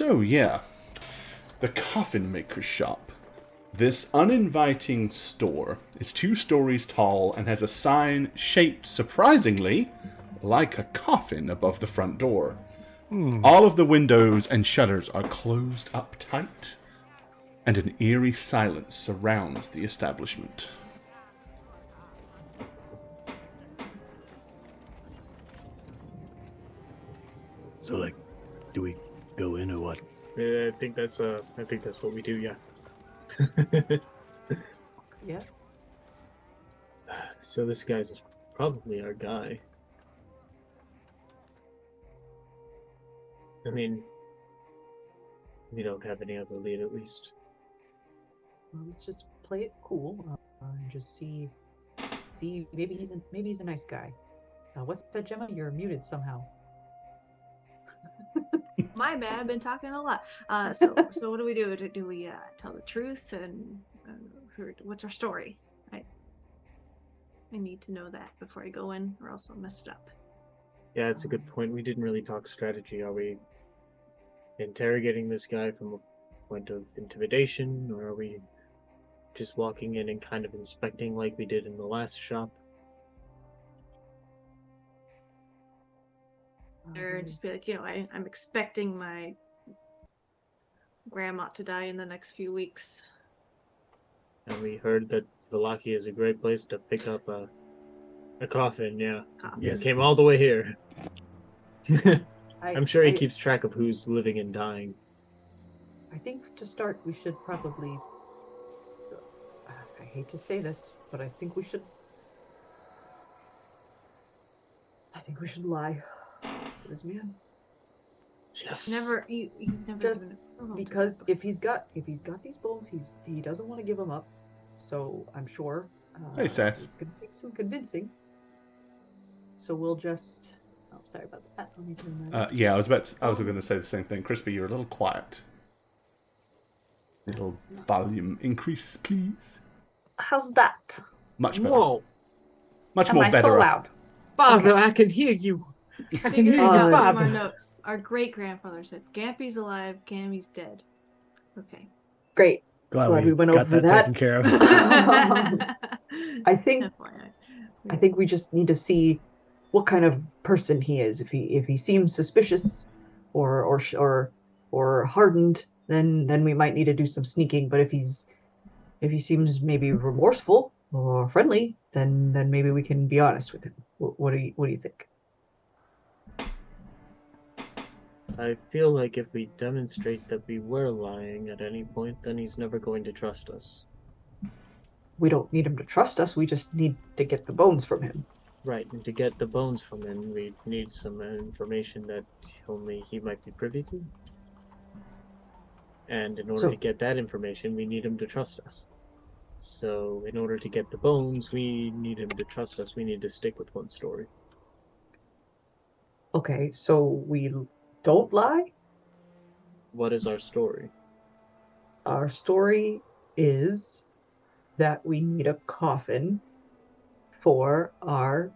So, yeah, the Coffin Maker's Shop. This uninviting store is 2 stories tall and has a sign shaped, surprisingly, like a coffin above the front door. All of the windows and shutters are closed up tight, and an eerie silence surrounds the establishment. So, like, do we go in or what? I think that's what we do. Yeah. Yeah. So this guy's probably our guy. I mean, we don't have any other lead, at least. Well, let's just play it cool and just see. Maybe he's a nice guy. What's that, Gemma? You're muted somehow. My bad. I've been talking a lot. So what do we do? Do we tell the truth and what's our story? I need to know that before I go in, or else I'll mess it up. Yeah, that's a good point. We didn't really talk strategy. Are we interrogating this guy from a point of intimidation, or are we just walking in and kind of inspecting like we did in the last shop? Or just be like, I'm expecting my grandma to die in the next few weeks. And we heard that Valaki is a great place to pick up a coffin, yeah. Yes. Came all the way here. I'm sure he I keeps track of who's living and dying. I think to start, we should probably. I hate to say this, but I think we should. Lie to this man. Yes. You never Just given a proposal because before. if he's got these bones, he doesn't want to give them up. So I'm sure. Hey, Sass. It's gonna take some convincing. So we'll just. Oh, sorry about that. Let me turn that. Yeah, I was going to say the same thing. Crispy, you're a little quiet. Little volume increase, please. How's that? Much better. Whoa! Much Am more I better. so loud? Father, I can hear you! I can hear Figured you, it out from our Father! notes. Our great-grandfather said, Gampy's alive, Gammy's dead. Okay. Great. Glad we went got over that taken care of. I think FYI. I think we just need to see what kind of person he is. If he seems suspicious or hardened, then we might need to do some sneaking. But if he seems maybe remorseful or friendly, then maybe we can be honest with him. What do you think? I feel like if we demonstrate that we were lying at any point, then he's never going to trust us. We don't need him to trust us. We just need to get the bones from him. Right, and to get the bones from him, we need some information that only he might be privy to. And in order to get that information, we need him to trust us. So, in order to get the bones, we need him to trust us. We need to stick with one story. Okay, so we don't lie? What is our story? Our story is that we need a coffin for our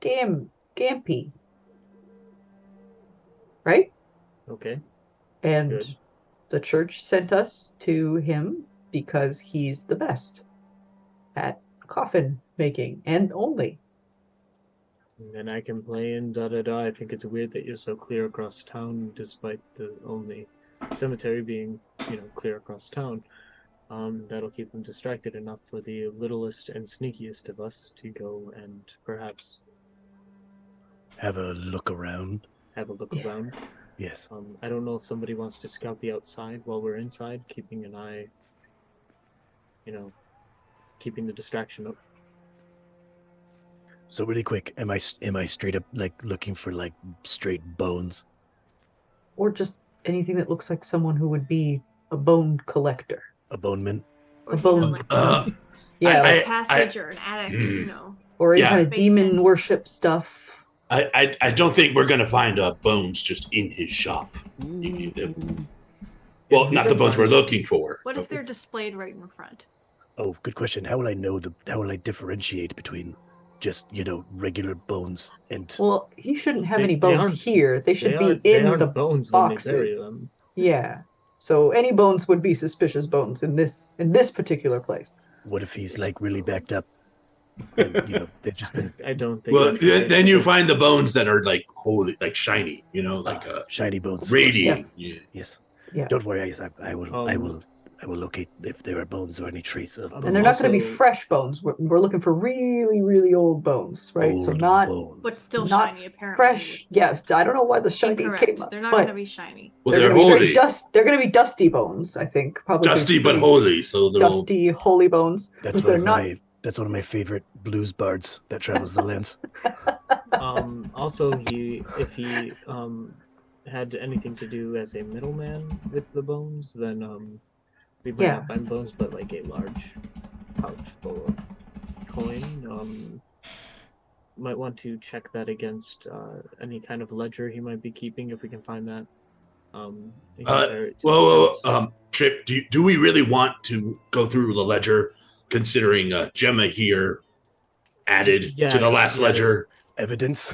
Gampy. Right? Okay. And Good. the church sent us to him because he's the best at coffin making and only. And I can play in da-da-da. I think it's weird that you're so clear across town, despite the only cemetery being, clear across town. That'll keep them distracted enough for the littlest and sneakiest of us to go and perhaps Have a look around. have a look Yeah. around. Yes. I don't know if somebody wants to scout the outside while we're inside, keeping an eye, keeping the distraction up. So really quick, am I straight up like looking for like straight bones? Or just anything that looks like someone who would be a bone collector. A bone mint? A bone. Like Yeah, a like- passage or an attic, or any Yeah. kind of Makes demon sense. worship stuff. I don't think we're gonna find bones just in his shop. You need them. Well, not the bones we're looking for. What if they're displayed right in front? Oh, good question. How will I differentiate between just regular bones? And Well, he shouldn't have They- any they bones aren't- here. They should be they in aren't the bones when they bury boxes. them. Yeah. So any bones would be suspicious bones in this particular place. what if he's like really backed up? And they've just been I don't think. Well, that's the case. then I you think- find the bones that are like holy, like shiny, like shiny bones. of course. radiating. Yeah. Yes. Yeah. Don't worry, I will locate if there are bones or any trace of And bones. And they're not going to be Also- fresh bones. We're looking for really, really old bones, right? So Old not bones. But still Not shiny, apparently. fresh. Yeah, I don't know why the shiny Incorrect. came up. They're not but gonna be shiny. Well, they're they're gonna be very holy, They're going to be dusty bones, I think. Probably dusty but pretty holy. So they're all dusty, holy bones. That's They're that's one of my favorite blues bards that travels the lands. Also, if he had anything to do as a middleman with the bones, then we might Yeah. not find bones, but like a large pouch full of coin. Might want to check that against any kind of ledger he might be keeping if we can find that. And compare it to Whoa, the notes. Trip. Do we really want to go through the ledger, considering Gemma here added to the Yes, last yes. ledger? Evidence.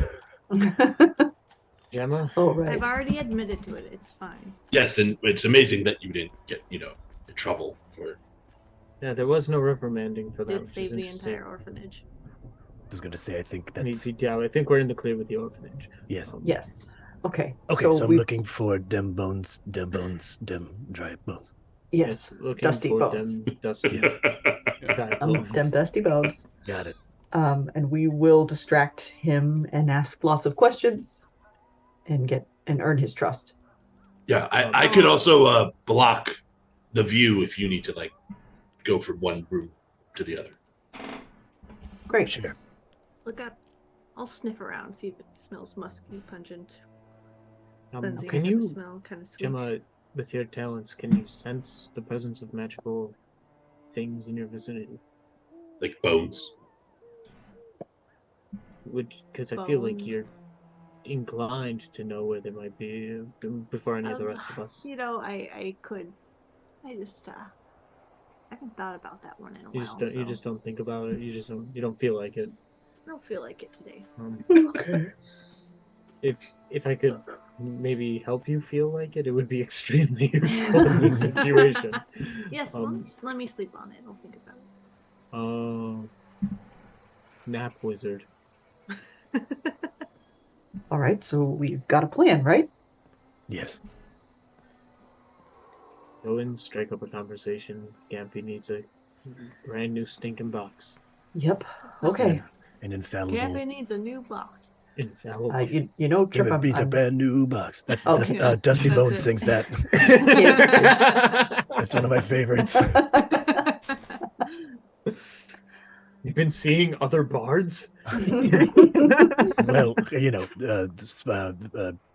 Gemma? Oh, right. I've already admitted to it. It's fine. Yes, and it's amazing that you didn't get in trouble for it. Yeah, there was no reprimanding for that. Did which is save the interesting. entire orphanage. I was going to say, I think I mean, that's yeah, I think we're in the clear with the orphanage. yes. Yes. Okay. Okay, so I'm we looking for dem bones, dem dry bones. yes, looking dusty for bones. them dusty dry bones. them dusty bones. Got it. And we will distract him and ask lots of questions, and earn his trust. Yeah, I could also block the view if you need to like go from one room to the other. Great. Sure. Look up. I'll sniff around, see if it smells musky, pungent, Can cleansing kind you, of smell, kind of sweet. Gemma, with your talents, can you sense the presence of magical things in your vicinity? Like bones. Because I feel like you're Bones. inclined to know where they might be before any of the rest of us. You know, I could. I just I haven't thought about that one in a You while. just don't. You so just don't think about it. You just don't. You don't feel like it. I don't feel like it today. Okay. If I could maybe help you feel like it, it would be extremely useful in this situation. Yes, let me sleep on it. I'll think about it. Oh, nap wizard. All right. So we've got a plan, right? Yes. Go in, strike up a conversation. Gampy needs a brand new stinking box. Yep. Okay. An infallible. Gampy needs a new box. Infallible. You know, Trip. Give it a brand new box. That's Oh, Dusty that's Bones it. sings that. That's one of my favorites. You've been seeing other bards? Well,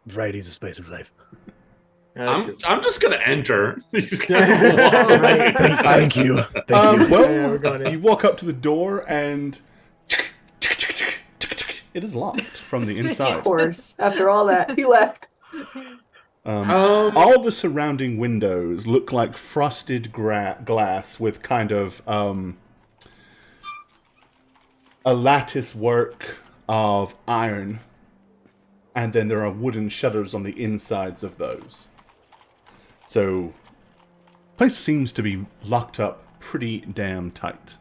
varieties of spice of life. I'm just gonna enter. He's Thank you. Thank you. Well, Yeah, we're going in. you walk up to the door and it is locked from the Of inside. course. After all that, he left. All the surrounding windows look like frosted glass with kind of a lattice work of iron, and then there are wooden shutters on the insides of those. So, place seems to be locked up pretty damn tight.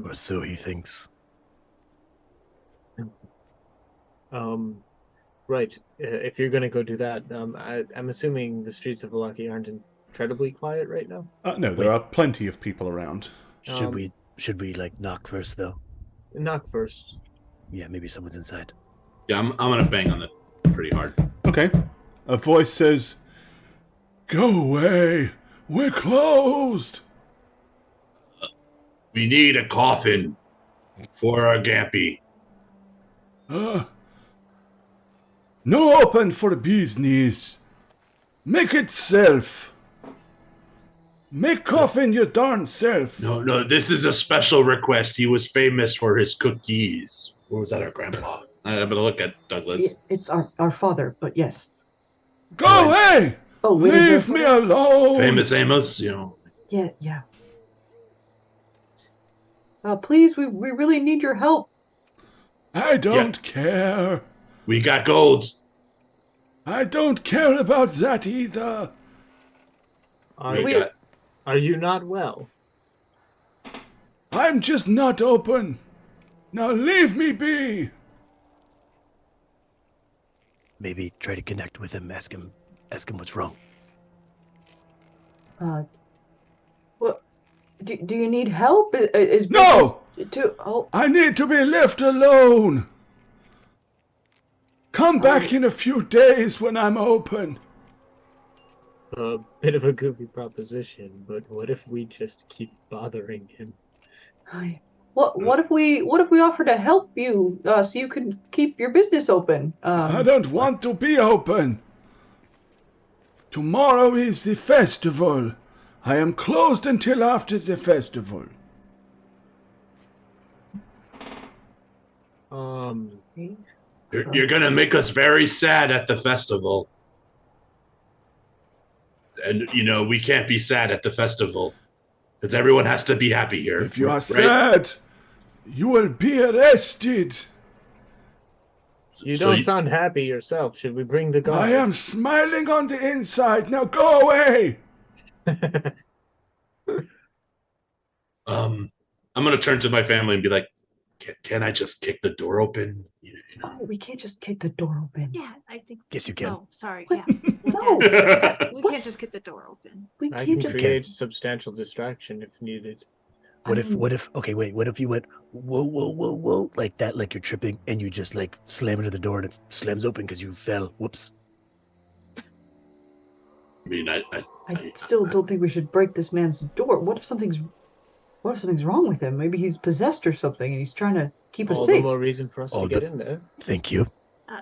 Or so he thinks. Right. If you're gonna go do that, I'm assuming the streets of Valaki aren't incredibly quiet right now. No, there are plenty of people around. Should we like knock first though? Knock first. Yeah, maybe someone's inside. Yeah, I'm gonna bang on it pretty hard. Okay. A voice says, "Go away! We're closed!" We need a coffin for our Gampy. No open for business. Make it self. Make coffin your darn self. No, this is a special request. He was famous for his cookies. What was that, our grandpa? I'm gonna look at Douglas. It's our father, but yes. Go away! Oh, wait, is Leave your me father? alone! Famous Amos, Yeah. Please, we really need your help. I don't care. We got gold. I don't care about that either. Are you not well? I'm just not open. Now leave me be. Maybe try to connect with him. Ask him what's wrong. What? Do you need help? Is No! Oh, I need to be left alone. Come back in a few days when I'm open. A bit of a goofy proposition, but what if we just keep bothering him? what if we offer to help you so you can keep your business open? I don't want to be open. Tomorrow is the festival. I am closed until after the festival. You're gonna make us very sad at the festival. And, we can't be sad at the festival. Because everyone has to be happy here. If you are sad, you will be arrested. You don't sound happy yourself. Should we bring the guard? I am smiling on the inside. Now go away. I'm gonna turn to my family and be like, can I just kick the door open? Oh, we can't just kick the door open. Yeah, I think. Yes, you can. Oh, sorry. What? Yeah. No. We can't just get the door open. We I can't can just create substantial distraction if needed. What if you went whoa like that, like you're tripping, and you just like slam into the door and it slams open because you fell. Whoops. I mean, I still don't think we should break this man's door. What if something's wrong with him? Maybe he's possessed or something, and he's trying to keep us All safe. the more reason for us to get in there. Thank you.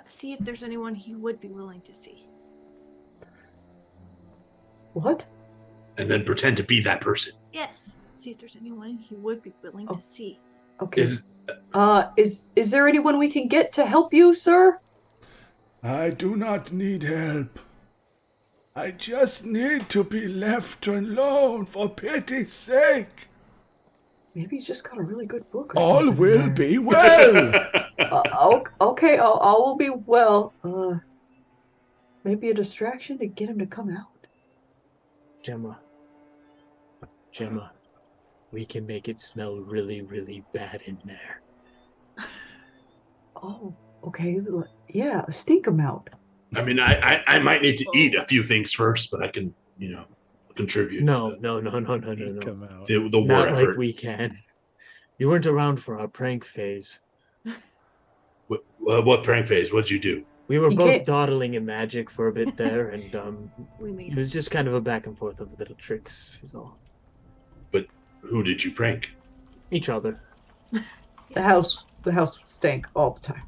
See if there's anyone he would be willing to see. What? And then pretend to be that person. Yes. See if there's anyone he would be willing to see. Okay. Is there anyone we can get to help you, sir? I do not need help. I just need to be left alone, for pity's sake. Maybe he's just got a really good book. Or All something will there. be well. Okay, all will be well. Maybe a distraction to get him to come out. Gemma, we can make it smell really, really bad in there. Oh, okay. Yeah, stink him out. I mean, I might need to eat a few things first, but I can, contribute. No. Come out. The war Not effort. like we can. You weren't around for our prank phase. What prank phase? What'd you do? We were You both can't- dawdling in magic for a bit there, and We made it was just kind of a back and forth of little tricks, is all. But who did you prank? Each other. The house stank all the time.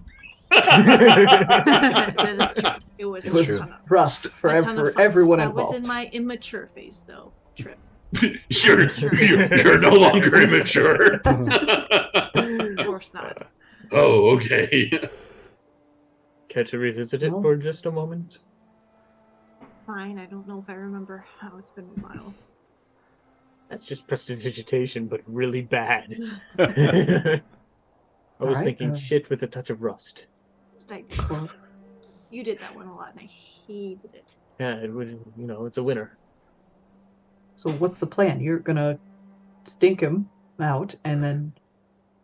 That is true. It was It's a true. ton of- Rust for a ton of fun. everyone That involved. was in my immature phase, though. Trip. you're no longer immature. Of course not. Oh, okay. Care to revisit it Well- for just a moment? Fine. I don't know if I remember how it's been a while. That's just prestidigitation, but really bad. I was Alright, thinking shit with a touch of rust. Well, You did that one a lot, and I hated it. Yeah, it would. It's a winner. so what's the plan? You're gonna stink him out, and then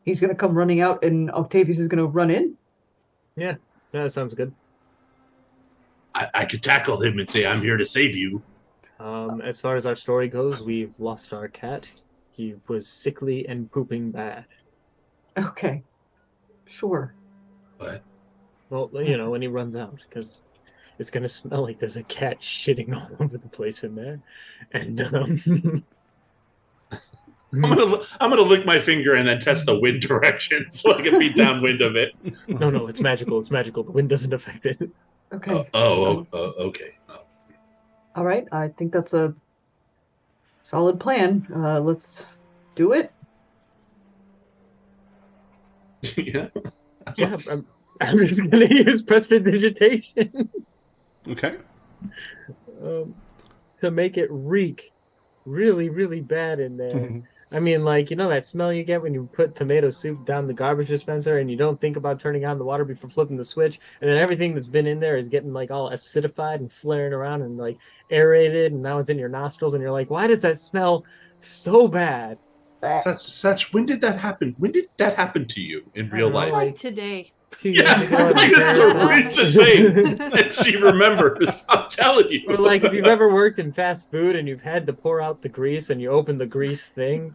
he's gonna come running out, and Octavius is gonna run in? Yeah, that sounds good. I could tackle him and say, I'm here to save you. As far as our story goes, we've lost our cat. He was sickly and pooping bad. Okay. Sure. But Well, when he runs out, because it's gonna smell like there's a cat shitting all over the place in there, and I'm gonna lick my finger and then test the wind direction so I can be downwind of it. no, it's magical. It's magical. The wind doesn't affect it. Okay. Okay. All right. I think that's a solid plan. Let's do it. Yeah. Yeah, I'm just gonna use prestidigitation Okay. to make it reek really, really bad in there. I mean, like, you know that smell you get when you put tomato soup down the garbage dispenser and you don't think about turning on the water before flipping the switch, and then everything that's been in there is getting like all acidified and flaring around and like aerated, and now it's in your nostrils, and you're like, why does that smell so bad? Such. When did that happen? When did that happen to you in I real don't know, life? Like today. 2 years ago, at my like it's parents' a house. recent thing that she remembers. I'm telling you. Or like if you've ever worked in fast food and you've had to pour out the grease and you open the grease thing.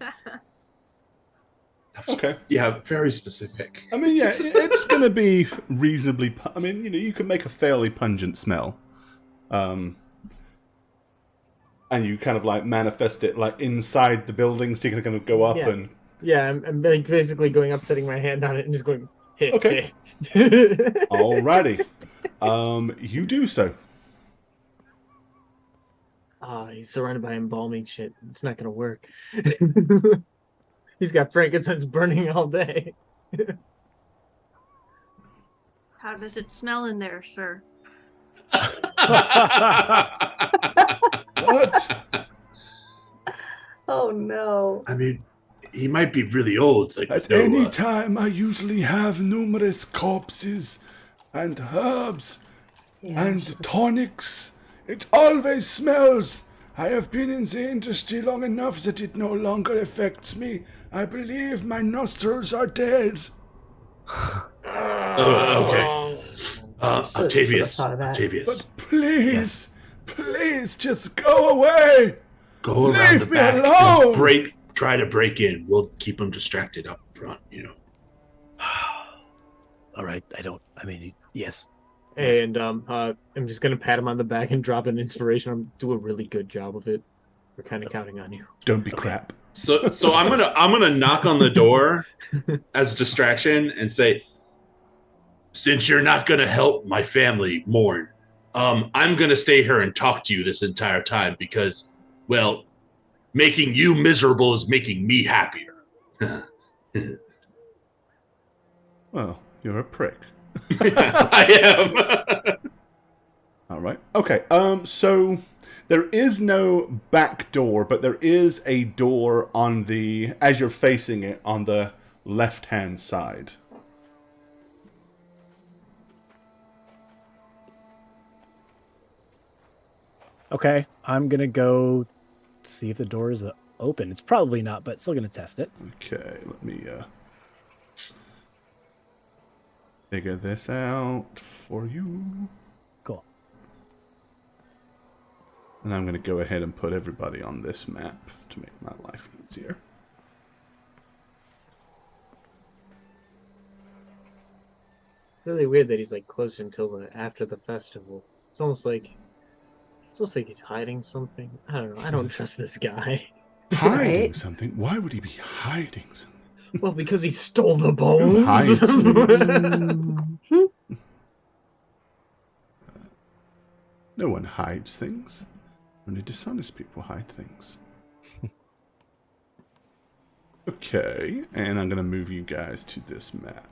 Okay. Yeah, very specific. I mean, yeah, it's going to be reasonably... I mean, you know, you can make a fairly pungent smell. And you kind of, like, manifest it, like, inside the building, so you can kind of go up Yeah. and... Yeah, I'm like basically going up, setting my hand on it, and just going, hey, Okay. hey. Alrighty. You do so. He's surrounded by embalming shit. It's not gonna work. He's got frankincense burning all day. How does it smell in there, sir? What? Oh no. I mean, he might be really old. Like At no, any time, I usually have numerous corpses and herbs Yeah. and tonics. It always smells. I have been in the industry long enough that it no longer affects me. I believe my nostrils are dead. okay. Octavius. thought of that. Octavius. But please, please just go away. Go around Leave the me back. alone. Try to break in. We'll keep him distracted up front, you know. All right. Yes. And I'm just gonna pat him on the back and drop an inspiration. I'm do a really good job of it. We're kind of counting on you. Don't be crap. So I'm gonna knock on the door as distraction and say, since you're not gonna help my family mourn, I'm gonna stay here and talk to you this entire time because, well, making you miserable is making me happier. Well, you're a prick. Yes, I am. All right. Okay. So there is no back door, but there is a door on the, as you're facing it, on the left-hand side. Okay. I'm gonna go see if the door is open. It's probably not, but still gonna test it. Okay. Let me figure this out for you. Cool. And I'm going to go ahead and put everybody on this map to make my life easier. It's really weird that he's like closer until after the festival. It's almost like he's hiding something. I don't know. I don't trust this guy. Hiding Right. something? Why would he be hiding something? Well, because he stole the Who hides bones. things? No one hides things. Only dishonest people hide things. Okay, and I'm going to move you guys to this map.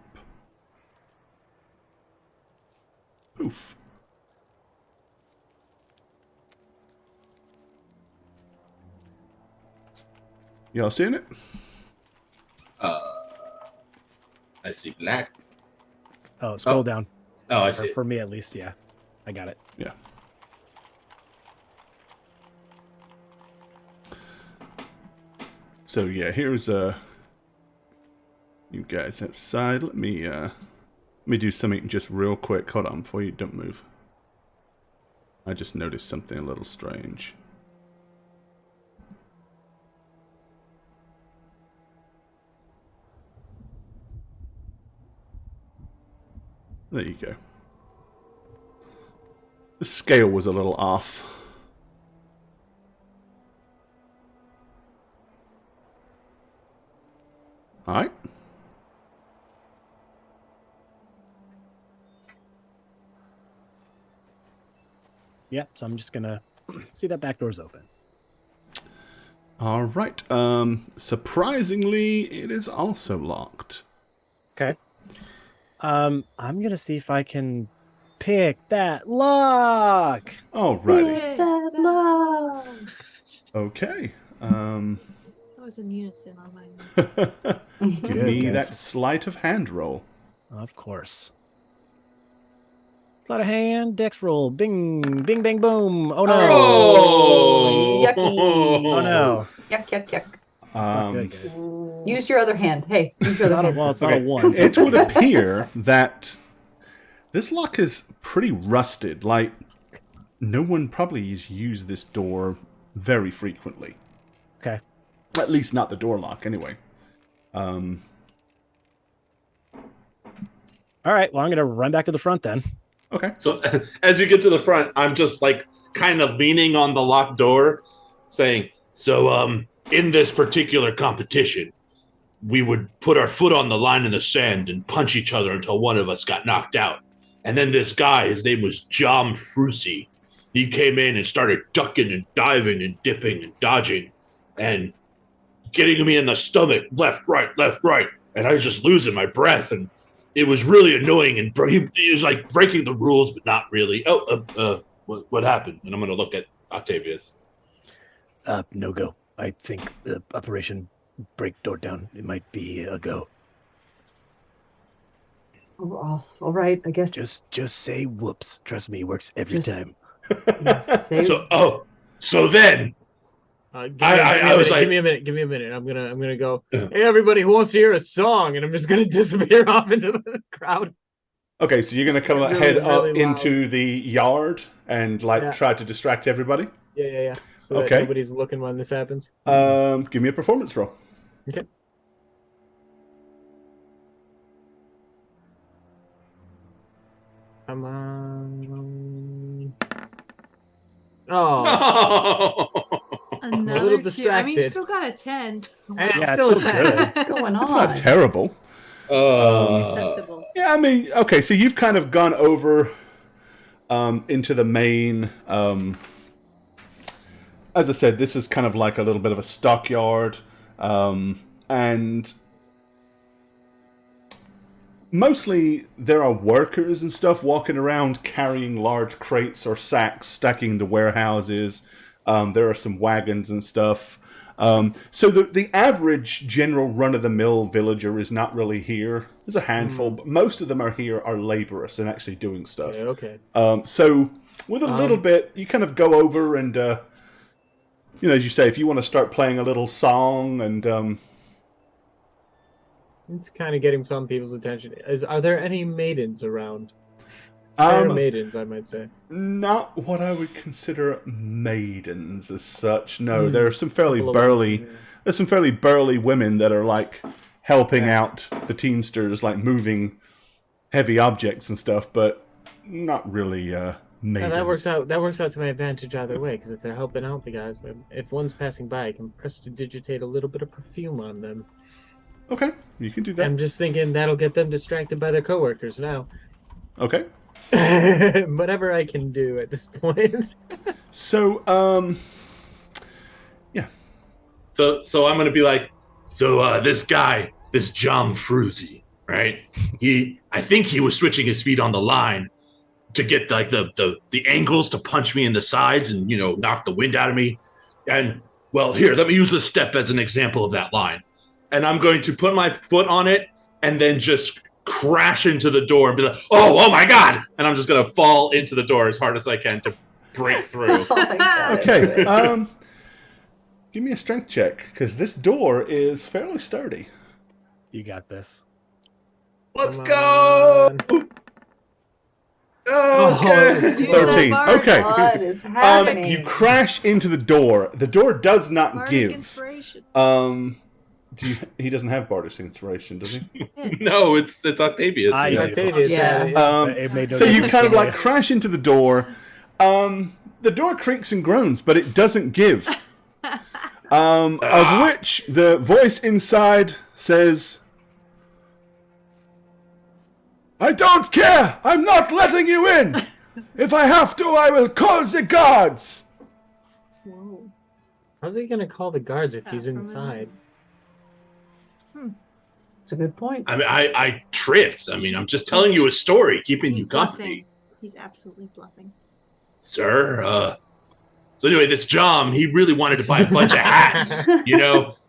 Poof. Y'all seeing it? I see black. Oh, scroll Oh. down. Oh, I Or see. for me at least, yeah. I got it. Yeah. So yeah, here's you guys outside. Let me do something just real quick. Hold on, before you don't move. I just noticed something a little strange. There you go. The scale was a little off. Alright. Yeah, so I'm just gonna see that back door's open. Alright. Surprisingly, it is also locked. Okay. I'm gonna see if I can pick that lock. Alrighty. Yay. That love. Okay. Oh was in unison on mine. Give Good, me guys. that sleight of hand roll. Of course. Sleight of hand, dex roll. Bing, bing, bang, boom. Oh no. Oh, Yucky. Oh no. Yuck, yuck, yuck. That's not good, guys. Use your other hand. Hey, use your other hand. Well, it's not a Okay, one. So it it's would fine. appear that this lock is pretty rusted. Like, no one probably has used this door very frequently. Okay. At least not the door lock, anyway. All right. Well, I'm gonna run back to the front then. Okay. So as you get to the front, I'm just like kind of leaning on the locked door, saying, "So, in this particular competition, we would put our foot on the line in the sand and punch each other until one of us got knocked out. And then this guy, his name was Jom Frusi. He came in and started ducking and diving and dipping and dodging and getting me in the stomach, left, right, and I was just losing my breath, and it was really annoying. And he was like breaking the rules, but not really. What happened?" And I'm going to look at Octavius. No go. I think Operation Break Door Down. It might be a go. Oh, all right, I guess. Just say whoops. Trust me, it works every Just- time. Say, So then, Give me a minute. I'm gonna go. Hey, everybody who wants to hear a song, and I'm just gonna disappear off into the crowd. Okay, so you're going to kind of Really, head really up loud. into the yard and Yeah. try to distract everybody. Yeah. So that Okay. nobody's looking when this happens. Give me a performance roll. Okay. Come on. Oh, Another little two. I mean, you distracted. still got a 10. and Yeah, it's it's still still bad. good. what's going on? It's not terrible. Acceptable. Yeah, I mean, okay, so you've kind of gone over into the main. As I said, this is kind of like a little bit of a stockyard, and mostly there are workers and stuff walking around carrying large crates or sacks, stacking the warehouses. There are some wagons and stuff. So the average general run-of-the-mill villager is not really here. There's a handful, but most of them are here are laborious and actually doing stuff. Yeah, okay. So with a little bit, you kind of go over and, as you say, if you want to start playing a little song and... It's kind of getting some people's attention. Are there any maidens around? Fair maidens, I might say. Not what I would consider maidens as such. No, there are some fairly Couple of burly... them, yeah. There's some fairly burly women that are, like, helping out the Teamsters, like, moving heavy objects and stuff, but not really, maidens. Yeah, that works out to my advantage either way, because if they're helping out the guys, if one's passing by, I can prestidigitate a little bit of perfume on them. Okay, you can do that. I'm just thinking that'll get them distracted by their coworkers now. Okay. Whatever I can do at this point. So, yeah. So I'm gonna be like, this guy, this Jom Frusi, right? I think he was switching his feet on the line to get like the angles to punch me in the sides and knock the wind out of me. And well, here, let me use this step as an example of that line. And I'm going to put my foot on it and then just crash into the door and be like, oh my God. And I'm just going to fall into the door as hard as I can to break through. Oh my God. Okay. Give me a strength check, because this door is fairly sturdy. You got this. Let's Come go. on. Okay. You 13. know, Bard. Okay. What is happening? You crash into the door. The door does not Bardic give. inspiration. He doesn't have Bardic inspiration, does he? No, it's Octavius. I Yeah. do. Octavius Yeah. had it. It made no So you difference kind of to like me. crash into the door. The door creaks and groans, but it doesn't give. Of which the voice inside says, I don't care! I'm not letting you in! If I have to, I will call the guards! Whoa. How's he gonna call the guards if Yeah, he's from inside? That's a good point. I mean, I tripped. I mean, I'm just telling you a story, keeping He's you company. bluffing. He's absolutely bluffing. Sir. So anyway, this Jom, he really wanted to buy a bunch of hats,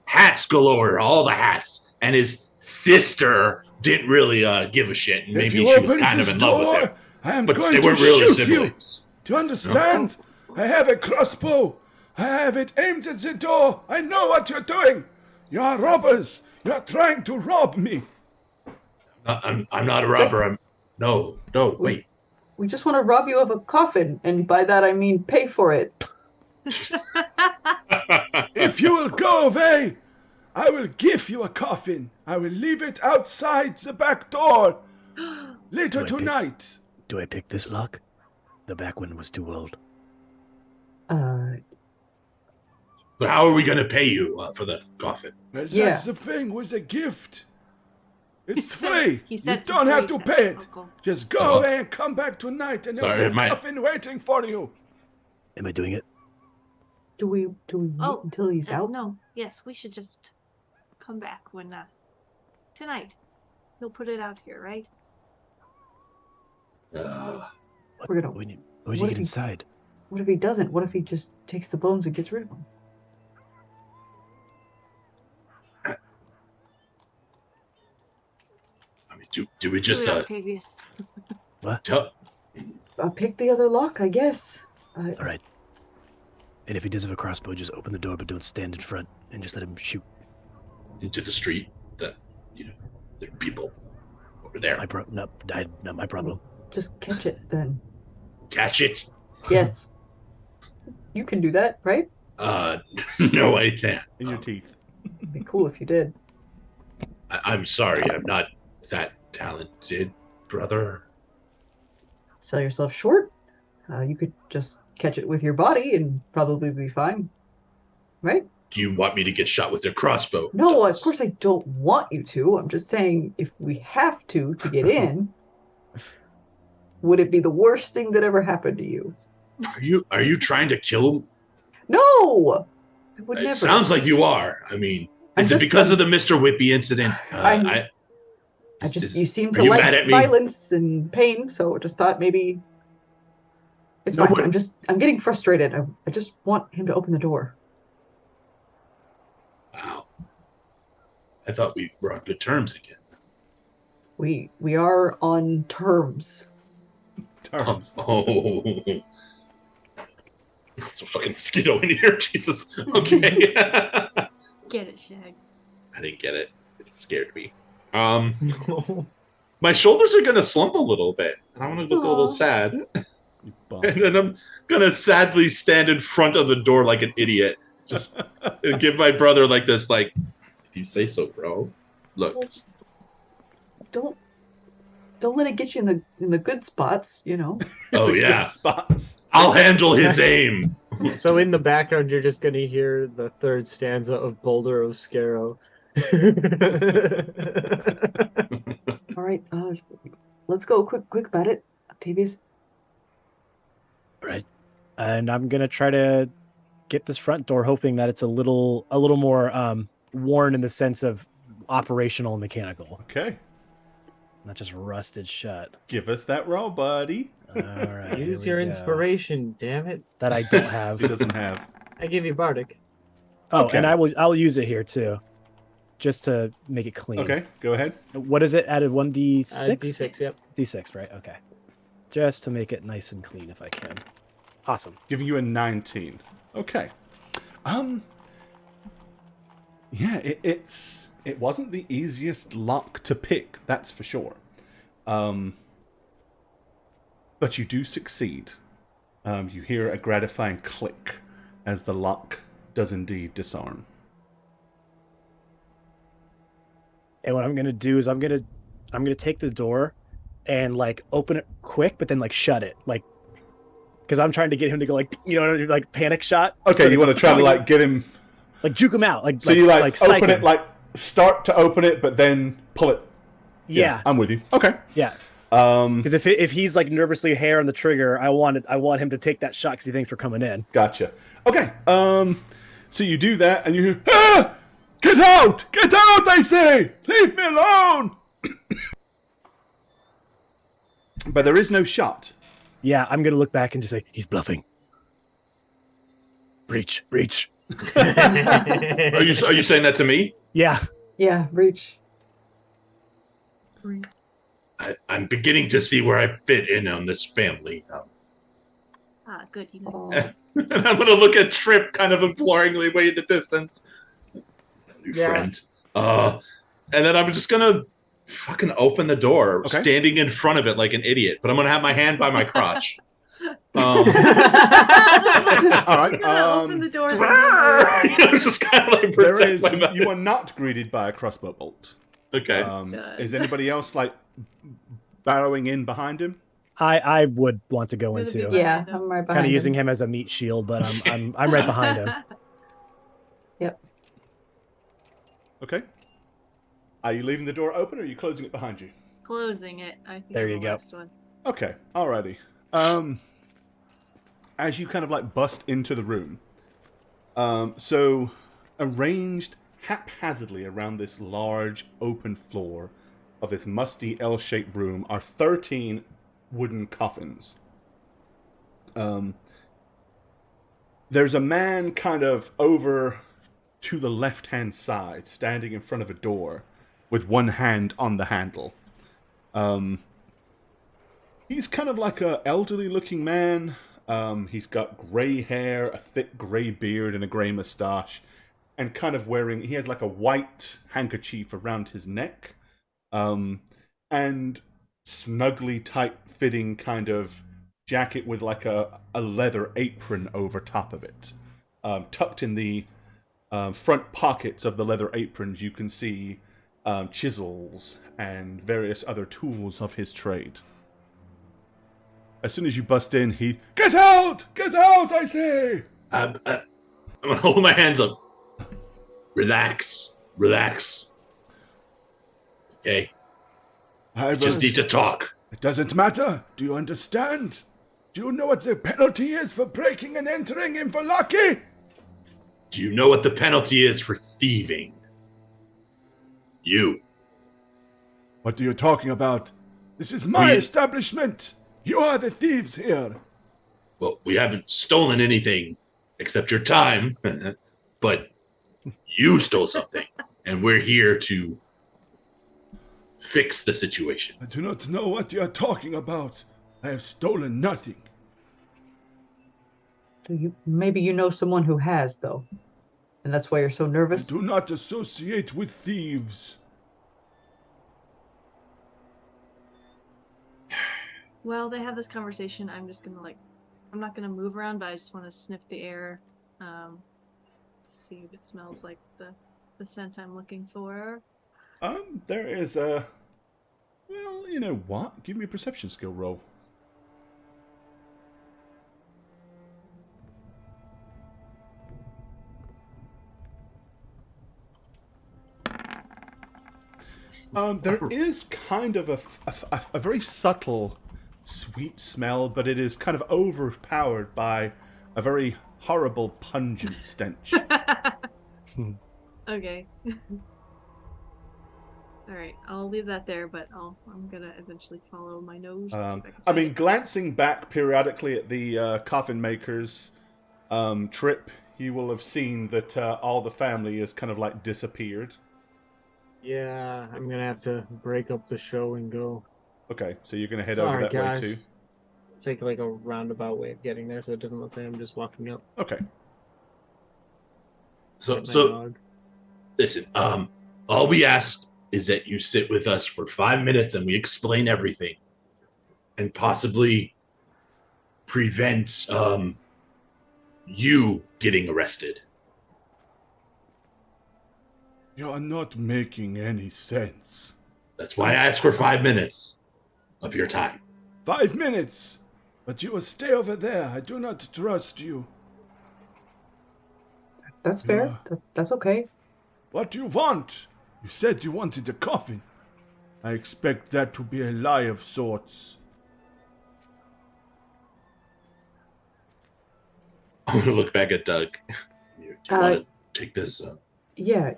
hats galore, all the hats. And his sister didn't really give a shit. And If maybe you she was open kind of this in love with door, him. I am But going they to weren't really shoot you. siblings. Do you understand? I have a crossbow. I have it aimed at the door. I know what you're doing. You are robbers. You are trying to rob me. I'm not a robber. No, wait. We just want to rob you of a coffin, and by that I mean pay for it. If you will go away, I will give you a coffin. I will leave it outside the back door later tonight. Do I pick this lock? The back one was too old. But how are we going to pay you for the coffin? Well, Yeah. that's the thing with a gift. It's free. He said You don't have to free, pay said it. Uncle. Just go Oh. away and come back tonight, and Sorry, there'll be my- a coffin waiting for you. Am I doing it? Do we wait Oh, until he's out? No, yes, we should just come back when tonight. He'll put it out here, right? We're gonna. When you What get if he- inside? What if he doesn't? What if he just takes the bones and gets rid of them? I mean, do we just Do it, Octavius. tell? Pick the other lock, I guess. All right. And if he does have a crossbow, just open the door, but don't stand in front, and just let him shoot. Into the street that there are people over there. Not my problem. Just catch it then. Catch it. Yes. You can do that, right? No, I can't. In your teeth. It'd be cool if you did. I'm sorry, I'm not that talented, brother. Sell yourself short. You could just catch it with your body and probably be fine. Right? Do you want me to get shot with your crossbow? No, of Douglas? course I don't want you to. I'm just saying if we have to get in, would it be the worst thing that ever happened to you? Are you trying to kill him? No! I would It never. sounds like you are. I mean, I'm is it just- because of the Mr. Whippy incident? I just you seem are to you like mad at me? violence and pain, so I just thought maybe it's No, fine. but- I'm getting frustrated. I just want him to open the door. Wow. I thought we were on good terms again. We are on terms. Terms. Oh. It's a fucking mosquito in here. Jesus. Okay. Get it, Shag. I didn't get it. It scared me. My shoulders are gonna slump a little bit, and I'm gonna look a little Aw. sad, You bum. and then I'm gonna sadly stand in front of the door like an idiot, just and give my brother like this, like, if you say so, bro. Look, Well, just don't let it get you in the good spots, you know. oh The yeah, good spots. I'll handle his aim. So in the background, you're just gonna hear the third stanza of Boulder of Scarrow. All right, let's go quick about it, Octavius. All right. And I'm gonna try to get this front door, hoping that it's a little more worn in the sense of operational and mechanical, Okay. not just rusted shut. Give us that roll, buddy. All right. Use here your we go. inspiration, damn it! that I don't have. He doesn't have. I give you Bardic. Oh, Okay. and I'll use it here too, just to make it clean. Okay, go ahead. What is it? Added 1d6. D6, yep. D6, right? Okay. Just to make it nice and clean, if I can. Awesome. Giving you a 19. Okay. Yeah, it wasn't the easiest lock to pick, that's for sure. But you do succeed. You hear a gratifying click as the lock does indeed disarm. And what I'm gonna do is I'm gonna take the door and like open it quick, but then like shut it, like, because I'm trying to get him to go like, like panic shot. Okay, you want to try to like get him. like juke him out, like So you like psych open him. it, like start to open it, but then pull it. yeah, I'm with you. Okay. yeah. Um, Because if he's like nervously hair on the trigger, I want him to take that shot because he thinks we're coming in. Gotcha. Okay. So you do that, and you hear, ah! Get out! Get out! I say, leave me alone. But there is no shot. Yeah, I'm gonna look back and just say he's bluffing. Breach. Are you saying that to me? Yeah. Yeah, reach. I'm beginning to see where I fit in on this family. Good. You know. Oh, And I'm gonna look at Trip kind of imploringly way in the distance. New friend. And then I'm just gonna fucking open the door, Okay. standing in front of it like an idiot, but I'm gonna have my hand by my crotch. All right. I'm gonna open the door. I'm just kind of like There protect is. my mouth. You are not greeted by a crossbow bolt. Okay. Good. Is anybody else like barrowing in behind him? I would want to go Gonna into. be yeah, I'm right behind Kind of using him. him as a meat shield, but I'm right behind him. Yep. Okay. Are you leaving the door open or are you closing it behind you? Closing it. I think There I'm you the go. last one. Okay, alrighty. As you kind of like bust into the room, so arranged haphazardly around this large open floor of this musty L-shaped room are 13 wooden coffins. There's a man kind of over to the left-hand side, standing in front of a door with one hand on the handle. He's kind of like a elderly-looking man. He's got grey hair, a thick grey beard, and a grey moustache, and kind of wearing. He has like a white handkerchief around his neck, and snugly tight-fitting kind of jacket with like a leather apron over top of it. Tucked in the front pockets of the leather aprons, you can see chisels and various other tools of his trade. As soon as you bust in, he, Get out! Get out, I say! I'm gonna hold my hands up. Relax. Okay. I Just need to talk. It doesn't matter. Do you understand? Do you know what the penalty is for breaking and entering in for lucky? Do you know what the penalty is for thieving? You. What are you talking about? This is my We- establishment. You are the thieves here. Well, we haven't stolen anything except your time, but you stole something, and we're here to fix the situation. I do not know what you are talking about. I have stolen nothing. Maybe you know someone who has, though. And that's why you're so I nervous? do not associate with thieves. Well, they have this conversation. I'm just gonna I'm not gonna move around, but I just want to sniff the air, to see if it smells like the scent I'm looking for. There is a... Well, you know what? Give me a perception skill roll. There is kind of a very subtle sweet smell, but it is kind of overpowered by a very horrible pungent stench. Okay. All right, I'll leave that there, but I'm gonna eventually follow my nose. To see if I can I find mean, it. glancing back periodically at the coffin maker's trip, you will have seen that all the family is kind of like disappeared. Yeah, I'm gonna have to break up the show and go. Okay, so you're going to head over Sorry, that guys. way too? Take like a roundabout way of getting there, so it doesn't look like I'm just walking up. Okay. So, Get my so dog. listen. All we ask is that you sit with us for 5 minutes and we explain everything, and possibly prevent you getting arrested. You're not making any sense. That's why I asked for 5 minutes of your time. 5 minutes! But you will stay over there. I do not trust you. That's fair. That's okay. What do you want? You said you wanted a coffin. I expect that to be a lie of sorts. I'm gonna look back at Doug. Do you want to take this? Yeah,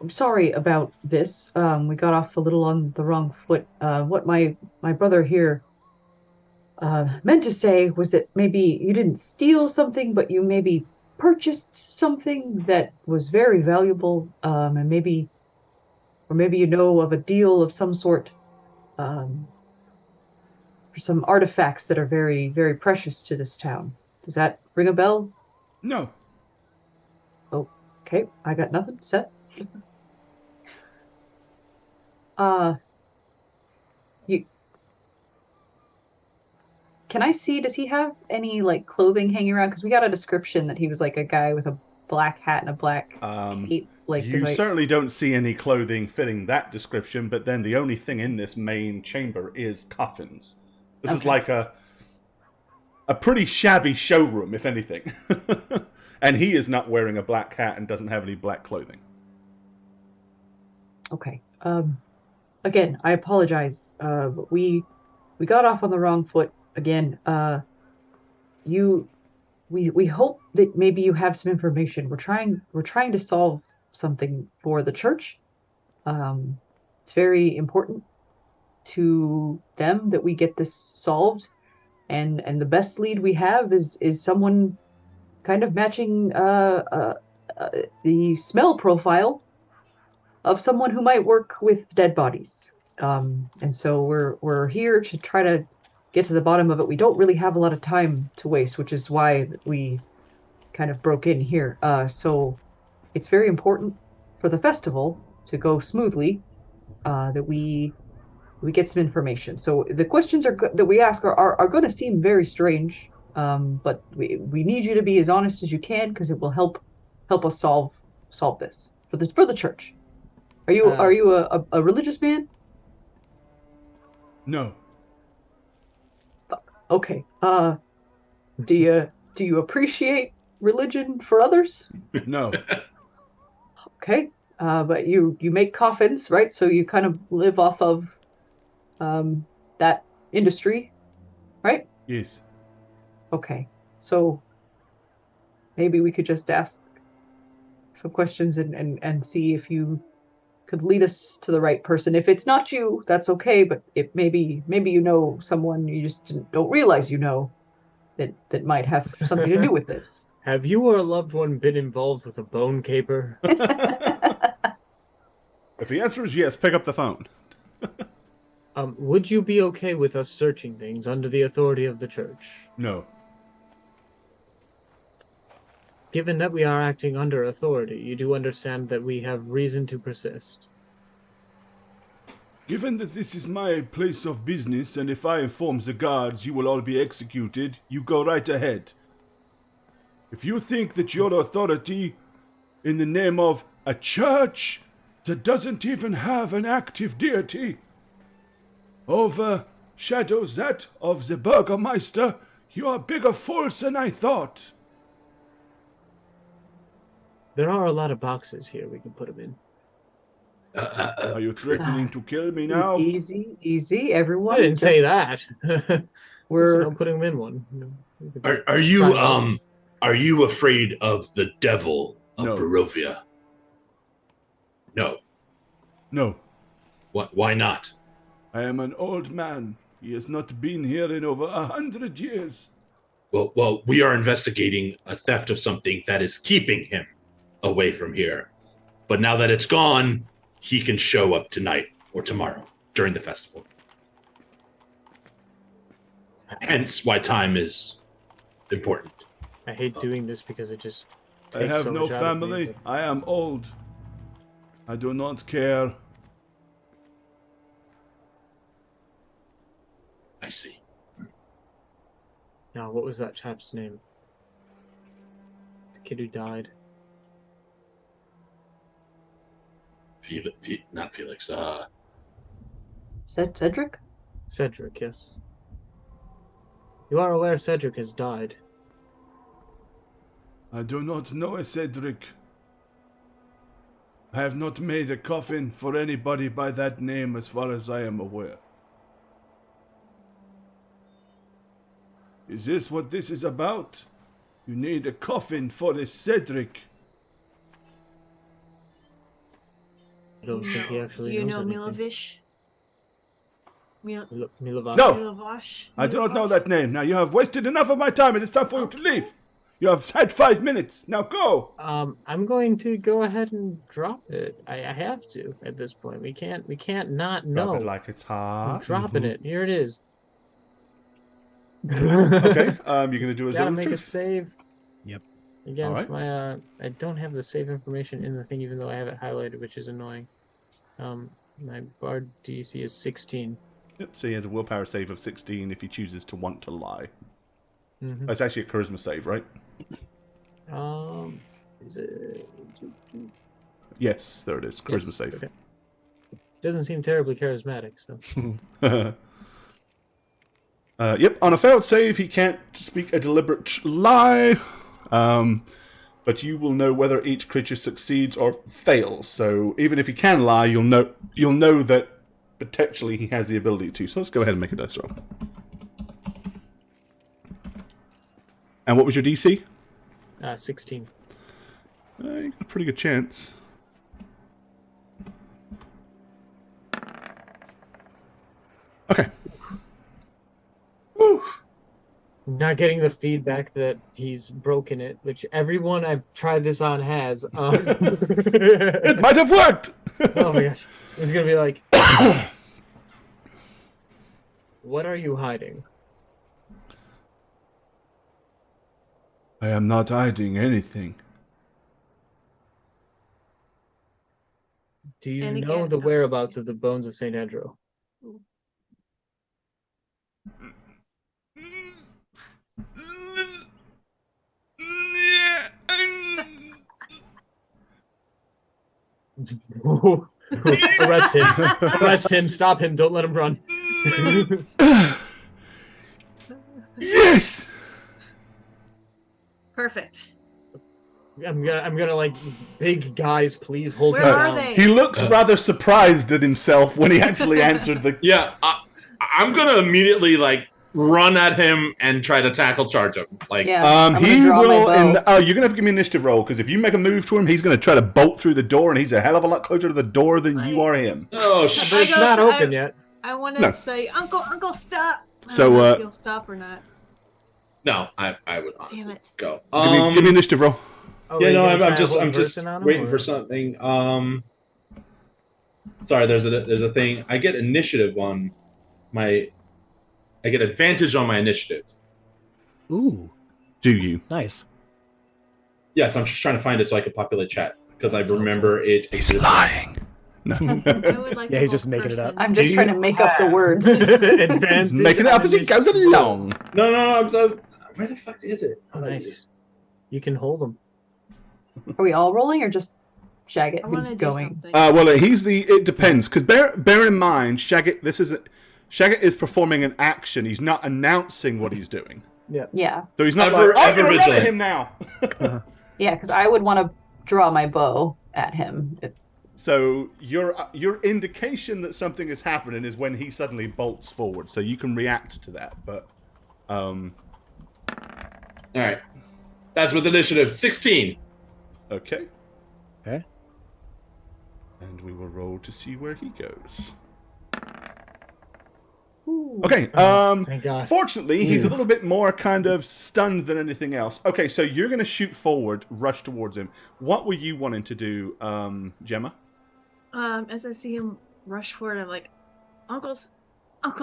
I'm sorry about this. We got off a little on the wrong foot. What my brother here meant to say was that maybe you didn't steal something, but you maybe purchased something that was very valuable, and maybe you know of a deal of some sort, for some artifacts that are very, very precious to this town. Does that ring a bell? No. Okay, I got nothing. Set. You can I see? Does he have any like clothing hanging around? Because we got a description that he was like a guy with a black hat and a black cape. Like You did I- certainly don't see any clothing fitting that description, but then the only thing in this main chamber is coffins. This is Okay. like a pretty shabby showroom, if anything. And he is not wearing a black hat and doesn't have any black clothing. Okay. Again, I apologize. But we got off on the wrong foot again. We hope that maybe you have some information. We're trying to solve something for the church. It's very important to them that we get this solved, and the best lead we have is someone kind of matching the smell profile of someone who might work with dead bodies. And so we're here to try to get to the bottom of it. We don't really have a lot of time to waste, which is why we kind of broke in here. So it's very important for the festival to go smoothly, that we get some information. So the questions that we ask are going to seem very strange, but we need you to be as honest as you can, because it will help us solve this for the church. Are you a religious man? No. Okay. Do you appreciate religion for others? No. Okay. But you make coffins, right? So you kind of live off of that industry, right? Yes. Okay. So maybe we could just ask some questions and see if you could lead us to the right person. If it's not you, that's okay, but if maybe you know someone you just don't realize you know that might have something to do with this. Have you or a loved one been involved with a bone caper? If the answer is yes, pick up the phone. Would you be okay with us searching things under the authority of the church? No. Given that we are acting under authority, you do understand that we have reason to persist. Given that this is my place of business, and if I inform the guards you will all be executed, you go right ahead. If you think that your authority, in the name of a church that doesn't even have an active deity, overshadows that of the Burgermeister, you are bigger fools than I thought. There are a lot of boxes here we can put them in. Are you threatening to kill me now? Easy, everyone. I didn't say that. We're I'm putting them in one. Are you afraid of the devil of No. Barovia? No. No. Why not? I am an old man. He has not been here in over 100 years. Well, we are investigating a theft of something that is keeping him away from here. But now that it's gone, he can show up tonight or tomorrow during the festival. Hence why time is important. I hate doing this because it just I takes have so no much out of me, family. but- I am old. I do not care. I see. Now, what was that chap's name? The kid who died. Not Felix. Cedric? Cedric, yes. You are aware Cedric has died. I do not know a Cedric. I have not made a coffin for anybody by that name as far as I am aware. Is this what this is about? You need a coffin for a Cedric. I don't think he actually Do you knows know anything. Milovish? Milovash? No! Milovash? I do not know that name. Now you have wasted enough of my time. It is time for you to leave. You have had 5 minutes. Now go. I'm going to go ahead and drop it. I have to at this point. We can't not know. Drop it like it's hot. I'm dropping it. Here it is. Okay. You're gonna do a Gotta zone of make a truth. save. Yep. Against my I don't have the save information in the thing, even though I have it highlighted, which is annoying. My bard DC is 16. Yep. So he has a willpower save of 16 if he chooses to want to lie. Mm-hmm. That's actually a charisma save, right? Is it? Yes, there it is. Charisma Yes, save. okay. Doesn't seem terribly charismatic, so. Yep, on a failed save, he can't speak a deliberate lie, but you will know whether each creature succeeds or fails. So even if he can lie, you'll know that potentially he has the ability to. So let's go ahead and make a dice roll. And what was your DC? 16. You got a pretty good chance. Okay. Woo. Not getting the feedback that he's broken it, which everyone I've tried this on has. It might have worked! Oh my gosh. It's gonna be like, what are you hiding? I am not hiding anything. Do you And know again, the whereabouts of the bones of St. Andrew? Arrest him. Arrest him. Stop him. Don't let him run. Yes! Perfect. I'm gonna like, big guys, please hold Where him are down. they? He looks rather surprised at himself when he actually answered the... Yeah, I'm gonna immediately like run at him and try to tackle charge him. Like, Yeah. I'm gonna He draw my will... bow. you're going to have to give me an initiative roll, because if you make a move to him, he's going to try to bolt through the door, and he's a hell of a lot closer to the door than you are him. oh But shit! it's not open yet. I want to No. say, Uncle, stop. I So, don't know if you'll stop or not. No, I would honestly it. go. Give me an initiative roll. Oh, Yeah, are you no, gonna try I'm and just hold I'm just person on him, waiting or- for something. Sorry, there's a thing. I get initiative on my. I get advantage on my initiative. Ooh, Do you? nice. Yes, I'm just trying to find it so I can populate chat because I That's remember it. He's lying. No. I would like Yeah, to he's hold just making it up. person. I'm just Do trying to you make up the have words. Advantage He's making it up as he goes on along. No, I'm so. Where the fuck is it? Oh, nice. You can hold him. Are we all rolling or just Shagget I want to who's do going? something. Well, it depends, because bear in mind, Shagget is performing an action. He's not announcing what he's doing. Yeah. So he's not Ever- like, I'm ever going to run at vigilant. him now. Yeah, because I would want to draw my bow at him. So your indication that something is happening is when he suddenly bolts forward. So you can react to that. But All right, that's with initiative 16. okay. Okay. And we will roll to see where he goes. Ooh. Okay. Thank God. Fortunately, he's a little bit more kind of stunned than anything else. Okay, so you're going to shoot forward, rush towards him. What were you wanting to do, Gemma? As I see him rush forward, I'm like, Uncle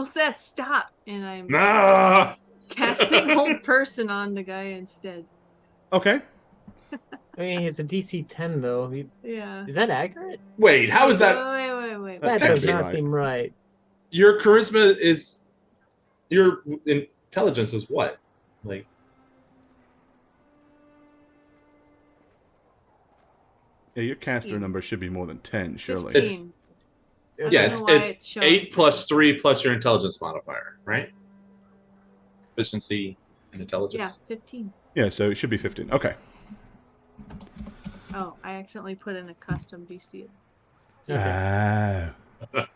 Seth, stop! And I'm Ah! casting hold person on the guy instead. Okay. I mean, it's a DC 10 though. Yeah. Is that accurate? Wait, how is that? Wait. That That does can't be not right. seem right. Your charisma is. Your intelligence is what? Like. Yeah, your caster number should be more than 10, surely. 15. I Yeah, don't know why it's showing 8 plus 3 plus your intelligence modifier, right? Efficiency and intelligence. Yeah, 15. Yeah, so it should be 15. Okay. Oh, I accidentally put in a custom DC. Okay. But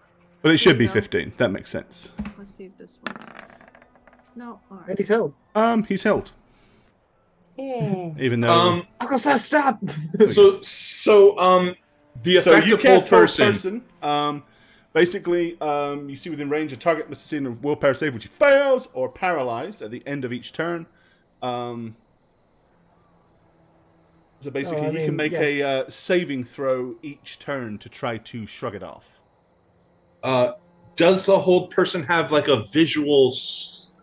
it should be There you go. 15. That makes sense. Let's see if this works. No, And alright. he's held. He's held. Yeah. Even though... Uncle Seth, stop! So the So effect you of cast hold hold person. Basically, you see within range, a target must succeed in a willpower save which he fails, or paralyzed at the end of each turn. So basically, he can make a saving throw each turn to try to shrug it off. Does the hold person have like a visual,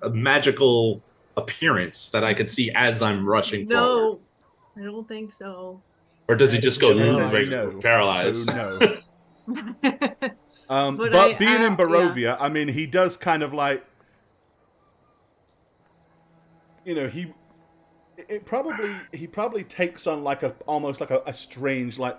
a magical appearance that I could see as I'm rushing forward? No, I don't think so. Or does he just go No. paralyzed? So no. But being in Barovia, I mean, he does kind of like, he probably takes on like almost like a strange like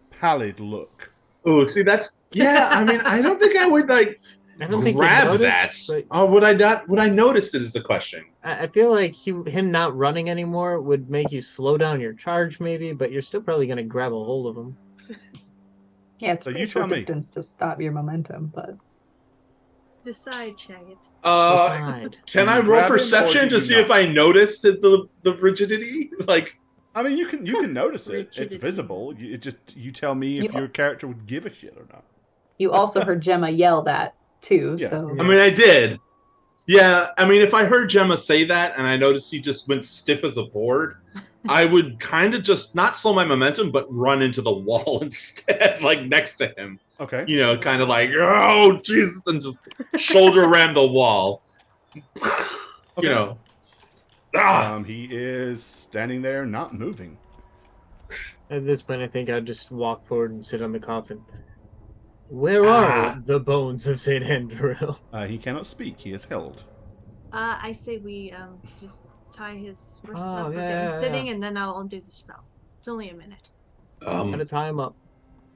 pallid look. Oh, see, I mean, I don't think I would like grab that. Oh, would I not? Would I notice it is a question? I feel like him not running anymore would make you slow down your charge, maybe, but you're still probably going to grab a hold of him. Yeah, it's a short distance to stop your momentum, but... Decide, Shaggy. Decide. Can I roll perception to see if I noticed the rigidity? Like, I mean, you can notice it. It's visible. You tell me if your character would give a shit or not. You also heard Gemma yell that too. Yeah. So I mean, I did. Yeah, I mean, if I heard Gemma say that and I noticed he just went stiff as a board, I would kind of just not slow my momentum, but run into the wall instead, like next to him. Okay. Kind of like, oh, Jesus, and just shoulder ram the wall. Okay. He is standing there, not moving. At this point, I think I'd just walk forward and sit on the coffin. Where are the bones of St. Andrew? He cannot speak. He is held. I say we just tie his wrists up, get him sitting, and then I'll undo the spell. It's only a minute. Gotta tie him up.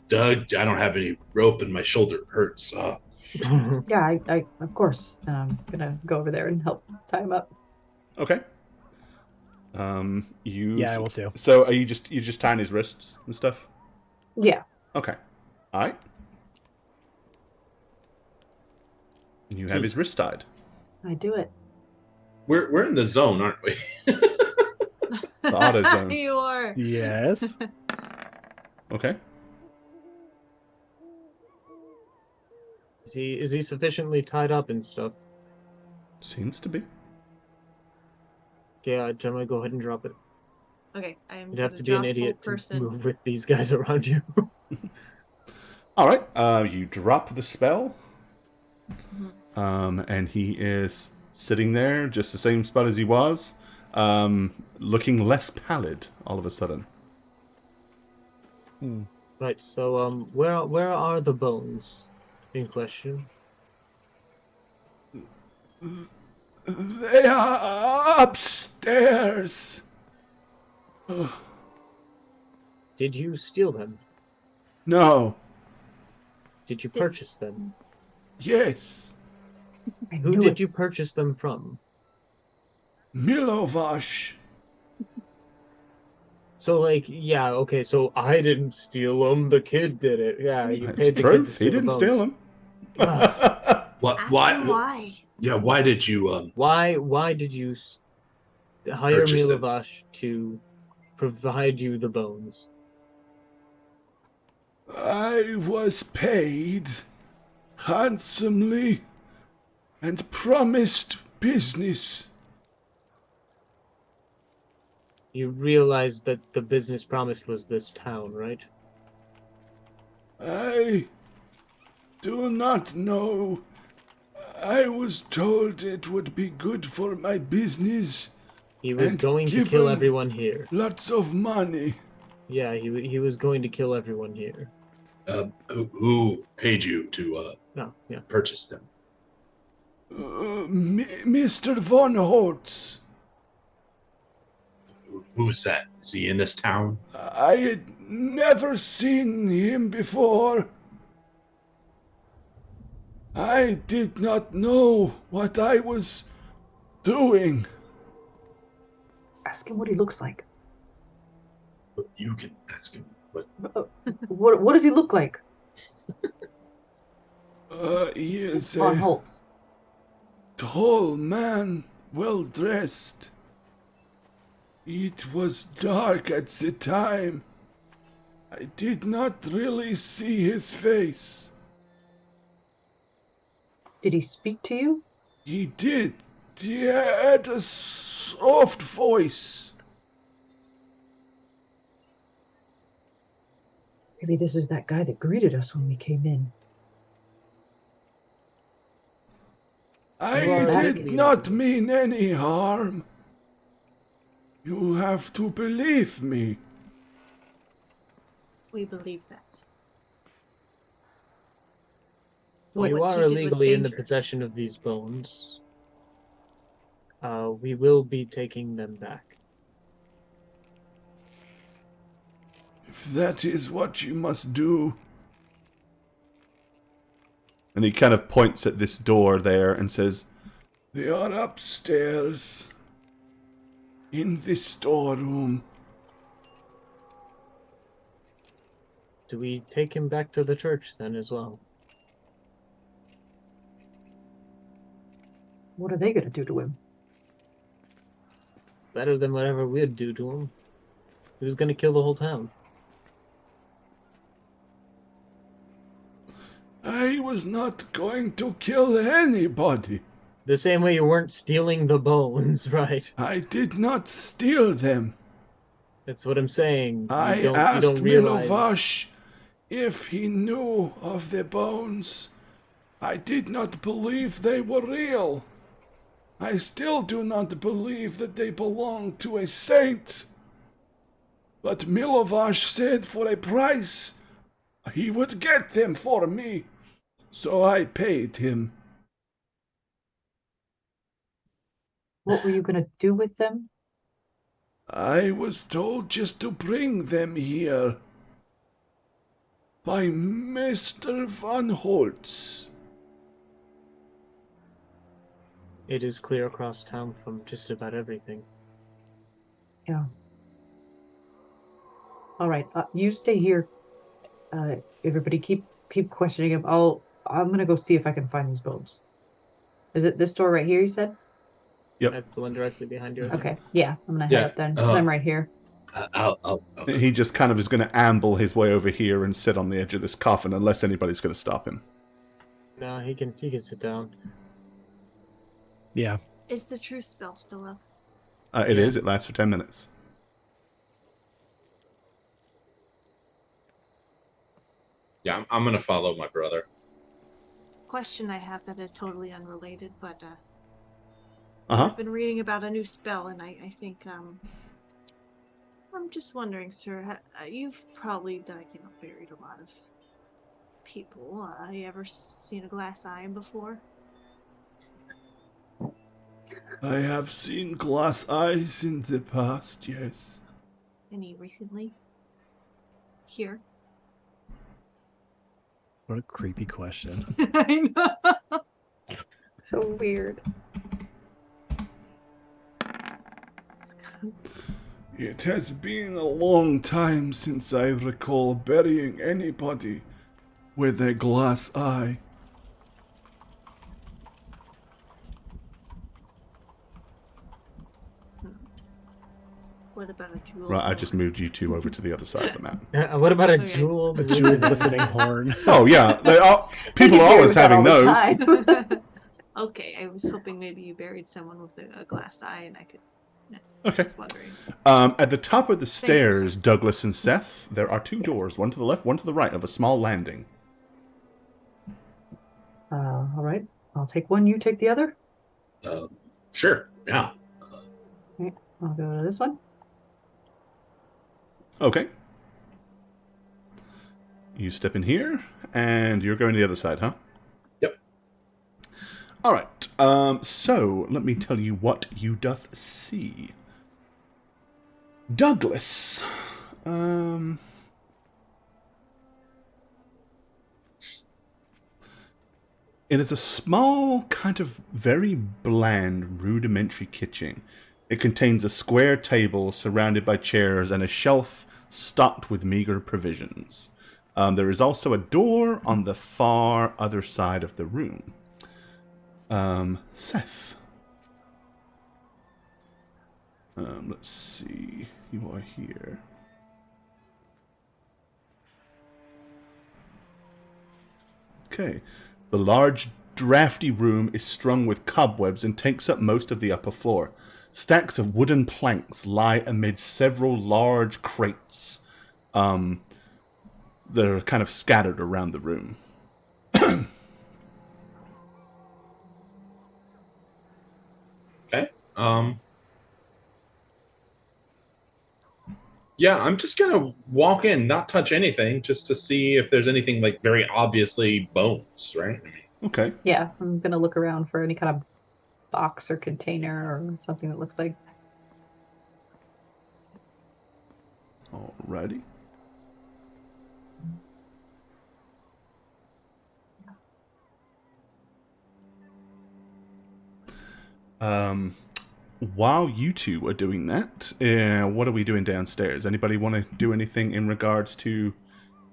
Doug, I don't have any rope and my shoulder hurts. yeah, I of course. I'm gonna go over there and help tie him up. Okay. Yeah, I will too. So are you just tying his wrists and stuff? Yeah. Okay. All right. You have his wrist tied. I do it. We're in the zone, aren't we? The auto zone. You are. Yes. Okay. Is he sufficiently tied up and stuff? Seems to be. Yeah, Gemma, go ahead and drop it. Okay, I am. You'd have to be an idiot to move with these guys around you. All right. You drop the spell. And he is sitting there, just the same spot as he was, looking less pallid all of a sudden. Right. So, where are the bones in question? They are upstairs. Did you steal them? No. Did you purchase them? Yes. Who did you purchase them from? Milovash. So, yeah, okay, so I didn't steal them, the kid did it. Yeah, you paid the kid to steal He didn't steal them. Why? Yeah, why did you... Why did you hire Milovash to provide you the bones? I was paid handsomely and promised business. You realize that the business promised was this town, right? I do not know. I was told it would be good for my business. He was going to kill everyone here. Lots of money. Yeah, he was going to kill everyone here. Who paid you to purchase them? Mr. Von Holtz. Who is that? Is he in this town? I had never seen him before. I did not know what I was doing. Ask him what he looks like. You can ask him. What does he look like? He is Von Holtz. Tall man, well dressed. It was dark at the time. I did not really see his face. Did he speak to you? He did. He had a soft voice. Maybe this is that guy that greeted us when we came in. I You are did asking. not mean any harm. You have to believe me. We believe that. You what are you did was illegally in the dangerous. possession of these bones. We will be taking them back. If that is what you must do, And he kind of points at this door there and says, they are upstairs in the storeroom. Do we take him back to the church then as well? What are they going to do to him? Better than whatever we'd do to him. He was going to kill the whole town. I was not going to kill anybody. The same way you weren't stealing the bones, right? I did not steal them. That's what I'm saying. I you asked don't realize. Milovash if he knew of the bones. I did not believe they were real. I still do not believe that they belong to a saint. But Milovash said for a price he would get them for me. So I paid him. What were you going to do with them? I was told just to bring them here. By Mr. Van Holtz. It is clear across town from just about everything. Yeah. All right, you stay here. Everybody, keep questioning him. I'm gonna go see if I can find these bones. Is it this door right here? You said. Yep. That's the one directly behind you. I think. Okay. Yeah, I'm gonna head Yeah, up then. 'Cause I'm right here. I'll he just kind of is going to amble his way over here and sit on the edge of this coffin unless anybody's going to stop him. No, he can sit down. Yeah. Is the truth spell still up? It is. It lasts for 10 minutes. Yeah, I'm gonna follow my brother. Question I have that is totally unrelated, but Uh-huh. I've been reading about a new spell, and I think I'm just wondering, sir, you've probably buried a lot of people. Have you ever seen a glass eye before? I have seen glass eyes in the past, yes. Any recently? Here? What a creepy question. I know. So weird. It's kind It has been a long time since I recall burying anybody with a glass eye. What about a jewel? Right, I just moved you two over to the other side of the map. What about a Okay. jewel? A jeweled listening horn. Oh, yeah. They are, people You are bury always that having all the those. time. Okay, I was hoping maybe you buried someone with a glass eye, and I could. Okay. I was wondering. At the top of the stairs, Douglas and Seth, there are two doors, one to the left, one to the right, of a small landing. All right. I'll take one. You take the other. Sure. Yeah. Okay, I'll go to this one. Okay. You step in here, and you're going to the other side, huh? Yep. All right. So, let me tell you what you doth see. Douglas. It is a small, kind of very bland, rudimentary kitchen. It contains a square table surrounded by chairs and a shelf stocked with meager provisions. There is also a door on the far other side of the room. Seth. Let's see. You are here. Okay. The large, drafty room is strung with cobwebs and takes up most of the upper floor. Stacks of wooden planks lie amid several large crates, that are kind of scattered around the room. Okay. Yeah, I'm just gonna walk in, not touch anything, just to see if there's anything like very obviously bones, right? Okay. Yeah, I'm gonna look around for any kind of box or container or something that looks like. Alrighty. While you two are doing that, what are we doing downstairs? Anybody want to do anything in regards to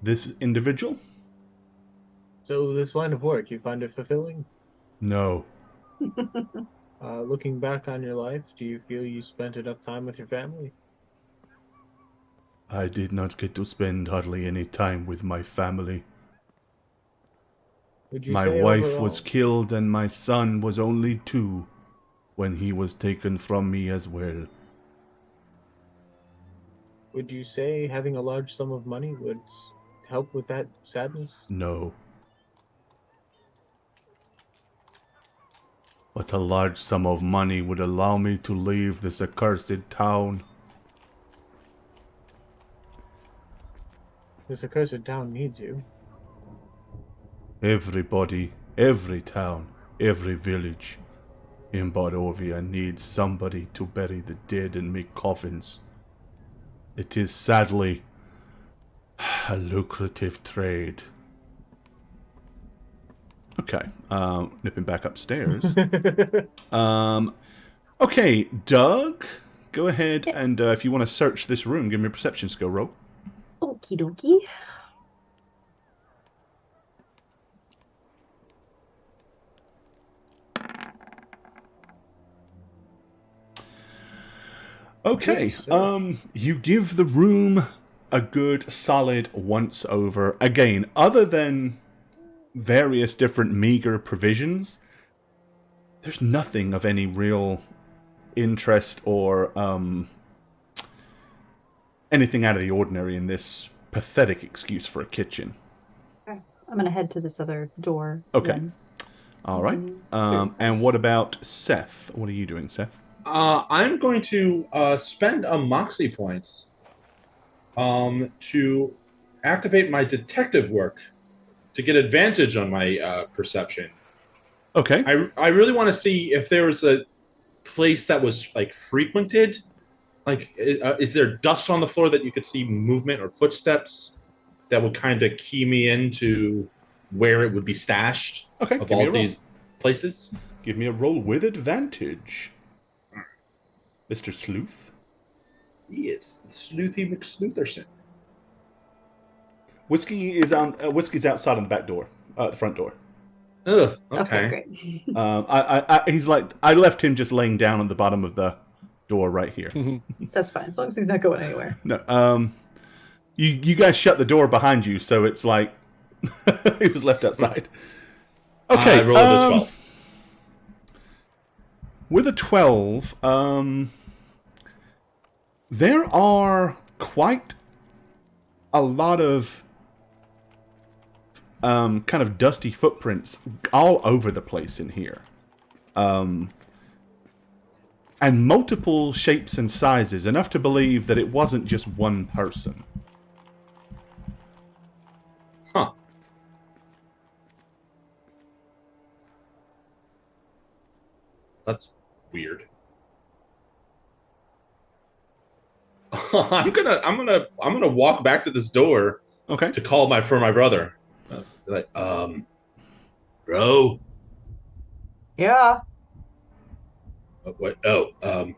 this individual? So this line of work, you find it fulfilling? No. Looking back on your life, do you feel you spent enough time with your family? I did not get to spend hardly any time with my family. Would you My say wife overall, was killed and my son was only 2 when he was taken from me as well. would you say having a large sum of money would help with that sadness? No. But a large sum of money would allow me to leave this accursed town. This accursed town needs you. Everybody, every town, every village in Barovia needs somebody to bury the dead and make coffins. It is sadly a lucrative trade. Okay, nipping back upstairs. Okay, Doug, go ahead Yes. and if you want to search this room, give me a perception skill roll. Okie dokie. Okay, Yes, sir. you give the room a good solid once over. Again, other than various different meager provisions, there's nothing of any real interest or anything out of the ordinary in this pathetic excuse for a kitchen. Okay. I'm gonna head to this other door. Okay. then. All right. And what about Seth? What are you doing, Seth? I'm going to spend a moxie points to activate my detective work to get advantage on my perception. Okay. I really want to see if there was a place that was like frequented. Like, is there dust on the floor that you could see movement or footsteps that would kind of key me into where it would be stashed Okay, of give me a all roll. these places? Give me a roll with advantage. Mr. Sleuth. Yes, Sleuthy McSleutherson. Whiskey's outside on the back door, the front door. Ugh, Okay, okay. great. He's like, I left him just laying down on the bottom of the door right here. That's fine, as long as he's not going anywhere. No, you guys shut the door behind you, so it's like he was left outside. Okay, I rolled a 12. With a 12, there are quite a lot of kind of dusty footprints all over the place in here. And multiple shapes and sizes, enough to believe that it wasn't just one person. Huh. That's weird. I'm gonna walk back to this door Okay. to call my brother. Like, bro. Yeah. What? Oh, I'm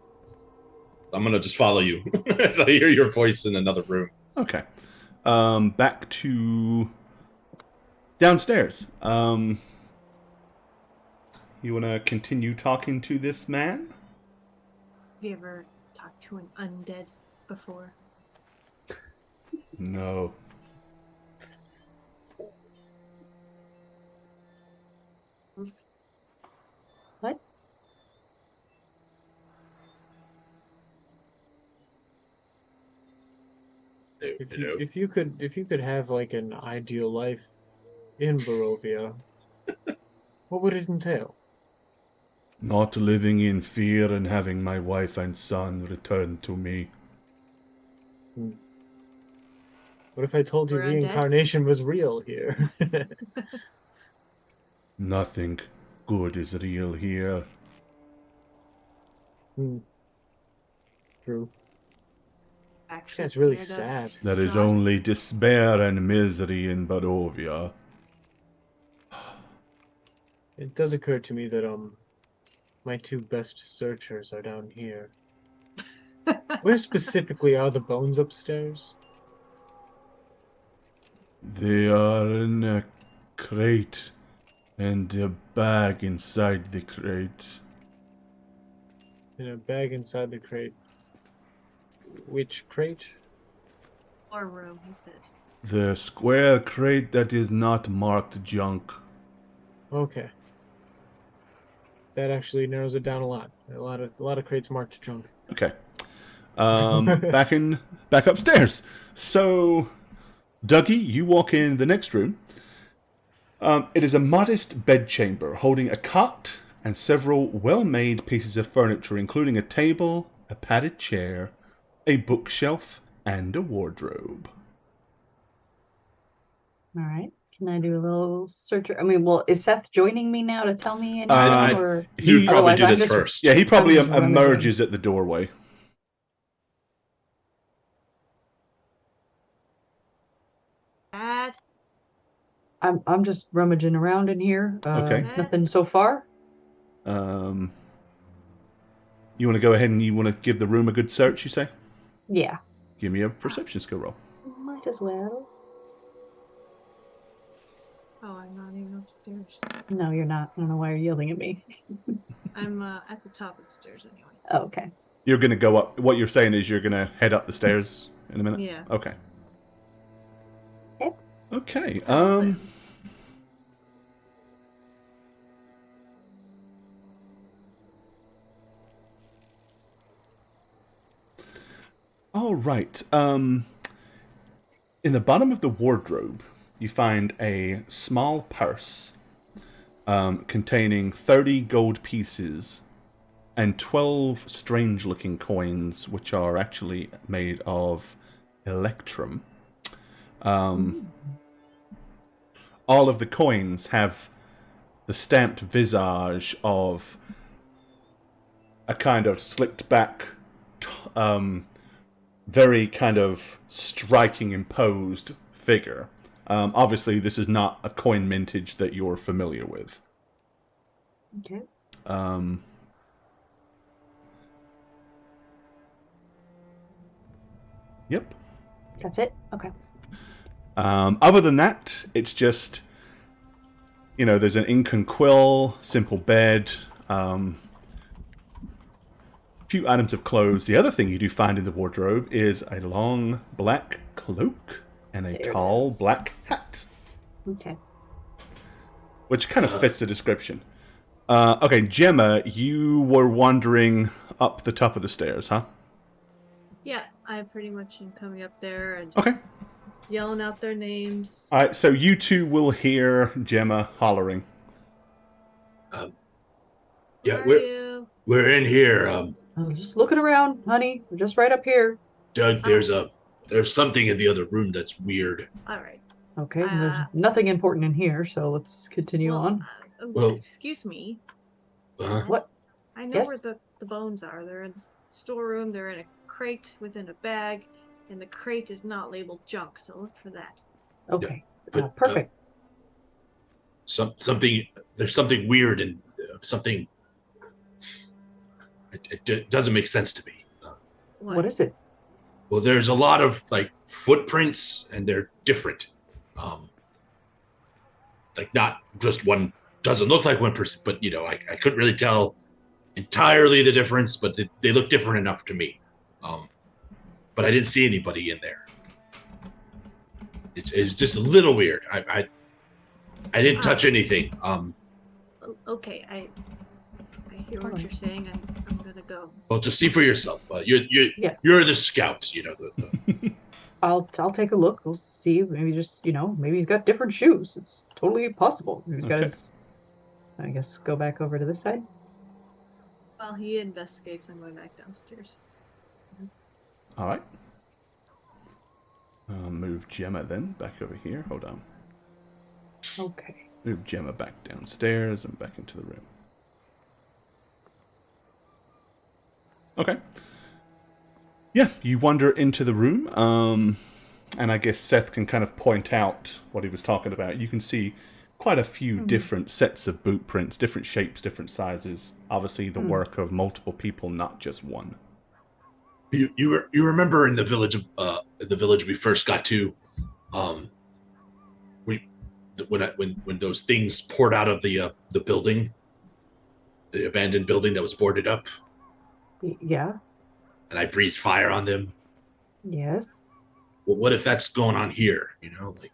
gonna just follow you as I hear your voice in another room. Okay. Back to downstairs. You want to continue talking to this man? Have you ever talked to an undead before? No. What? If you could have like an ideal life in Barovia, what would it entail? Not living in fear and having my wife and son returned to me. What if I told you We're undead? reincarnation was real here? Nothing good is real here. True. Actually That's really scared of sad. There is Strahd. only despair and misery in Barovia. It does occur to me that my two best searchers are down here. Where specifically are the bones upstairs? They are in a crate and a bag inside the crate. In a bag inside the crate. Which crate? Or room, he said. The square crate that is not marked junk. Okay. That actually narrows it down a lot. A lot of crates marked junk. Okay. Back upstairs. So, Dougie, you walk in the next room. It is a modest bedchamber holding a cot and several well-made pieces of furniture, including a table, a padded chair, a bookshelf, and a wardrobe. All right. Can I do a little search? I mean, well, is Seth joining me now to tell me anything? Or You'd probably otherwise do I'm this just- first. Yeah, he probably I'm just rummaging. emerges at the doorway. Dad? I'm just rummaging around in here. Okay. Nothing so far. You want to go ahead and you want to give the room a good search, you say? Yeah. Give me a perception skill roll. Might as well. Oh, I'm not even upstairs. No, you're not. I don't know why you're yelling at me. I'm at the top of the stairs anyway. Oh, okay. You're going to go up. What you're saying is you're going to head up the stairs in a minute? Yeah. Okay. Okay. Okay. All right. In the bottom of the wardrobe, you find a small purse containing 30 gold pieces and 12 strange-looking coins, which are actually made of electrum. All of the coins have the stamped visage of a kind of slicked back, very kind of striking, imposed figure. Obviously, this is not a coin mintage that you're familiar with. Okay. Yep. That's it? Okay. Other than that, it's just, there's an ink and quill, simple bed, few items of clothes. The other thing you do find in the wardrobe is a long black cloak and a There it tall is. black hat, Okay. which kind of fits the description. Okay, Gemma, you were wandering up the top of the stairs, huh? Yeah, I pretty much am coming up there and Okay. yelling out their names. All right, so you two will hear Gemma hollering. Yeah, Where are you? we're in here. I'm just looking around, honey. We're just right up here. Doug, there's something in the other room that's weird. All right. Okay. There's nothing important in here, so let's continue Well, on. Well- excuse me. What? I know Yes? where the bones are. They're in the storeroom. They're in a crate within a bag, and the crate is not labeled junk. So look for that. Okay. but, Perfect. Something. There's something weird and something. It doesn't make sense to me. What is it? Well, there's a lot of footprints, and they're different. Not just one doesn't look like one person, but I couldn't really tell entirely the difference, but they look different enough to me. But I didn't see anybody in there. It's just a little weird. I didn't touch anything. Okay, I hear what you're saying. I'm gonna go. Well, just see for yourself. You're Yeah. you're the scout. I'll take a look. We'll see. Maybe just maybe he's got different shoes. It's totally possible. Maybe he's got Okay. his. I guess go back over to this side. While he investigates, I'm going back downstairs. All right. I'll move Gemma then back over here. Hold on. Okay. Move Gemma back downstairs and back into the room. Okay. Yeah, you wander into the room, and I guess Seth can kind of point out what he was talking about. You can see quite a few different sets of boot prints, different shapes, different sizes. Obviously, the work of multiple people, not just one. You remember in the village we first got to, when those things poured out of the building, the abandoned building that was boarded up, Yeah. and I breathed fire on them. Yes. Well, what if that's going on here? Like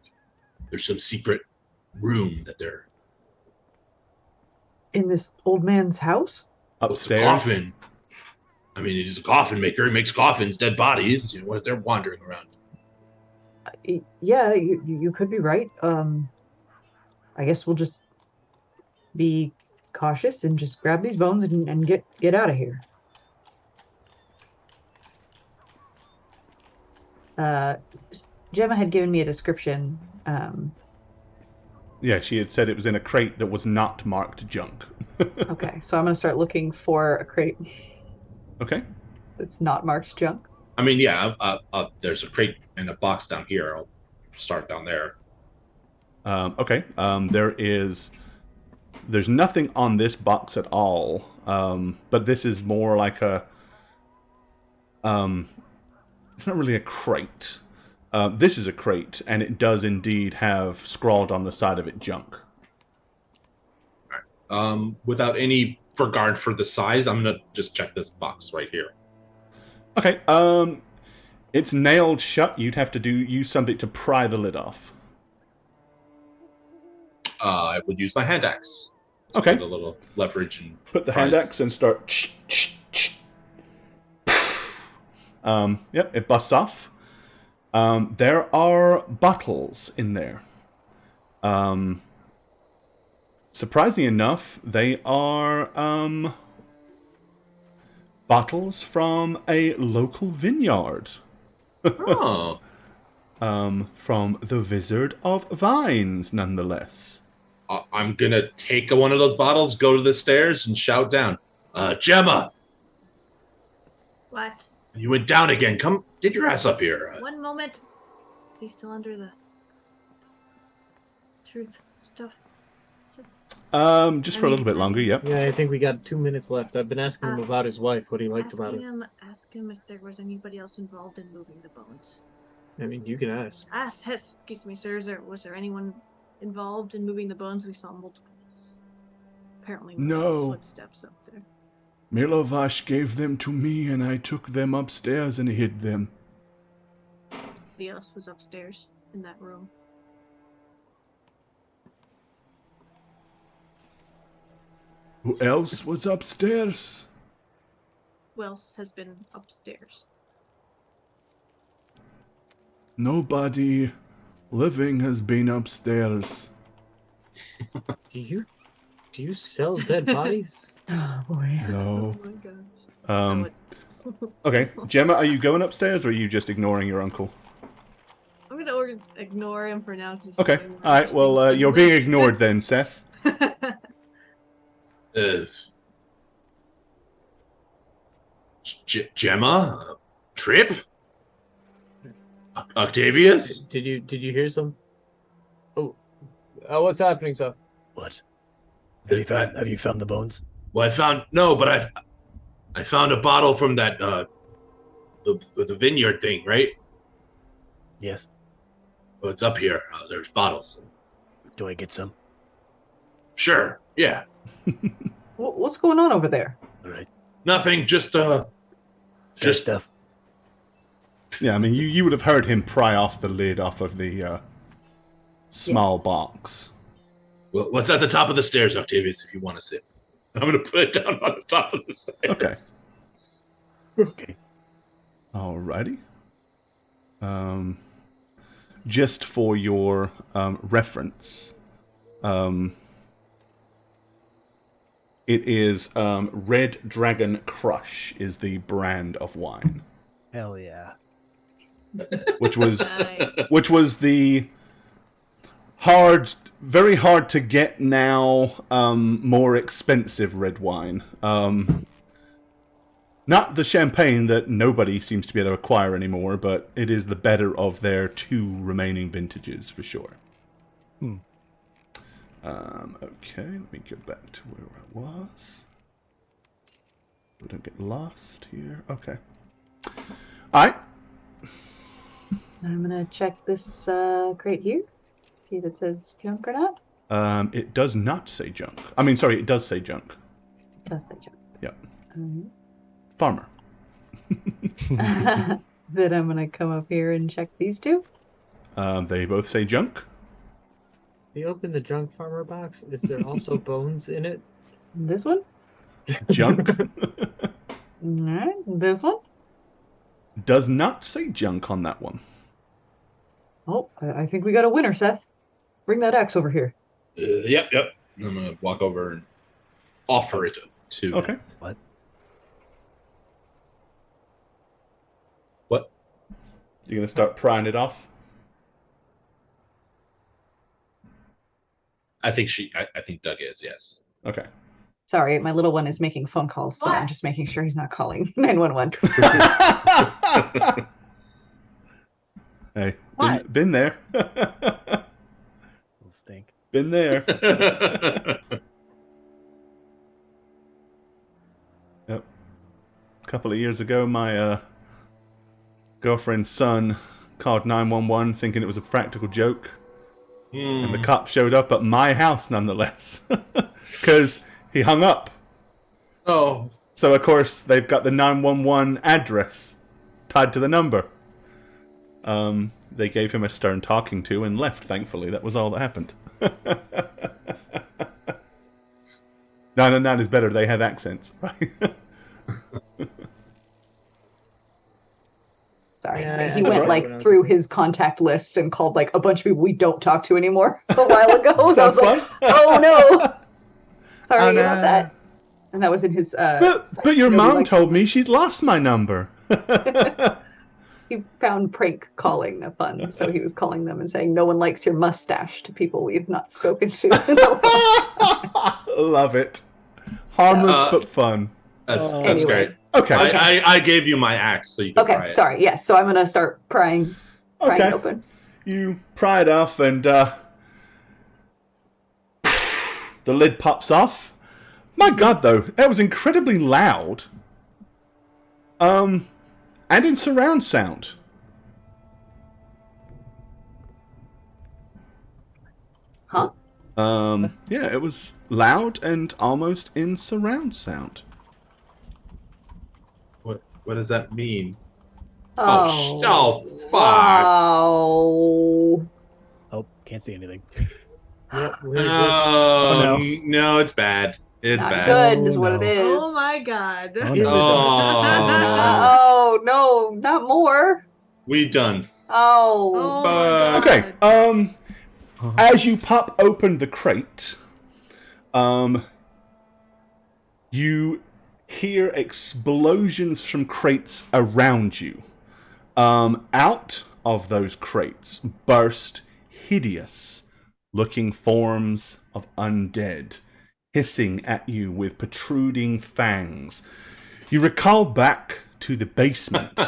there's some secret room that they're In this old man's house. Upstairs. coffin. I mean, he's a coffin maker. He makes coffins, dead bodies. What if they're wandering around? Yeah, you could be right. I guess we'll just be cautious and just grab these bones and get out of here. Gemma had given me a description. Yeah, she had said it was in a crate that was not marked junk. Okay, so I'm gonna start looking for a crate Okay. that's not marked junk. I mean, yeah, there's a crate and a box down here. I'll start down there. Okay. There's nothing on this box at all. But this is more like it's not really a crate. This is a crate, and it does indeed have scrawled on the side of it junk. Without any regard for the size, I'm gonna just check this box right here. Okay. It's nailed shut. You'd have to use something to pry the lid off. I would use my hand axe. Okay. Get a little leverage and Put the prise. hand axe and start. Yep, it busts off. There are bottles in there. Surprisingly enough, they are bottles from a local vineyard. Oh, From the Wizard of Vines, nonetheless. I'm gonna take one of those bottles, go to the stairs, and shout down, Gemma, What? you went down again. Come, get your ass up here. One moment. Is he still under the truth stuff? Just for a little bit longer, yep. Yeah, I think we got 2 minutes left. I've been asking him about his wife, what he liked about her. Ask him if there was anybody else involved in moving the bones. I mean, you can ask. Excuse me, sir. Was there anyone involved in moving the bones? We saw multiple. Apparently, No. footsteps up there. Milovash gave them to me and I took them upstairs and hid them. Nobody else was upstairs in that room. Who else was upstairs? Who else has been upstairs? Nobody living has been upstairs. Do you sell dead bodies? Oh boy. No. Oh my gosh. Okay, Gemma, are you going upstairs or are you just ignoring your uncle? I'm gonna ignore him for now. Okay, alright, well, you're being ignored then, Seth. Gemma, Trip, Octavius. Did you hear some? Oh, what's happening, Seth? What? Have you found the bones? Well, I found a bottle from that the vineyard thing, right? Yes. Well, it's up here. There's bottles. Do I get some? Sure. Yeah. What's going on over there? All right. Nothing. Just Just stuff. Yeah, I mean, you would have heard him pry off the lid off of the small box. Well, what's at the top of the stairs, Octavius? If you want to sit, I'm going to put it down on the top of the stairs. Okay. Okay. Alrighty. just for your reference, it is Red Dragon Crush is the brand of wine, Hell yeah. which was Nice. which was the very hard to get now, more expensive red wine. Not the champagne that nobody seems to be able to acquire anymore, but it is the better of their 2 remaining vintages for sure. Okay, let me go back to where I was. We don't get lost here. Okay. Alright. I'm gonna check this crate here. See if it says junk or not. It does not say junk. I mean, sorry, it does say junk. It does say junk. Yep. Mhm. Farmer. Then I'm gonna come up here and check these 2. They both say junk. You open the junk farmer box. Is there also bones in it? This one. Junk. Alright. This one. Does not say junk on that one. Oh, I think we got a winner, Seth. Bring that axe over here. Yep. I'm gonna walk over and offer it to. Okay. What? What? You're gonna start prying it off? I think Doug is. Yes. Okay. Sorry, my little one is making phone calls, so I'm just making sure he's not calling 911. Hey, What? been there. Little stink. Been there. Yep. A couple of years ago, my girlfriend's son called 911 thinking it was a practical joke. And the cop showed up at my house nonetheless. Because he hung up. Oh. So, of course, they've got the 911 address tied to the number. They gave him a stern talking to and left, thankfully. That was all that happened. 909 is better. They have accents, right? Sorry, Yeah, he that's went right. like through his contact list and called like a bunch of people we don't talk to anymore a while ago. And I Sounds was like, fun. oh no, sorry Oh, no. about that. And that was in his. But your mom told me she'd lost my number. He found prank calling fun, so he was calling them and saying, "No one likes your mustache" to people we've not spoken to. In a long Love it. Harmless but fun. That's Anyway. great. Okay. I gave you my axe so you can pry Okay, it. sorry. Yes, so I'm gonna start prying Okay. open. You pry it off and the lid pops off. My god, though, that was incredibly loud. And in surround sound. Huh? Yeah, it was loud and almost in surround sound. What does that mean? Oh, Fuck. wow. Oh, can't see anything. Yep, we're Oh, no. no, it's bad. It's Not bad. good is what it no. is. Oh my god. Oh, good. no. Oh, Oh no, not more. we done. Oh. Oh my god. Okay, as you pop open the crate, you hear explosions from crates around you. Out of those crates burst hideous-looking forms of undead, hissing at you with protruding fangs. You recall back to the basement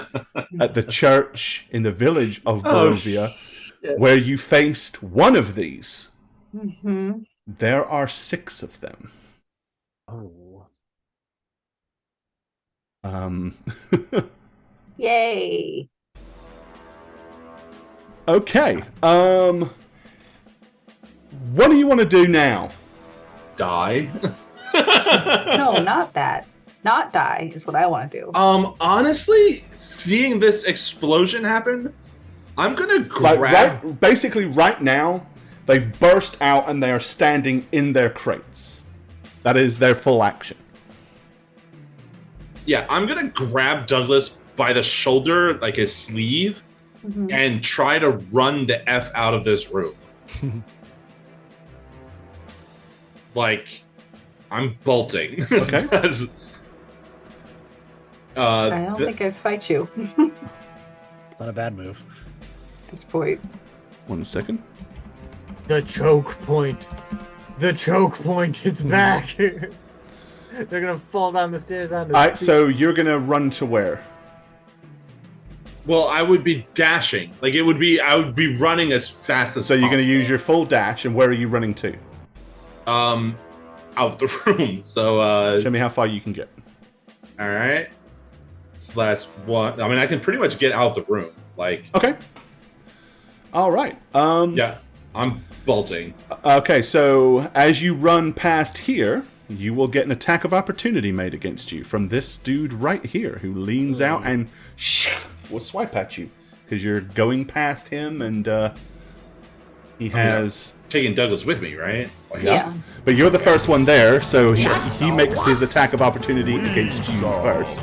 at the church in the village of Barovia, where you faced one of these. Mm-hmm. There are 6 of them. Oh. Yay. Okay. What do you want to do now? Die. No, not that. Not die is what I want to do. Honestly, seeing this explosion happen, I'm gonna Like grab. basically right now, they've burst out and they are standing in their crates. That is their full action. Yeah, I'm gonna grab Douglas by the shoulder, like his sleeve, and try to run the F out of this room. Like, I'm bolting. Okay. Because, I don't think I'd fight you It's not a bad move. at this point. 1 second. The choke point. The choke point. It's back. They're gonna fall down the stairs onto. All right, so you're gonna run to where? well, I would be dashing. Like, I would be running as fast as So you're gonna possible. use your full dash, and where are you running to? Out the room. So, Show me how far you can get. all right. /1. I mean, I can pretty much get out the room. Like, Okay. All right. yeah, I'm bolting. Okay, so as you run past here, you will get an attack of opportunity made against you from this dude right here who leans out and will swipe at you because you're going past him and he has. Taking Douglas with me, right? Like, Yeah. But you're the first one there, so he makes his attack of opportunity against you first.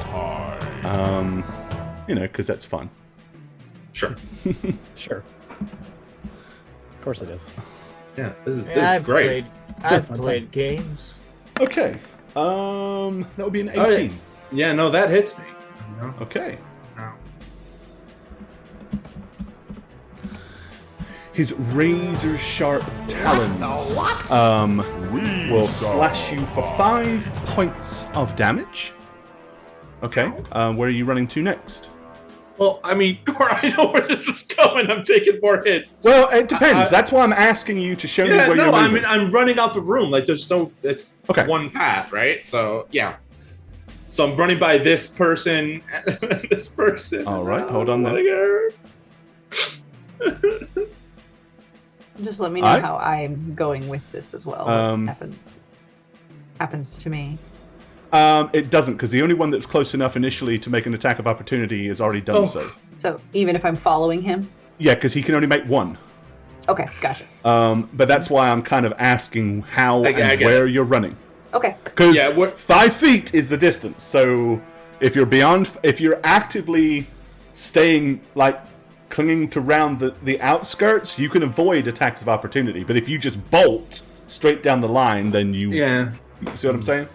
You know, because that's fun. Sure. Sure. Of course it is. Yeah, this is I've great. I've Fun played games. Okay. That would be an 18. Oh, yeah, no, that hits me. Okay. Oh. His razor sharp talons will slash you for 5 points of damage. Okay. Where are you running to next? Well, I mean, I know where this is going. I'm taking more hits. Well, it depends. That's why I'm asking you to show me Yeah, where no, you're I moving. mean, I'm running out the room. Like, there's no, it's Okay. one path, right? So, yeah. So I'm running by this person, this person. All right, hold on then. Just let me know Alright. how I'm going with this as well. What happens to me. It doesn't, because the only one that's close enough initially to make an attack of opportunity has already done so. So even if I'm following him? Yeah, because he can only make one. Okay, gotcha. But that's why I'm kind of asking how I and get where you're running. Okay. Because Yeah, 5 feet is the distance. So if you're actively staying, like, clinging to round the outskirts, you can avoid attacks of opportunity. But if you just bolt straight down the line, then you... Yeah. See what I'm saying?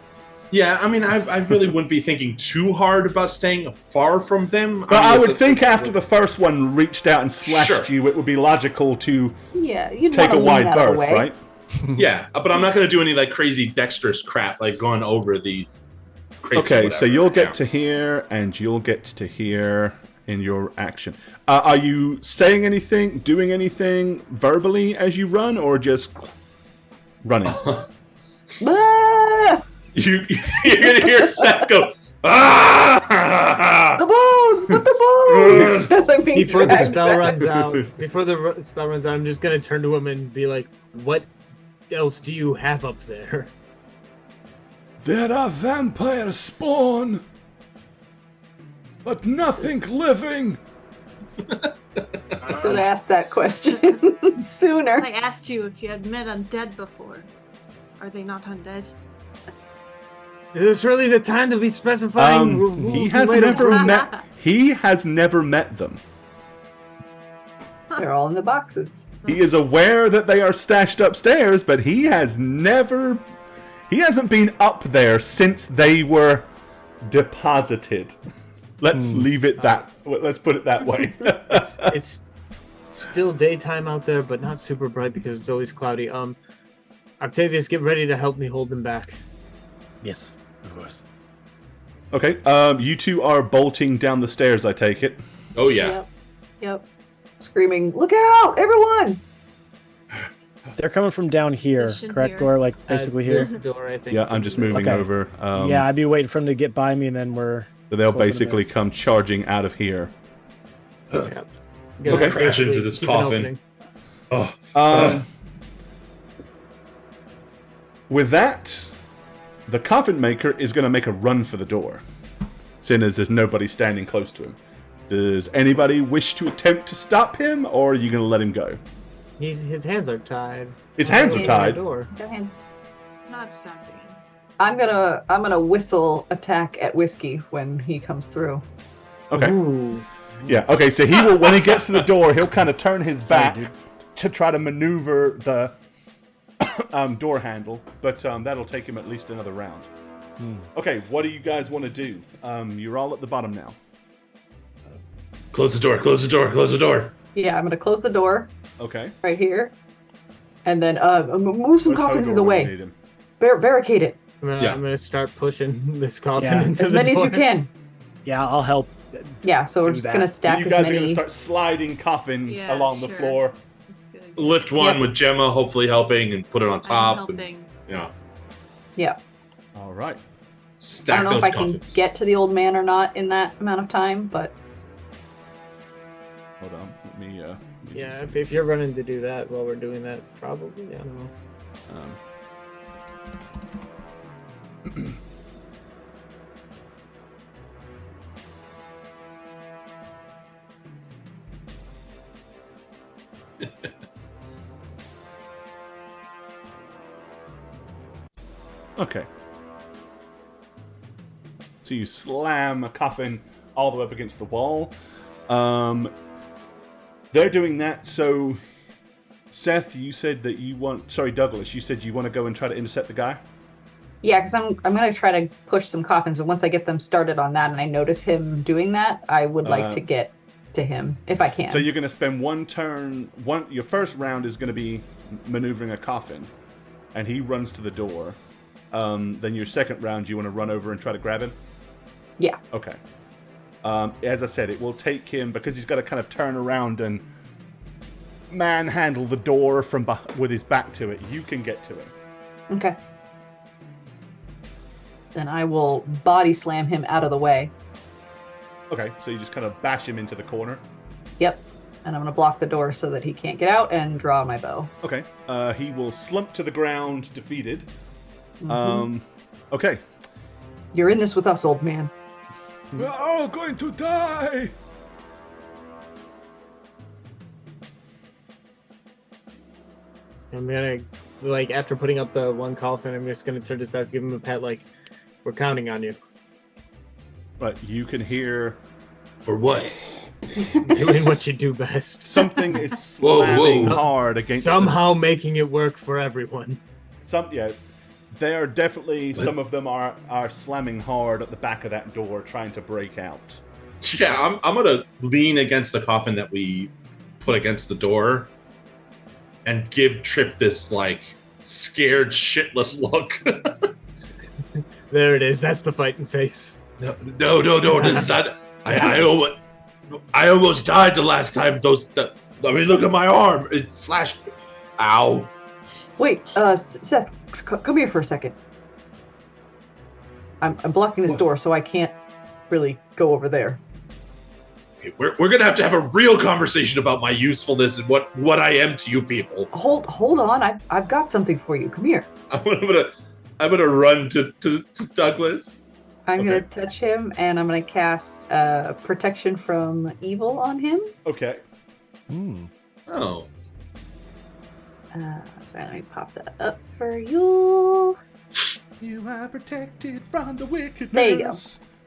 Yeah, I mean, I really wouldn't be thinking too hard about staying far from them. But I mean, would it's- think after the first one reached out and slashed Sure. you, it would be logical to Yeah, you'd take a want to lean wide out of the berth, way. right? Yeah, but I'm not going to do any, like, crazy dexterous crap, like going over these crates or Okay, so whatever. you'll get Yeah. to here, and you'll get to here in your action. Are you saying anything, doing anything verbally as you run, or just running? Ah! You're going to hear Seth go, ah! The bones! Put the bones! As I'm being Before the dragged spell back. runs out, spell runs out, I'm just gonna turn to him and be like, "What else do you have up there?" There are vampire spawn, but nothing living. I should have asked that question sooner. I asked you if you had met undead before. Are they not undead? Is this really the time to be specifying rules He has later? never met. He has never met them. They're all in the boxes. He is aware that they are stashed upstairs, but he hasn't been up there since they were deposited. Let's leave it that. Let's put it that way. It's still daytime out there, but not super bright because it's always cloudy. Octavius, get ready to help me hold them back. Yes, of course. Okay. You two are bolting down the stairs. I take it. Oh, yeah. Yep. Screaming, look out, everyone! They're coming from down here, Position correct, here. Gore? Like basically here. This door, I think. Yeah, I'm just moving Okay. over. Yeah, I'd be waiting for them to get by me, and then we're. So they'll close to basically come charging out of here. Yep. Okay. Crash into this Keep an coffin. opening. Oh, With that, the coffin maker is going to make a run for the door, seeing as there's nobody standing close to him. Does anybody wish to attempt to stop him, or are you going to let him go? His hands are tied. His hands are Okay. tied. Door. Go ahead. Not stopping him. I'm gonna whistle attack at Whiskey when he comes through. Okay. Ooh. Yeah. Okay. So he will, when he gets to the door, he'll kind of turn his Sorry, back dude. to try to maneuver the door handle, but that'll take him at least another round. Okay. What do you guys want to do? You're all at the bottom now. Close the door. Close the door. Close the door. Yeah, I'm gonna close the door Okay. right here, and then move some Where's coffins Hodor in the when you way. need him? Barricade it Yeah. I'm gonna start pushing this coffin Yeah. into as the many door. as you can. Yeah, I'll help. Yeah, so we're Do just that. gonna So stack you as guys are going many. to start sliding coffins Yeah, along the sure. floor. That's good. Lift one Yep. with Gemma, hopefully helping, and put it on I'm top. And, helping. yeah. Yeah, All right. I Stack don't know those if I can coffins. get to the old man or not in that amount of time, but Hold on. Let me do Yeah, something. if you're running to do that while we're doing that, probably. I don't know. Okay. So you slam a coffin all the way up against the wall. They're doing that, so Seth, you said that you want... Sorry, Douglas, you said you want to go and try to intercept the guy? yeah, because I'm gonna try to push some coffins. But once I get them started on that, and I notice him doing that, I would like to get to him if I can. So you're going to spend one turn... Your first round is going to be maneuvering a coffin, and he runs to the door. Then your second round, you want to run over and try to grab him? Yeah. Okay. As I said, it will take him, because he's got to kind of turn around and manhandle the door from with his back to it. You can get to him. Okay. Then I will body slam him out of the way. Okay, so you just kind of bash him into the corner. Yep. And I'm gonna block the door so that he can't get out and draw my bow. Okay. He will slump to the ground, defeated. Mhm. Okay. You're in this with us, old man. We're all going to die. I'm gonna, like, after putting up the one coffin, I'm just gonna turn to Seth, give him a pat, like, we're counting on you. Right, you can hear For what? Doing what you do best. something is Whoa, slamming whoa. hard against Somehow making it work for everyone. Yeah, they are definitely, some of them are slamming hard at the back of that door, trying to break out. Yeah, I'm gonna lean against the coffin that we put against the door and give Trip this like scared shitless look. There it is. That's the fighting face. No, this is not. I almost died the last time. I mean, look at my arm. It slashed. Ow. Wait, Seth, come here for a second. I'm blocking this What? door, so I can't really go over there. Okay, we're gonna have a real conversation about my usefulness and what I am to you people. Hold on, I've got something for you. Come here. I'm gonna run to Douglas. I'm Okay. gonna touch him, and I'm gonna cast protection from evil on him. Okay. Oh, So let me pop that up for you. You are protected from the wickedness There you go.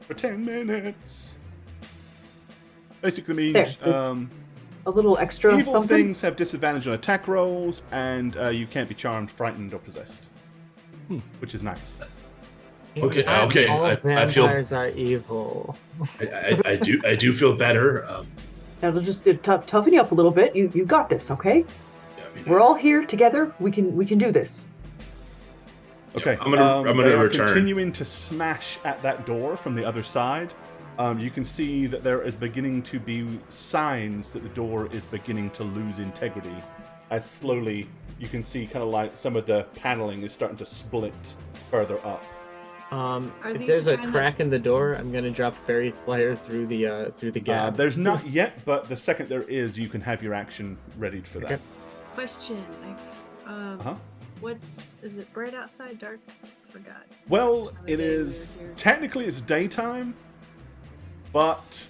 for 10 minutes. Basically means There, it's a little extra evil something. things have disadvantage on attack rolls, and you can't be charmed, frightened, or possessed. Which is nice. Okay, Not okay, All I feel- vampires are evil. I do feel better. Now we'll just toughen you up a little bit. You got this, okay? I mean, We're all here together. We can do this. Okay, I'm gonna they are return. continuing to smash at that door from the other side. You can see that there is beginning to be signs that the door is beginning to lose integrity. As slowly, you can see kind of like some of the paneling is starting to split further up. If these there's the a kind crack in the door, I'm gonna drop Fairy Flyer through the gap. There's not yet, but the second there is, you can have your action readied for that. Okay. Question. Uh-huh. Is it bright outside, dark? Forgot. Well, How it many days is are here? technically it's daytime, but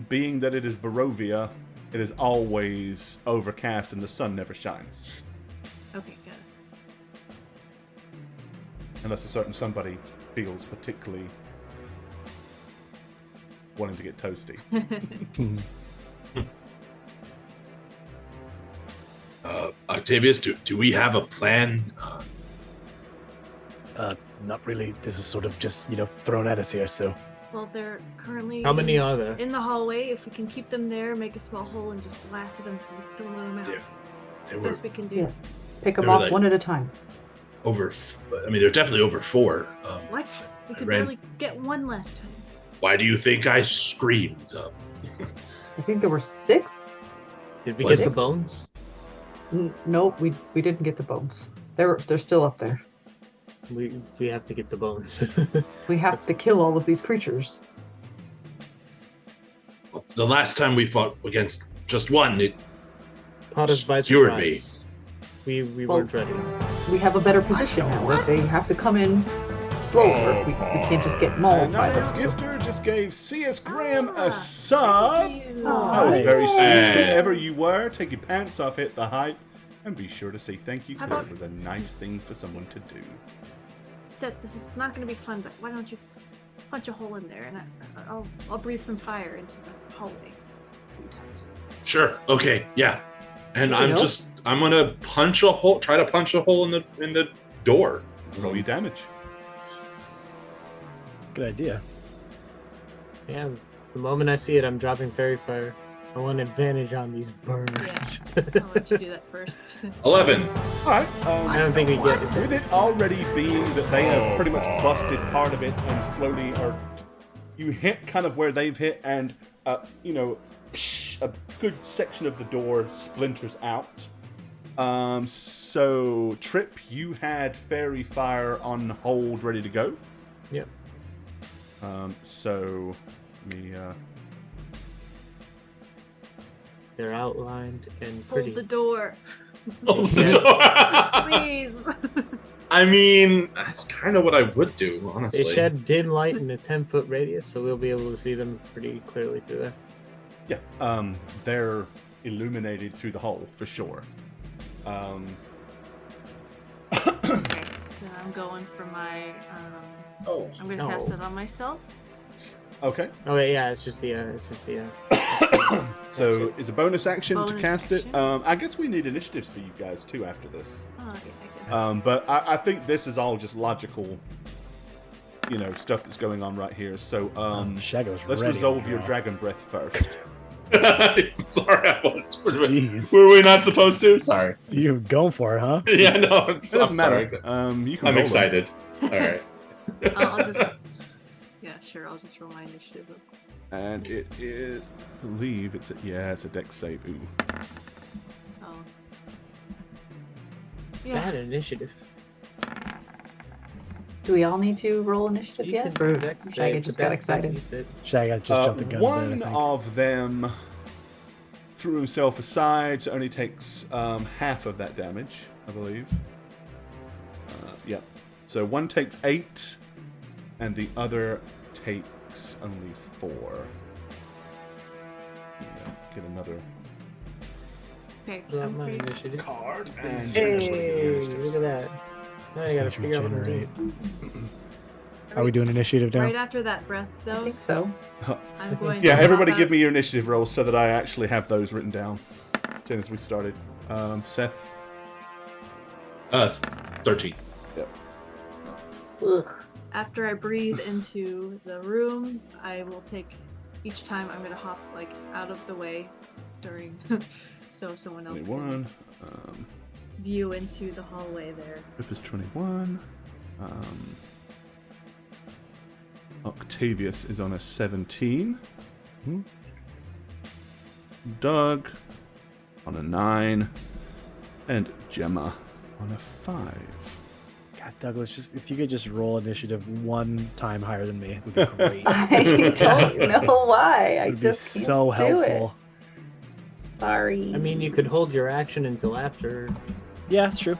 being that it is Barovia, it is always overcast and the sun never shines, Okay, got it. unless a certain somebody feels particularly wanting to get toasty. Octavius, do we have a plan? Not really. This is sort of just, thrown at us here, so. Well, they're currently How many are there? in the hallway. If we can keep them there, make a small hole, and just blast them, don't let them out. Yeah. They were Best we can do. Yes. Pick them They were off like- one at a time. they're definitely over 4. What? We could ran- barely get one last time. Why do you think I screamed? I think there were 6. Did we Was get the it? bones? Nope, we didn't get the bones. They're still up there. We have to get the bones. We have to kill all of these creatures. The last time we fought against just one, it Caught us by Skewered me. surprise. We Well- weren't ready. We have a better position now. They have to come in slower. We can't just get mauled by Anonymous them. gifter just gave C.S. Graham Ah, a sub. thank you. Oh, That was very sweet. Hey. Whoever you were, take your pants off, hit the hype, and be sure to say thank you How because about- it was a nice thing for someone to do. Seth, this is not going to be fun, but why don't you punch a hole in there, and I'll breathe some fire into the hallway a few times. Sure. Okay. Yeah. And There you go. I'm gonna try to punch a hole in the door. Roll your damage. Good idea. Yeah, the moment I see it, I'm dropping fairy fire. I want advantage on these burns. I'll let you do that first. 11. All right. I don't think we get it. With it already being that they have pretty much busted part of it and slowly are. You hit kind of where they've hit, and, a good section of the door splinters out. So, Trip, you had Fairy Fire on hold ready to go. Yep. So, let me. They're outlined and pretty. Hold the door, Hold the door. please. I mean, that's kind of what I would do, honestly. They shed dim light in a 10-foot radius, so we'll be able to see them pretty clearly through there. Yeah, they're illuminated through the hole for sure. Okay, so I'm going for my. Oh. I'm gonna No. cast it on myself. Okay, Oh wait, yeah, it's just the so it's a bonus action to Bonus cast it. action? I guess we need initiatives for you guys too after this. Oh, yeah, I guess. But I think this is all just logical, stuff that's going on right here. So Shago's let's ready. resolve your dragon breath first. Sorry, I was. Jeez. Were we not supposed to? Sorry. You're going for it, huh? Yeah, no, I'm It doesn't sorry. matter. You can I'm roll excited. All right. I'll just. Yeah, sure. I'll just roll my initiative. them. And it is, I believe it's a dex save. Ooh. Oh. bad Yeah. initiative. Do we all need to roll initiative yet? Decent Or dex Shaggy save, just but got that's not excited? beats it. Shag, I just jumped the gun. One there, I think. of them threw himself aside, so only takes half of that damage, I believe. Yep. So one takes 8, and the other takes only 4. Yeah, get another Okay. Drop I'm my pretty- initiative. cards. Hey, look at that. Now I This gotta thing should figure out what to generate. do. Are we doing initiative now? Right after that breath, I though, think so. I'm going. Yeah, to everybody hop give out- me your initiative rolls so that I actually have those written down as soon as we started. Seth? 13. Ugh. After I breathe into the room, I will take each time I'm gonna hop out of the way during so someone else can 21. view into the hallway there. Rip is 21. Octavius is on a 17. Doug on a 9. And Gemma on a 5. God, Douglas, if you could just roll initiative one time higher than me, it would be great. I don't know why. It I would be just so can't do helpful. it. Sorry. I mean, you could hold your action until after. Yeah, it's true.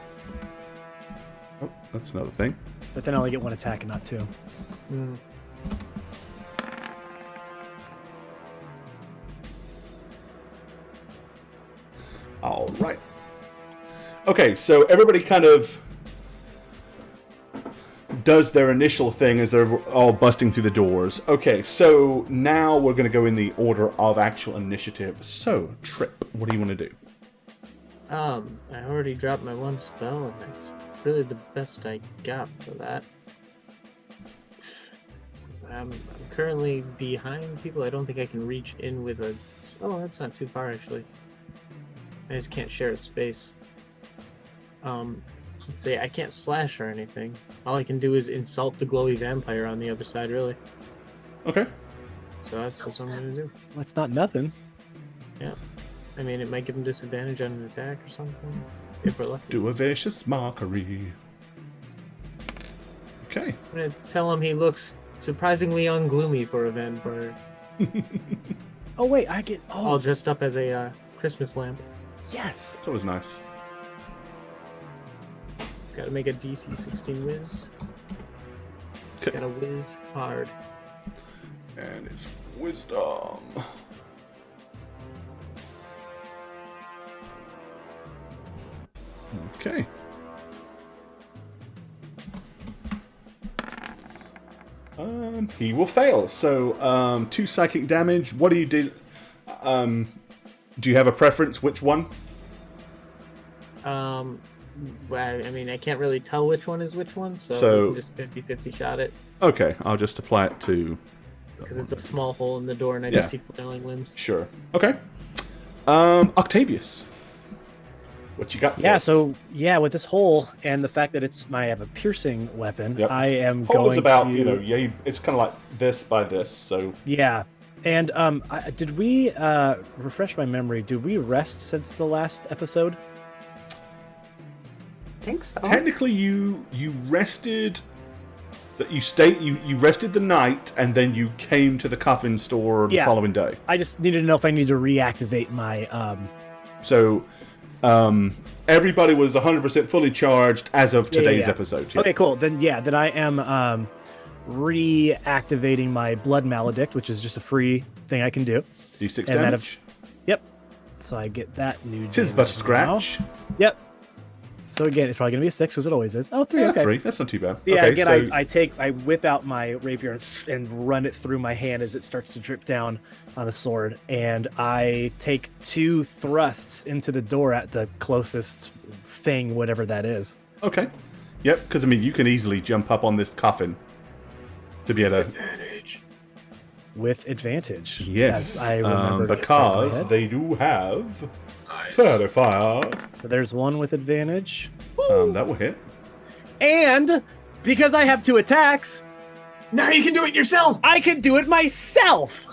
Oh, that's another thing. But then I only get one attack and not 2. Mm. All right. Okay, so everybody kind of does their initial thing as they're all busting through the doors. Okay, so now we're going to go in the order of actual initiative. So, Trip, what do you want to do? I already dropped my one spell, and that's really the best I got for that. I'm currently behind people. I don't think I can reach in with a... Oh, that's not too far, actually. I just can't share a space. So yeah, I can't slash or anything. All I can do is insult the glowy vampire on the other side, really. Okay. So that's what I'm gonna do. That's not nothing. Yeah. I mean, it might give him disadvantage on an attack or something, if we're lucky. Do a vicious mockery. Okay. I'm gonna tell him he looks surprisingly ungloomy for a vampire. Oh wait, I get. All Oh dressed up as a Christmas lamp. yes. It's always nice. Gotta make a DC 16 whiz. It's gotta whiz hard. And it's wisdom. Okay. He will fail. So, 2 psychic damage. What do you do? Do you have a preference? Which one? Well, I mean, I can't really tell which one is which one, so So- we can just 50-50 shot it. Okay, I'll just apply it to... Because it's a small hole in the door and I Yeah. just see flailing limbs. Sure. Okay. Octavius. What you got for Yeah. us? So yeah, with this hole and the fact that I have a piercing weapon, Yep. I am Hole going is about, to. yeah, it's kind of like this by this, so... Yeah. And did we refresh my memory? Did we rest since the last episode? I think so. Technically, you rested. That you rested the night, and then you came to the coffin store the Yeah. following day. I just needed to know if I need to reactivate my. So, everybody was 100% fully charged as of Yeah, today's yeah. episode. Yeah. Okay, cool. Then I am reactivating my blood maledict, which is just a free thing I can do. D6 And that damage. Yep. So I get that new. Tis but a damage scratch. now. Yep. So again, it's probably gonna be a 6 as it always is. Oh, 3. Yeah, Okay. 3. That's not too bad. Yeah. Okay, Again, so I whip out my rapier and run it through my hand as it starts to drip down on the sword, and I take 2 thrusts into the door at the closest thing, whatever that is. okay. Yep, because I mean, you can easily jump up on this coffin to be able to. With advantage. Yes, I remember because they do have Nice. fairy fire. So there's one with advantage. That will hit. And because I have 2 attacks, Now you can do it yourself! I can do it myself.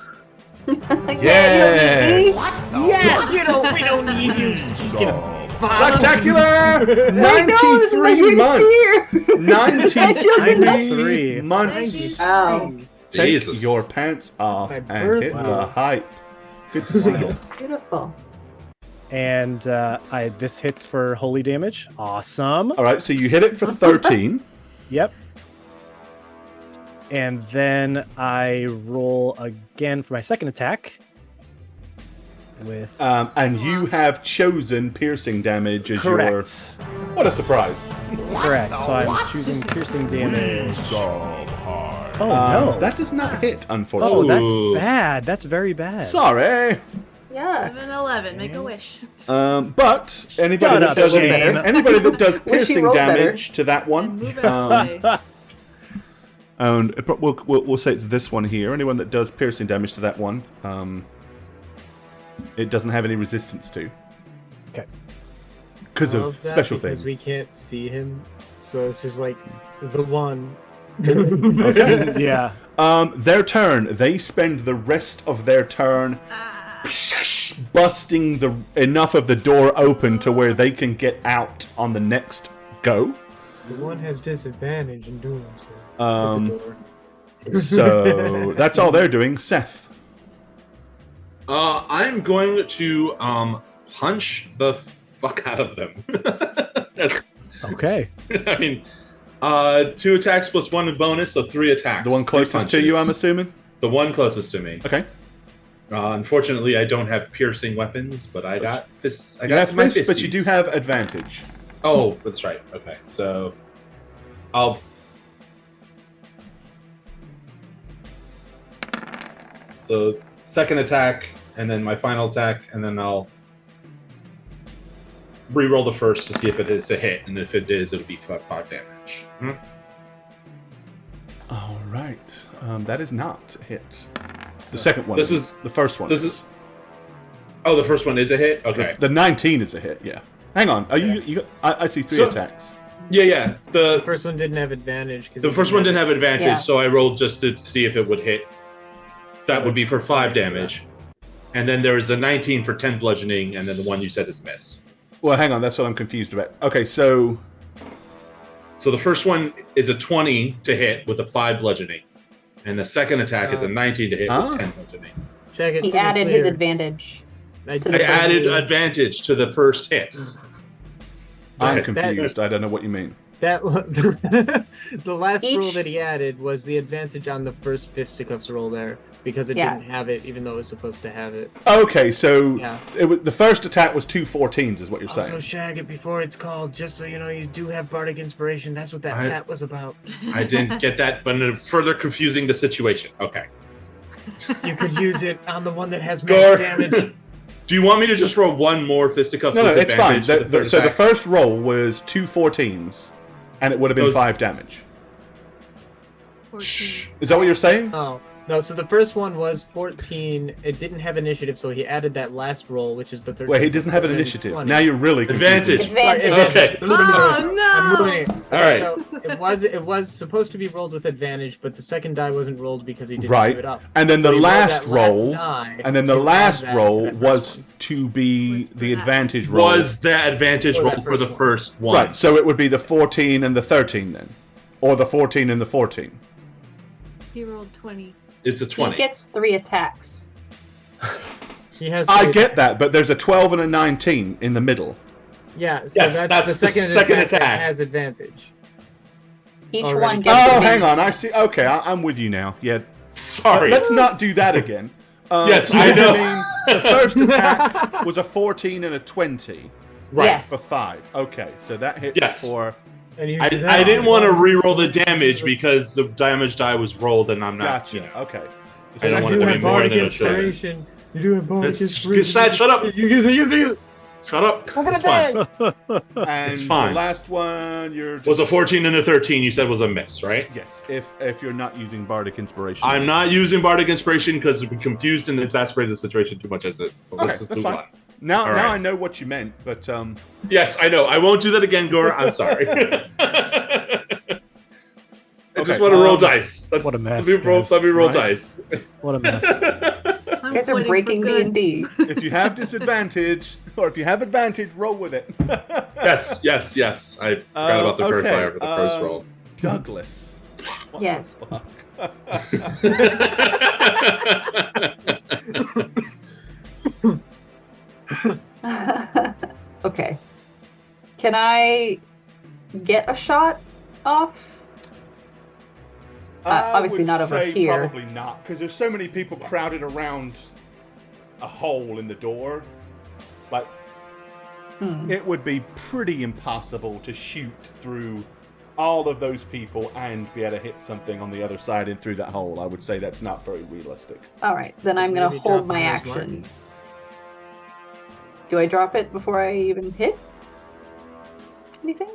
Yes! Yes. We don't need you. Spectacular! know, this is my 93 greatest months! 93 93 months! Wow. Take Jesus. your pants off My and hit birthday. the hype. Good to see you. Beautiful. And this hits for holy damage. Awesome. Alright, so you hit it for 13. Yep. And then I roll again for my second attack. With And you have chosen piercing damage as your... correct. What a surprise. Correct. So I'm choosing piercing damage. Oh no. That does not hit, Oh, unfortunately. that's Ooh. bad. That's very bad. Sorry. Yeah. 11, make a wish. But anybody Shut that up, does Shane. anybody that does Wish he piercing rolled damage to that And one, move it away. and we'll say it's this one here. Anyone that does piercing damage to that one, it doesn't have any resistance to. Okay. Because of Love that special because things. we can't see him, so it's just like the one. Okay. Yeah. Their turn. They spend the rest of their turn busting enough of the door open to where they can get out on the next go. The one has disadvantage in doing so. Um, It's a door. So that's all they're doing. Seth. I'm going to punch the fuck out of them. Okay. I mean, 2 attacks plus 1 bonus, so 3 attacks. The one 3 closest to you, I'm punches. assuming? The one closest to me. Okay. Unfortunately, I don't have piercing weapons, but I got fists. I You got have my fists, but you do fisties. have advantage. Oh, that's right. Okay, so I'll. So second attack, and then my final attack, and then I'll re-roll the first to see if it is a hit, and if it is, it'll be 5 damage. All right. That is not a hit. The second one. This is the first one. Oh, the first one is a hit. Okay. The 19 is a hit. Yeah. Hang on. Are you? I see 3 attacks. Yeah. The first one didn't have advantage. The first one didn't have advantage, so I rolled just to see if it would hit. That would be for 5 damage. And then there is a 19 for 10 bludgeoning, and then the one you said is miss. Well, hang on. That's what I'm confused about. Okay, so the first one is a 20 to hit with a 5 bludgeoning, and the second attack is a 19 to hit with 10 bludgeoning. Check it. He added his advantage. I added advantage to the first hits. I'm confused. I don't know what you mean. That the last roll that he added was the advantage on the first fisticuffs roll there because it didn't have it, even though it was supposed to have it. Okay, so the first attack was 2 14s, is what you're saying. Also, shag it before it's called, just so you know. You do have bardic inspiration. That's what that hat was about. I didn't get that, but further confusing the situation. Okay. You could use it on the one that has max damage. Do you want me to just roll one more fisticuffs? No, it's fine. So the first roll was 2 14s, and it would have been 5 damage. 14. Is that what you're saying? Oh. No, so the first one was 14. It didn't have initiative, so he added that last roll, which is the 13. Wait, he doesn't have an initiative. 20. Now you're really confused. Advantage. Okay. Oh, no! I'm ruining it. All right. So it was supposed to be rolled with advantage, but the second die wasn't rolled because he didn't give it up. And then so the last roll, was to be the advantage roll. Was the advantage roll for the first one? Right. So it would be the 14 and the 13 then, or the 14 and the 14. He rolled 20. It's a 20. He gets 3 attacks. I get that, but there's a 12 and a 19 in the middle. Yeah, so that's the second attack that has advantage. Each one gets hang on. I see. Okay, I'm with you now. Yeah. Sorry. Let's not do that again. Yes, I know. I mean, the first attack was a 14 and a 20. Right. Yes. For 5. Okay, so that hits for... I didn't want to re-roll the damage because the damage die was rolled, and I'm not. Gotcha. You know, Okay. I don't want it to be more than it should. You do have bardic inspiration. Shut up. You use it. Shut up. It's fine. And it's fine. The last one, was a 14 and a 13. You said was a miss, right? Yes. If you're not using bardic inspiration. I'm not using bardic inspiration because we confused and exasperated the situation too much as this. So let's just move on. Now I know what you meant, but yes, I know. I won't do that again, Gore. I'm sorry. I just want to roll dice. What a mess. Let me roll dice. What a mess. You guys are breaking D&D. If you have disadvantage, or if you have advantage, roll with it. Yes. I forgot about the curse fire for the first roll. Douglas. Yes. Okay. Can I get a shot off? Obviously not over here. Probably not, because there's so many people crowded around a hole in the door. Like, it would be pretty impossible to shoot through all of those people and be able to hit something on the other side and through that hole. I would say that's not very realistic. All right, then I'm going to hold my action. Do I drop it before I even hit anything?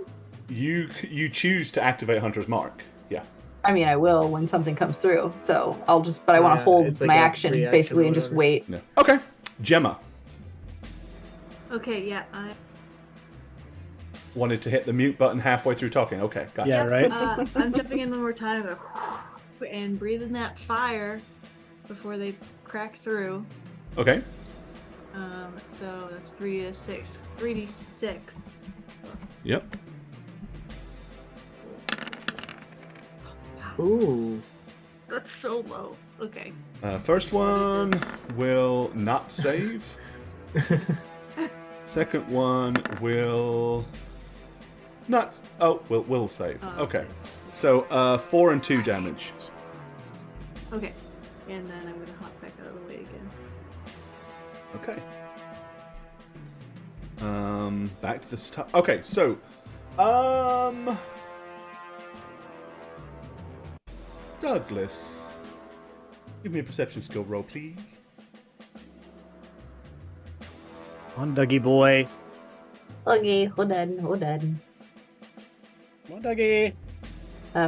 You choose to activate Hunter's Mark. Yeah. I mean, I will when something comes through. So I'll just, but I want to hold my action basically and just wait. Yeah. Okay. Gemma. Okay, yeah. I wanted to hit the mute button halfway through talking. Okay, gotcha. Yeah, right? I'm jumping in one more time and breathing that fire before they crack through. Okay. So that's 3 to 6. 3d6. Yep. Ooh. That's so low. Okay. First one will not save. Second one will not. Oh, will save. Okay. So 4 and 2 damage. Okay. And then I'm going to hop back out of the way again. Okay. Back to the start. Okay, so Douglas, give me a perception skill roll, please. On Dougie boy. Okay, hold on. Come on, Dougie.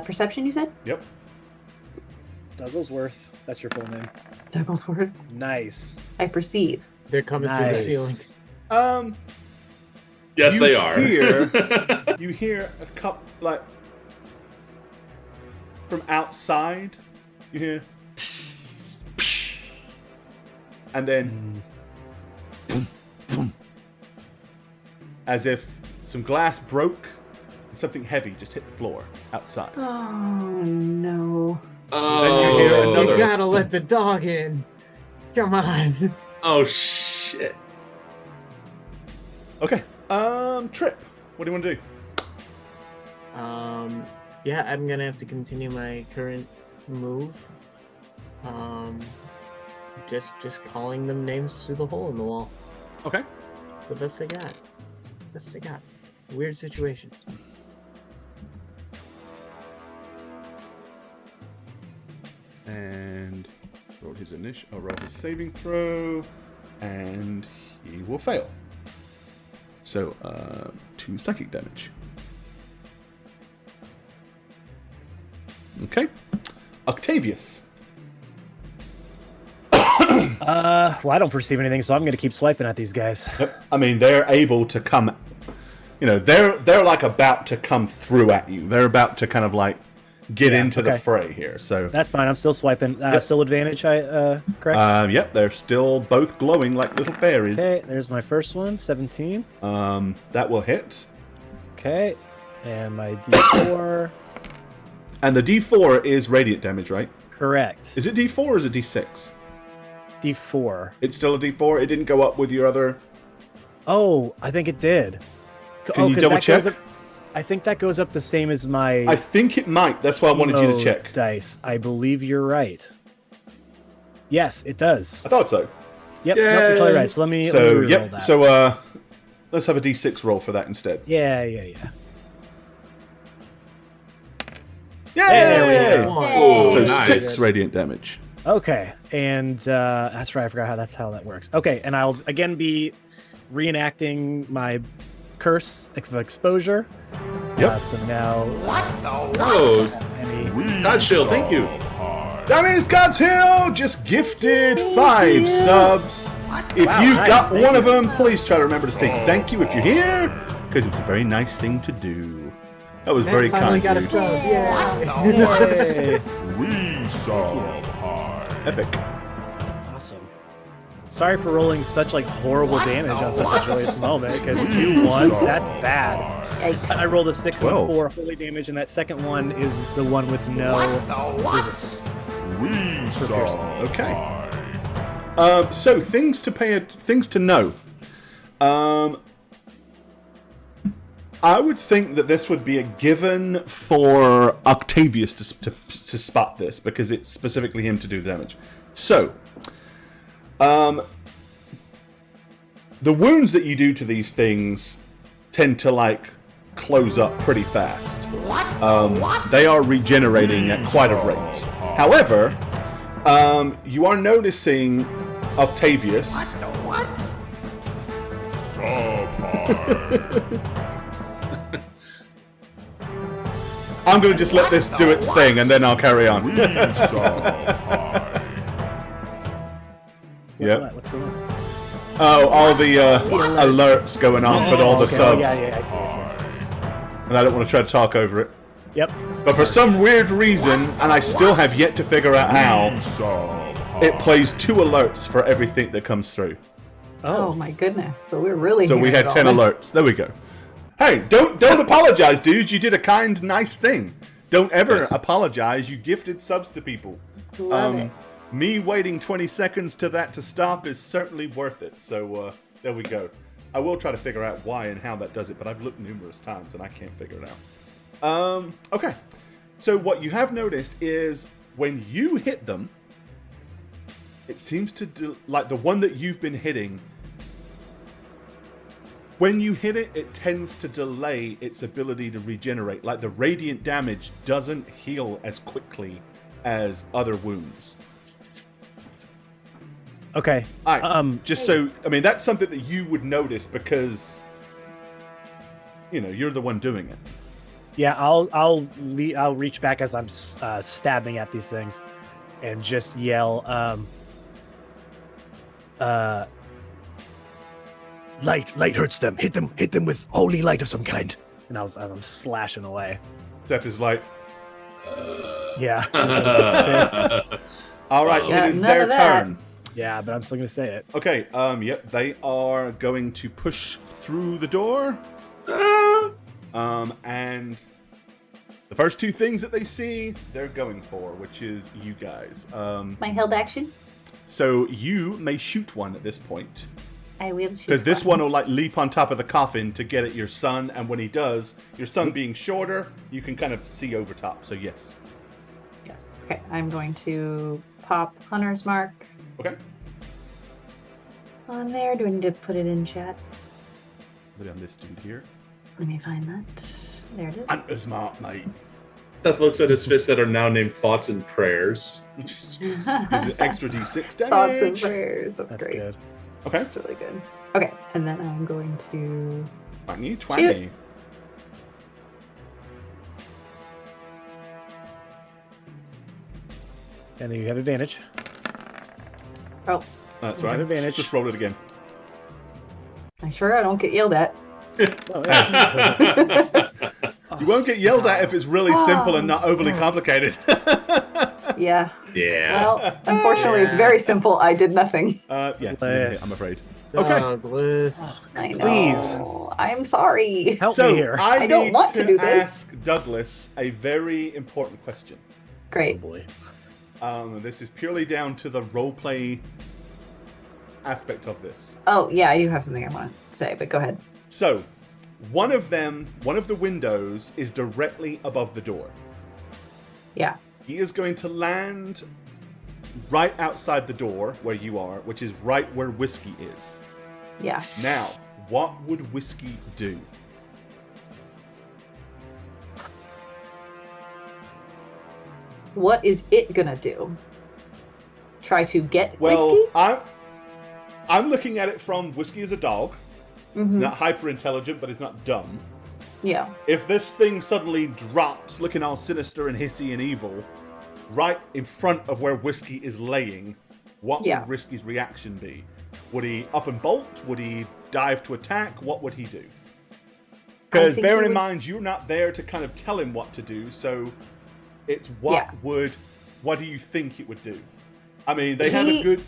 Perception, you said? Yep. Douglasworth. That's your full name. Douglasworth. Nice. I perceive. They're coming through the ceiling. Yes, You they are. You hear a cup like from outside. You hear, and then as if some glass broke and something heavy just hit the floor outside. Oh no. Then you hear Oh, another- You gotta let the dog in. Come on. oh shit. Okay. Trip. What do you want to do? Yeah, I'm gonna have to continue my current move. Just calling them names through the hole in the wall. Okay. It's the best I got. Weird situation. And roll his roll his saving throw, and he will fail. So, 2 psychic damage. Okay. Octavius. Well, I don't perceive anything, so I'm going to keep swiping at these guys. Yep. I mean, they're able to come. You know, they're like about to come through at you. They're about to kind of like get into the fray here. So That's fine. I'm still swiping. Still advantage, correct? yep, they're still both glowing like little fairies. Okay, there's my first one, 17. That will hit. Okay, and my D4. And the D4 is radiant damage, right? Correct. Is it D4 or is it D6? D4. It's still a D4. It didn't go up with your other. Oh, I think it did. Can you 'cause double that goes check? up- I think that goes up the same as my I think it might. That's why I wanted you to check. dice. I believe you're right. Yes, it does. I thought so. Yep, nope, you're totally right. So let me So re-roll yep. that. So let's have a D6 roll for that instead. Yeah. Yay! There we go. Oh, So nice. 6 radiant damage. Okay, and that's right. I forgot how that works. Okay, and I'll again be reenacting my curse of exposure. Yep. So now, Oh, any God Shield, thank you. That means God's Hill just gifted 5 subs. If Wow, you nice, got thank one you. of them, please try to remember to say thank you if you're here, because it was a very nice thing to do. That was very Finally kind. got a Dude. sub. Yeah. Yay. We saw high. Epic. Awesome. Sorry for rolling such like horrible damage on such a joyous moment, because 2 1s, that's bad. I rolled a 6 and a 12. 4 holy damage, and that second one is the one with no resistance. We saw Okay. high. So things to know. I would think that this would be a given for Octavius to spot this, because it's specifically him to do the damage. So, the wounds that you do to these things tend to like close up pretty fast. They are regenerating at quite a rate. However, you are noticing Octavius. Saw high. I'm going to just let this do its thing, and then I'll carry on. We saw high. Yeah. What's going on? Oh, all the alerts going off and all the Okay. subs. Yeah, I see. And I don't want to try to talk over it. Yep. But for some weird reason, and I still have yet to figure out We how, saw high. it plays 2 alerts for everything that comes through. Oh my goodness. So we're really So we hearing had it 10 all. alerts. There we go. Hey, don't apologize, dudes. You did a kind, nice thing. Don't ever Yes. apologize. You gifted subs to people. Love it. Me waiting 20 seconds to that to stop is certainly worth it. So there we go. I will try to figure out why and how that does it, but I've looked numerous times and I can't figure it out. Okay. So what you have noticed is when you hit them, it seems to like the one that you've been hitting. When you hit it, it tends to delay its ability to regenerate. Like the radiant damage doesn't heal as quickly as other wounds. Okay. Just so, I mean, that's something that you would notice because you're the one doing it. Yeah, I'll reach back as I'm stabbing at these things, and just yell, light hurts them. Hit them with holy light of some kind. And I'm slashing away. Seth is like, Yeah. all right, Yeah, it is none their of that. turn. Yeah, but I'm still gonna say it. Okay, yep, they are going to push through the door. And the first two things that they see, they're going for, which is you guys. My held action. So you may shoot one at this point. I will shoot. Because this one will like leap on top of the coffin to get at your son, and when he does, your son being shorter, you can kind of see over top. So yes. Yes. Okay. I'm going to pop Hunter's Mark Okay. on there. Do I need to put it in chat? Put it on this dude here. Let me find that. There it is. Hunter's Mark, mate. Seth looks at his fists that are now named Thoughts and Prayers. Gives it extra d6 damage. Thoughts and prayers. That's That's great. good. Okay. That's really good. Okay, and then I'm going to 20. And then you have advantage. Oh, That's You right. have advantage. Just roll it again. I sure I don't get yelled at. Oh, yeah. You won't get yelled at if it's really simple and not overly complicated. Yeah. Yeah. Well, unfortunately, it's very simple. I did nothing. Yeah, you didn't hit, I'm afraid. Okay. Douglas. I know. Please. I'm sorry. Help So me here. I I don't need want to do this. ask Douglas a very important question. Oh Great. boy. This is purely down to the roleplay aspect of this. Oh, yeah, I do have something I want to say, but go ahead. So, one of the windows is directly above the door. Yeah. He is going to land right outside the door where you are, which is right where Whiskey is. Yeah. Now, what would Whiskey do? What is it gonna do? Try to get Well, whiskey? I'm looking at it from Whiskey is a dog. It's Mhm. not hyper intelligent, but it's not dumb. Yeah. If this thing suddenly drops, looking all sinister and hissy and evil, right in front of where Whiskey is laying, what Yeah. would Whiskey's reaction be? Would he up and bolt? Would he dive to attack? What would he do? Because think bearing he in would- mind, you're not there to kind of tell him what to do, so it's what do you think it would do? I mean, they have a He- good,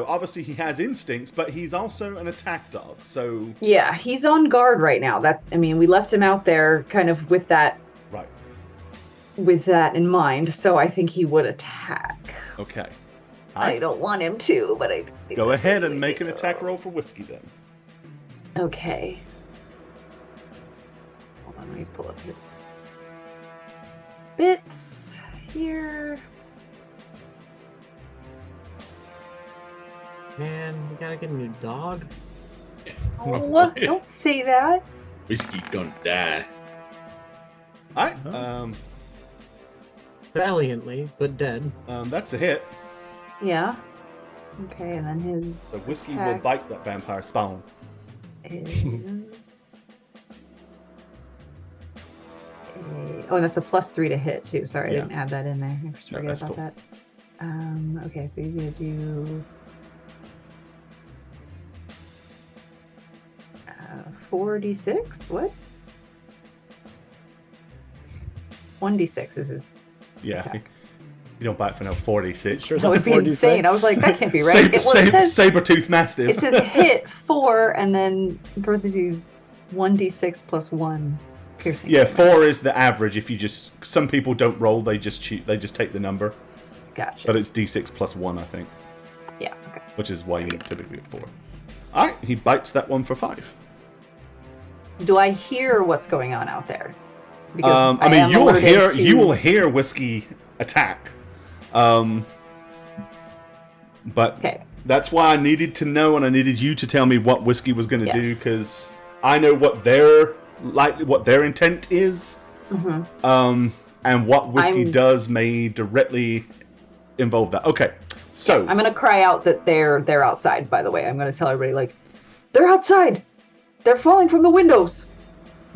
obviously he has instincts, but he's also an attack dog, so... Yeah, he's on guard right now. We left him out there kind of with that Right, in mind, so I think he would attack. okay. I don't want him to, but I think Go that's ahead what and we make an do. attack roll for Whiskey then. Okay. Hold on, let me pull up his bits here. Man, we gotta get a new dog. Oh, don't say that. Whiskey gonna die. Alright, Oh. Valiantly, but dead. That's a hit. Yeah. Okay, and then his The Whiskey will attack bite that vampire spawn. is oh, and that's a +3 to hit too. Sorry, I Yeah. didn't add that in there. I just No, forget that's about cool. that. Okay, so you're gonna do 4d6. What? 1d6 is his. Yeah. Attack. You don't bite for no 46. Sure, That would be 4d6. insane. I was like, that can't be right. It says Saber-tooth Mastiff. it says hit 4 and then parentheses 1d6 plus 1 piercing. Yeah, 4 is the average. If you some people don't roll, they just cheat. They just take the number. Gotcha. But it's d6 plus 1, I think, Yeah. Okay. which is why you need typically a 4. All right, he bites that one for 5. Do I hear what's going on out there? I mean, am alerted to- you will hear Whiskey attack. But Okay. that's why I needed to know, and I needed you to tell me what Whiskey was going to do, Yes. because I know what their intent is, Mhm. and what Whiskey I'm- does may directly involve that. Okay, so I'm gonna cry out that they're outside. By the way, I'm gonna tell everybody like, they're outside. They're falling from the windows.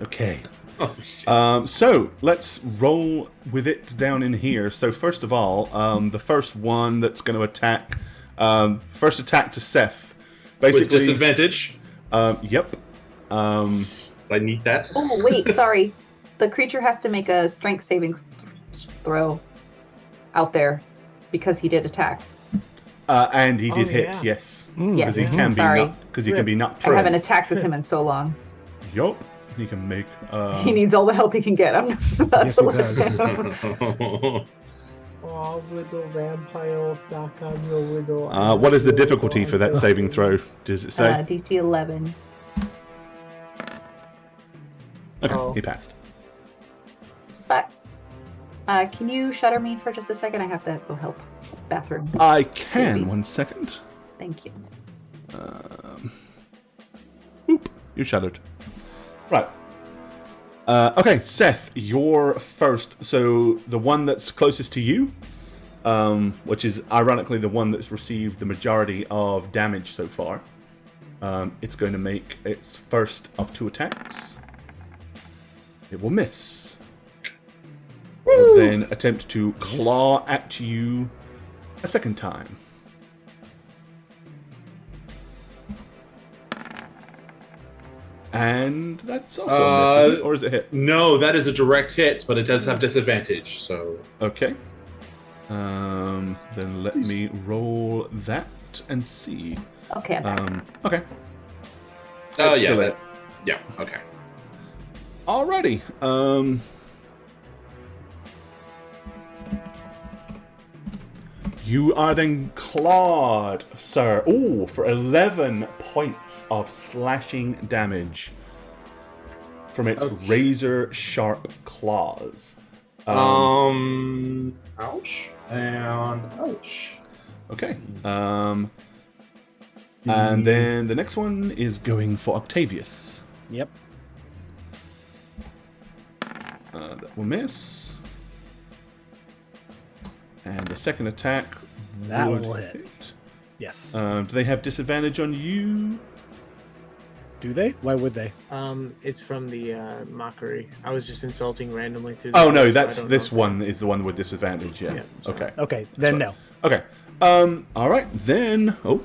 Okay. Oh, shit. So let's roll with it down in here. So first of all, the first one that's going to attack, first attack to Seth. Basically, With disadvantage. Yep. I need that. Oh, wait, sorry. The creature has to make a strength saving throw out there because he did attack. And he did hit, yeah. yes, Yes, because he can be sorry. knocked I through. haven't attacked with him in so long. Yup. He can make. He needs all the help he can get. I'm not about Yes, to he let does. him. Oh, little vampire stuck on your little. What is the difficulty for that saving throw? Does it say? DC 11. Okay, Oh. he passed. But can you shutter me for just a second? I have to go help. Bathroom. I can. Maybe. 1 second. Thank you. Oop, you shuddered. Right. Okay, Seth, you're first. So the one that's closest to you, which is ironically the one that's received the majority of damage so far, it's going to make its first of 2 attacks. It will miss. Will then attempt to claw at you a second time. And that's also a miss, isn't it? Or is it hit? No, that is a direct hit, but it does have disadvantage. So Okay. Then let me roll that and see. Okay, I'm back. Okay. oh That's yeah, still that, it. yeah, okay. Alrighty. You are then clawed, sir. Oh, for 11 points of slashing damage from its razor sharp claws. Ouch and ouch. Okay. And then the next one is going for Octavius. Yep. That will miss. And the second attack That would will hit. Yes. Do they have disadvantage on you? Do they? Why would they? It's from the mockery. I was just insulting randomly through. Oh the no, door, so that's I don't this know. one is the one with disadvantage. Yeah. Yeah, sorry. Okay. Okay, then Sorry. no. Okay. All right then. Oh.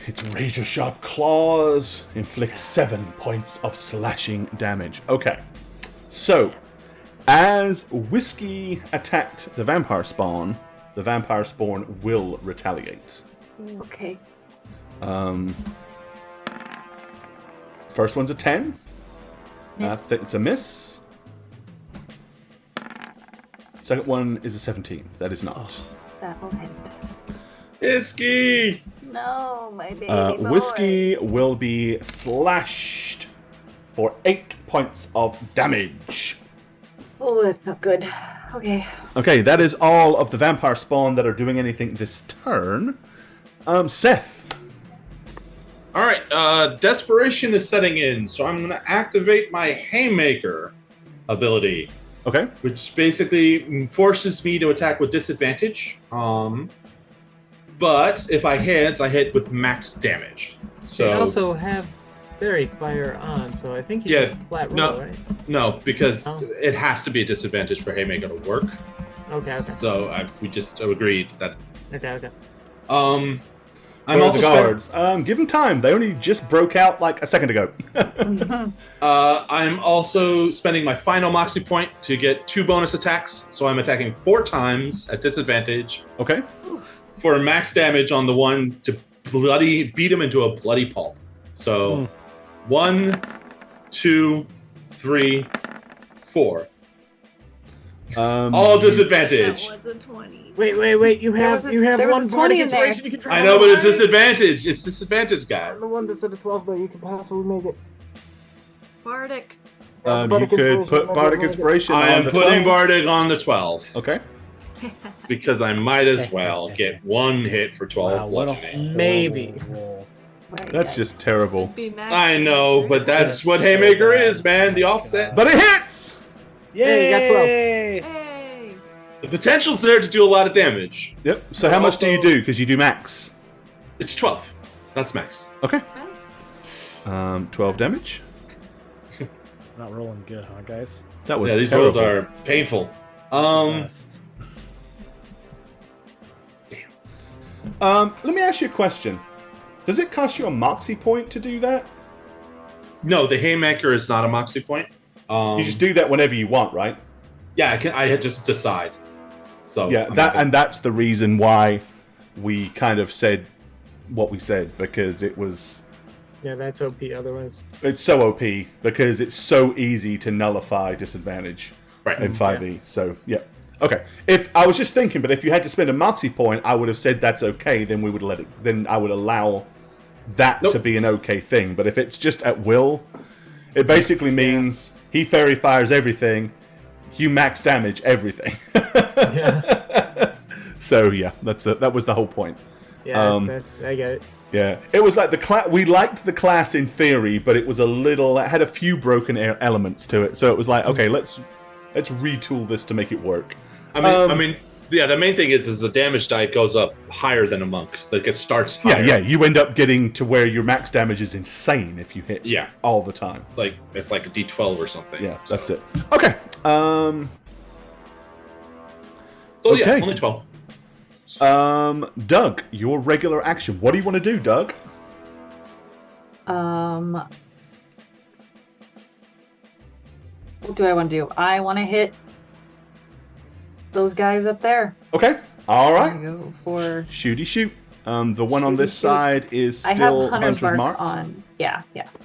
Its razor sharp claws inflict 7 points of slashing damage. Okay. So, as Whiskey attacked the vampire spawn will retaliate. Okay. First one's a 10. Miss. It's a miss. Second one is a 17. That is not. That will hit. Whiskey! No, my baby boy. Whiskey will be slashed for 8 points of damage. Oh, that's not good. Okay. Okay, that is all of the vampire spawn that are doing anything this turn. Seth. Alright, desperation is setting in, so I'm gonna activate my Haymaker ability, Okay. which basically forces me to attack with disadvantage. But if I hit with max damage. So They also have Fairy Fire on, so I think you Yeah, just flat roll, right? no, because Oh. it has to be a disadvantage for Haymaker to work. Okay. So we just agreed that. Okay. I'm Where are also the guards? Give them time. They only just broke out like a second ago. I'm also spending my final Moxie point to get 2 bonus attacks, so I'm attacking 4 times at disadvantage Okay. for max damage on the one to beat him into a bloody pulp. So 1, 2, 3, 4. All That disadvantage. was a 20. Wait! You There have was a- there was one a 20 bardic in there. inspiration you can try. I know, but it's disadvantage. It's disadvantage, guys. I'm the one that's at a 12, though. You can possibly make it. Bardic. You Bardic could Inspiration, put maybe Bardic make it. Inspiration I on am the putting 12. Bardic on the 12 Okay. because I might as well get 1 hit for 12 Wow, what a bludgeoning. Maybe. roll. Right, That's guys. just terrible. Be max I know, damage, but right? that's That's what so Haymaker bad. is, man. The offset. But it hits! Yay! you got 12. Yay! Hey! The potential's there to do a lot of damage. Yep. So how much do you Also- do? Because you do max. It's 12. That's max. Okay. Nice. 12 damage. Not rolling good, huh, guys? That was Yeah, these terrible. rolls are painful. Best. Let me ask you a question. Does it cost you a moxie point to do that? No, the haymaker is not a moxie point. You just do that whenever you want, right? Yeah, I just decide. So Yeah, that's the reason why we kind of said what we said, because it was Yeah, that's OP otherwise. it's so OP because it's so easy to nullify disadvantage Right. in 5e. So yeah. Okay. If I was just thinking, but if you had to spend a moxie point, I would have said that's okay, then we would let it then I would allow that Nope. to be an okay thing. But if it's just at will, it basically means he fairy fires everything, you max damage everything. Yeah. So yeah, that was the whole point. Yeah, Um, I get it. Yeah, it was like the class. We liked the class in theory, but it was it had a few broken elements to it. So it was like, okay, let's retool this to make it work. I mean, yeah. The main thing is the damage die goes up higher than a monk. Like it starts higher. Yeah, you end up getting to where your max damage is insane if you hit. Yeah. all the time. Like it's like a D12 or something. Yeah, that's it. Okay. So Okay. yeah, only 12. Doug, your regular action. What do you want to do, Doug? What do I want to do? I want to hit those guys up there. Okay. All I right. go for. Shooty shoot. The one on this Shooty shoot. side is I have still Hunter's Hunter's Mark marked. on. Yeah.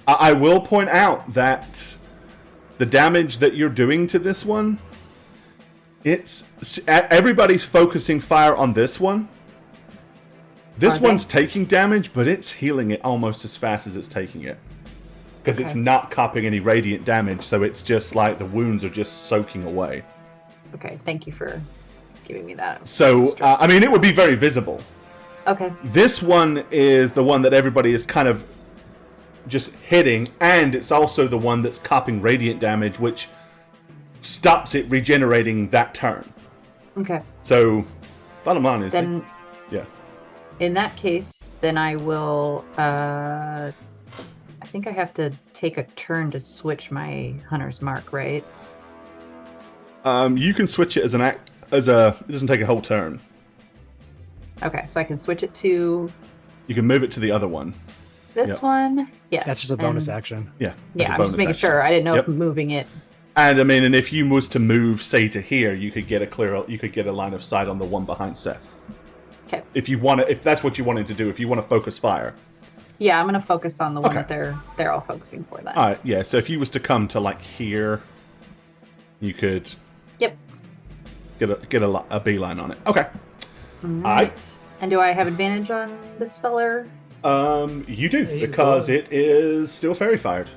I will point out that the damage that you're doing to this one, everybody's focusing fire on this one. This Are they? one's taking damage, but it's healing it almost as fast as it's taking it. Because it's Okay. not copying any radiant damage, so it's just like the wounds are just soaking away. Okay. Thank you for giving me that. So, I mean, it would be very visible. Okay. This one is the one that everybody is kind of just hitting, and it's also the one that's copying radiant damage, which stops it regenerating that turn. Okay. So, bottom line is, Then, yeah. in that case, then I will. I think I have to take a turn to switch my Hunter's Mark, right? You can switch it as an act. It doesn't take a whole turn. Okay, so I can switch it to You can move it to the other one. this Yep. one. Yes. That's just a bonus and- action. Yeah. as Yeah, a I'm bonus just making action. sure. I didn't know Yep. if moving it. And I mean, and if you was to move, say, to here, you could get a line of sight on the one behind Seth. Okay. If that's what you wanted to do, if you want to focus fire. Yeah, I'm gonna focus on the one Okay. that they're all focusing for then. All right, yeah. So if you was to come to like here, you could Yep. get a beeline on it. Okay. All right. And do I have advantage on this feller? You do Yeah, he's because glowing. it is still fairy fired.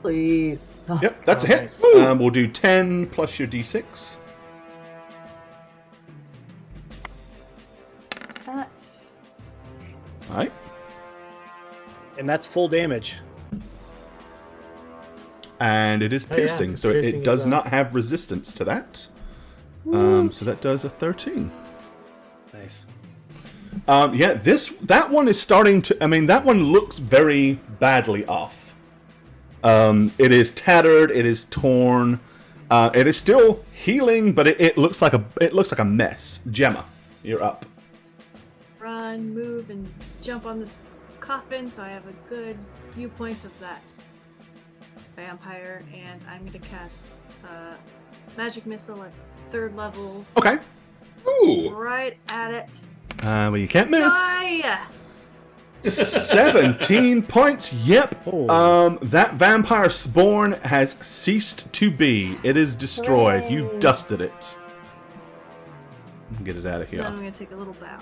Please. Yep, that's a Oh, hit. nice. We'll do 10 plus your d6. That. All right. And that's full damage. And it is Oh, yeah, piercing, it's so piercing it does as well. not have resistance to that. So that does a 13. Nice. Yeah, that one is starting to. I mean, that one looks very badly off. It is tattered. It is torn. It is still healing, but it looks like a mess. Gemma, you're up. Run, move, and jump on this coffin so I have a good viewpoint of that vampire, and I'm going to cast magic missile at 3rd level. Okay. Ooh. Right at it. Well, you can't miss. Die! 17 points. Yep. Oh. That vampire spawn has ceased to be. It is destroyed. You Hooray. dusted it. Get it out of Then I'm here. going to take a little bow.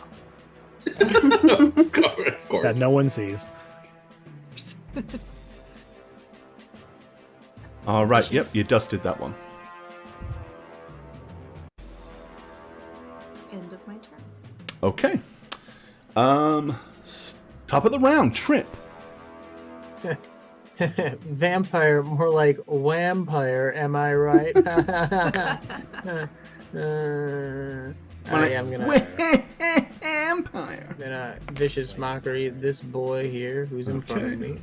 Of course. That no one sees. All right. Yep. You dusted that one. End of my turn. Okay. Top of the round. Trip. Vampire, more like vampire, am I right? I am gonna Vampire. vicious mockery this boy here who's in front of Okay. me.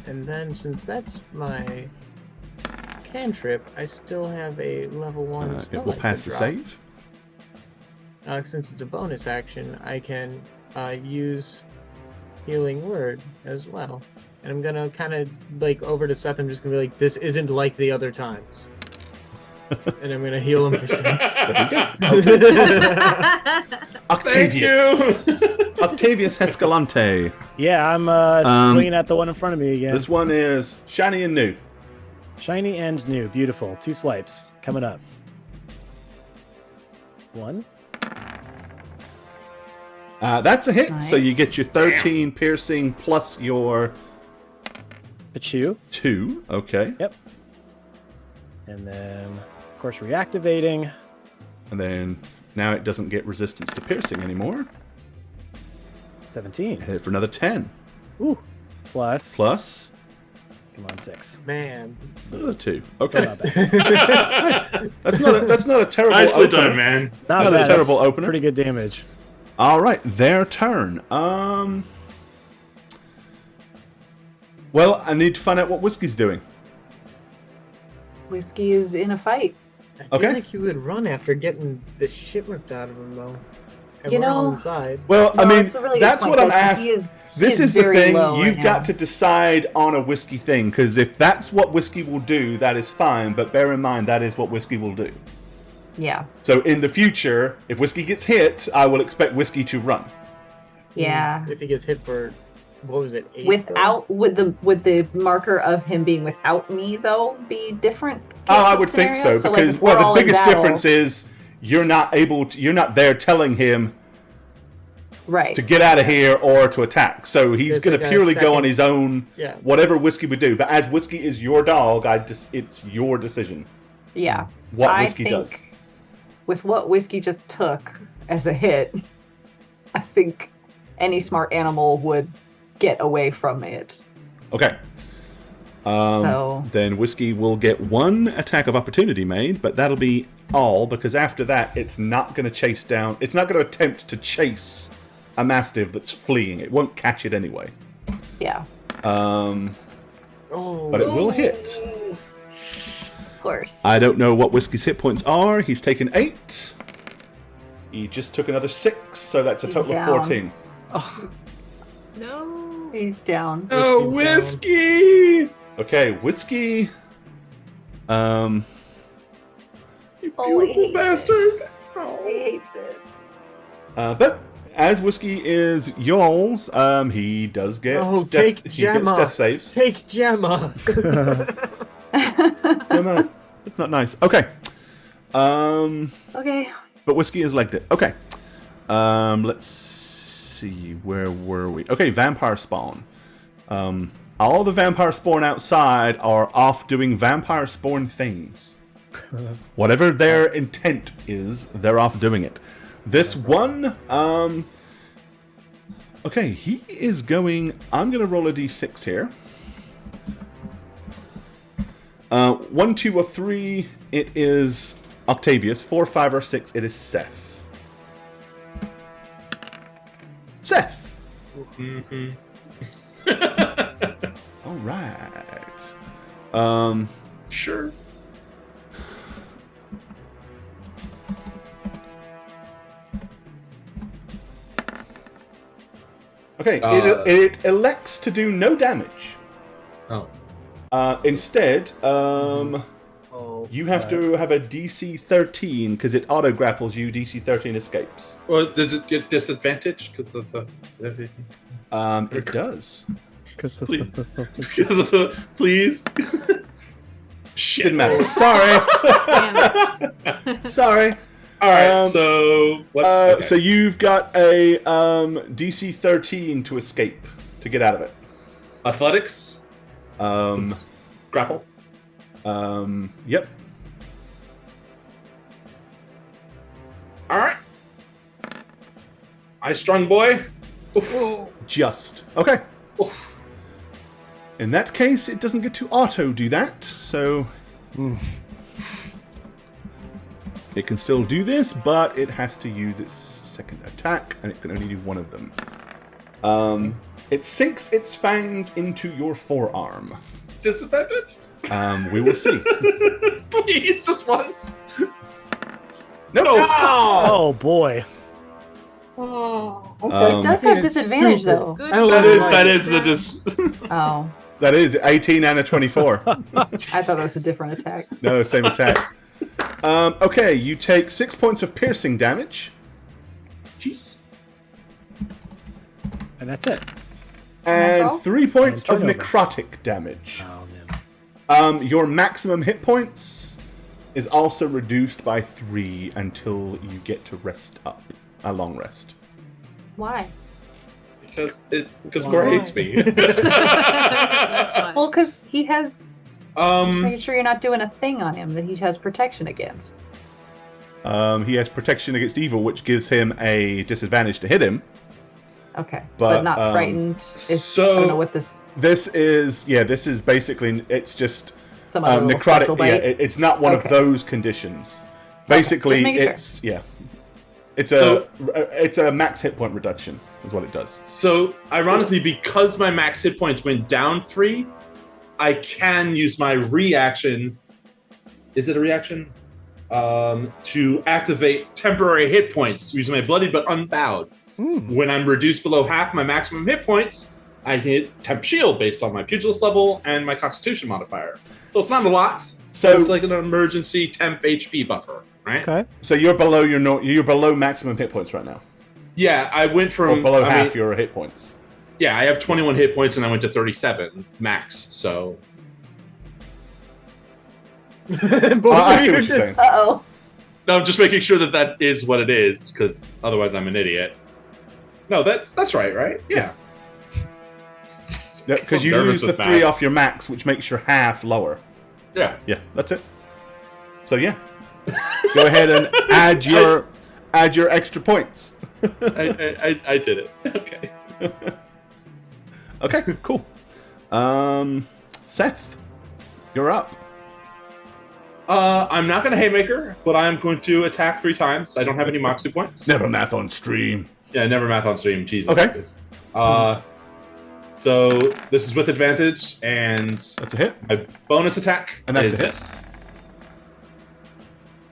And then since that's my cantrip, I still have a level 1 It spell will I could pass the drop. save. Since it's a bonus action, I can use Healing Word as well. And I'm gonna kind of like over to Seth. I'm just gonna be like, "This isn't like the other times," and I'm gonna heal him for 6. There you go. Octavius. Thank you. Octavius Escalante. Yeah, I'm swinging at the one in front of me again. This one is shiny and new. Shiny and new. Beautiful. 2 swipes. Coming up. 1. That's a hit, so Nice. you get your 13 piercing plus your Pachu. 2. Okay. Yep. And then, of course, reactivating. And then now it doesn't get resistance to piercing anymore. 17. Hit it for another 10. Ooh. Plus. Plus Come on, 6. Man, another 2. So Okay. not bad. That's not a terrible Nicely opener. done, man. Not That's a bad. terrible That's opener. Pretty good damage. All right, their turn. Well, I need to find out what Whiskey's doing. Whiskey is in a fight. I feel Okay. like he would run after getting the shit ripped out of him, though. And You we're all know- inside. Well, I No, mean, it's a really good that's point, what I'm though, 'cause asking. he is This is the very thing. low right You've got now. to decide on a Whiskey thing, because if that's what Whiskey will do, that is fine. But bear in mind, that is what Whiskey will do. Yeah. So in the future, if Whiskey gets hit, I will expect Whiskey to run. Yeah. If he gets hit for, what was it, 8? Without would the marker of him being without me though be different? Oh, I case would think scenario? so, like, because if we're the all in biggest battle- difference is you're not there telling him right. to get out of here or to attack. So he's There's going to like a purely go on second- his own, Yeah. whatever Whiskey would do. But as Whiskey is your dog, it's your decision Yeah. what I Whiskey think does. With what Whiskey just took as a hit, I think any smart animal would get away from it. Okay. So- Then Whiskey will get 1 attack of opportunity made, but that'll be all, because after that, it's not going to chase down. It's not going to attempt to chase a Mastiff that's fleeing. It won't catch it anyway. Yeah. Um, Oh, but it will hit. Of course. I don't know what Whiskey's hit points are. He's taken 8. He just took another 6, so that's a He's total down. of 14. No. He's down. Oh, Whiskey! Okay, Whiskey. You Oh, I beautiful hate bastard! He hates it. But as Whiskey is y'all's, he does get Oh, death, take he gets Gemma. death saves. Take Gemma. Oh, no, it's not nice. Okay. Okay. But Whiskey has legged it. Okay. Let's see. Where were we? Okay, vampire spawn. All the vampire spawn outside are off doing vampire spawn things. Whatever their intent is, they're off doing it. This one, okay, he is going. I'm going to roll a d6 here. 1, 2, or 3, it is Octavius. 4, 5, or 6, it is Seth. Seth! Mm-hmm. All right. Sure. Okay, Uh, it elects to do no damage. Oh. Instead, Oh, you have to have a DC 13 because it auto grapples you. DC 13 escapes. Well, does it get disadvantage because of the? It does. Because of the. Please. Shit. Didn't matter. Sorry. Damn Sorry. All right. Um, So what? Okay. So you've got a DC 13 to escape to get out of it. Athletics. Grapple. Yep. All right. Ice strong boy. Oof. Just. Okay. Oof. In that case, it doesn't get to auto do that, so... It can still do this, but it has to use its second attack, and it can only do one of them. It sinks its fangs into your forearm. Disadvantage? We will see. Please, just once. No. Oh boy. Oh, okay. it does have disadvantage though. Good That job. is the dis. Oh, That is 18 and a 24. I thought that was a different attack. No, same attack. Okay, you take 6 points of piercing damage. Jeez. And that's it. And That's all? 3 points And of turnover. necrotic damage. Oh man. Your maximum hit points is also reduced by 3 until you get to rest up. A long rest. Why? Because Gore hates me. That's fine. Well, because he has. Just making um. sure you're not doing a thing on him that he has protection against. He has protection against evil, which gives him a disadvantage to hit him. Okay, But, but not frightened. If, I so- don't know what this. This is basically, it's just Some other little necrotic. special Yeah, bite. it's not one of Okay. those conditions. Basically, just making sure. it's it's So- it's a max hit point reduction is what it does. So, ironically, because my max hit points went down 3, I can use my reaction. Is it a reaction? To activate temporary hit points using my bloodied but unbowed. When I'm reduced below half my maximum hit points, I hit temp shield based on my pugilist level and my constitution modifier. So it's not a lot. So- So it's like an emergency temp HP buffer, right? Okay. So you're below maximum hit points right now, Yeah, I went or from below I half mean, your hit points. Yeah, I have 21 hit points and I went to 37 max. So I see what you're saying. Uh oh. no, I'm just making sure that is what it is, because otherwise I'm an idiot. No, that's right? Yeah. Because you lose the 3 off your max, which makes your half lower. Yeah. Yeah, that's it. So yeah, go ahead and add your extra points. I did it. Okay. Okay, cool. Seth, you're up. I'm not going to haymaker, but I'm going to attack 3 times. I don't have any Moxie points. Never math on stream. Yeah, never math on stream. Jesus. Okay. It's- So this is with advantage, and That's a hit. my bonus attack And that's is a hit. this.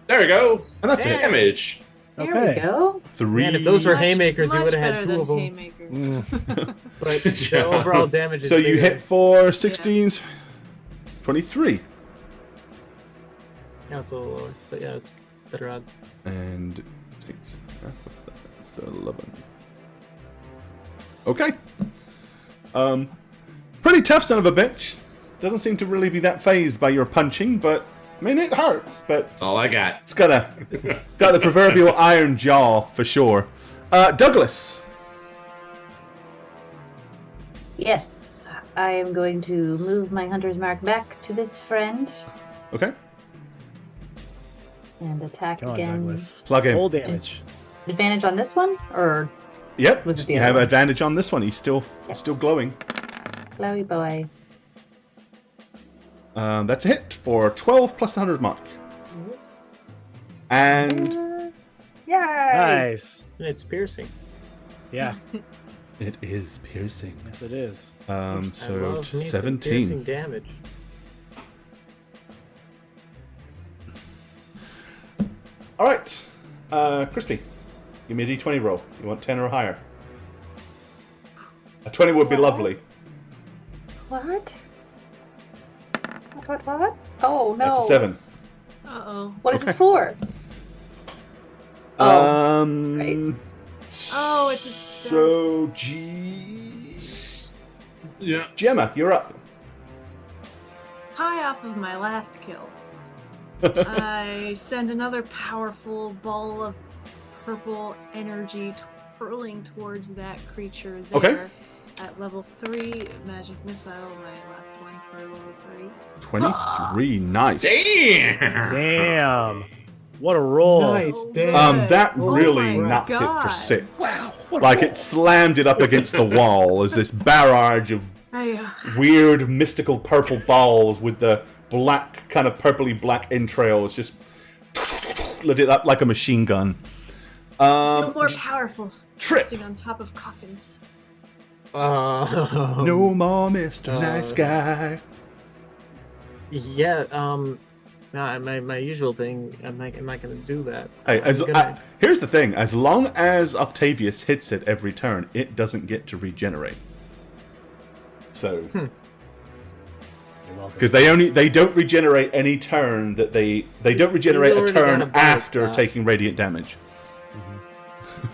There we go. And that's a hit. Damage. There Okay. we go. 3. Man, if those were Much- haymakers, you much would have had better 2 than of them. haymakers. Mm. But Yeah. the overall damage is So you bigger. hit for 16s, 23. Yeah, it's a little lower. But yeah, it's better odds. And takes half of that. So 11. Okay. Pretty tough son of a bitch. Doesn't seem to really be that phased by your punching, but I mean it hurts, but That's all I got. it's got the proverbial iron jaw for sure. Douglas. Yes, I am going to move my hunter's mark back to this friend Okay. and attack Come on, again. Douglas. Plug in. Full damage. Advantage on this one, or Yep. Was it the you other have one? advantage on this one. He's still glowing. Glowy boy. That's a hit for 12 plus the 100 mark. And Yay! Nice. And it's piercing. Yeah. it is piercing. Yes, it is. I So love me some 17. piercing damage. All right, Crispy, give me a d20 roll. You want 10 or higher? A 20 would be lovely. What? What? Oh no! That's a 7. Uh-oh. What is this for? Oh, right. Oh, it's a So Yeah. Gemma, you're up. High off of my last kill, I send another powerful ball of purple energy twirling towards that creature there. Okay. At level 3, magic missile, my last one for level 3. 23, nice. Damn. Damn. What a roll. Nice, Oh, damn. good. That Oh really my knocked it God. for 6. Like it slammed it up against the wall as this barrage of weird mystical purple balls with the black kind of purpley black entrails just lit it up like a machine gun. No more powerful. Trip. Resting on top of coffins. No more Mr. Nice Guy. Yeah, nah, my usual thing, I'm not gonna do that. Hey, I'm here's the thing. As long as Octavius hits it every turn, it doesn't get to regenerate. So... Because they don't regenerate any turn that they don't regenerate a already turn got a bonus after die. taking radiant damage.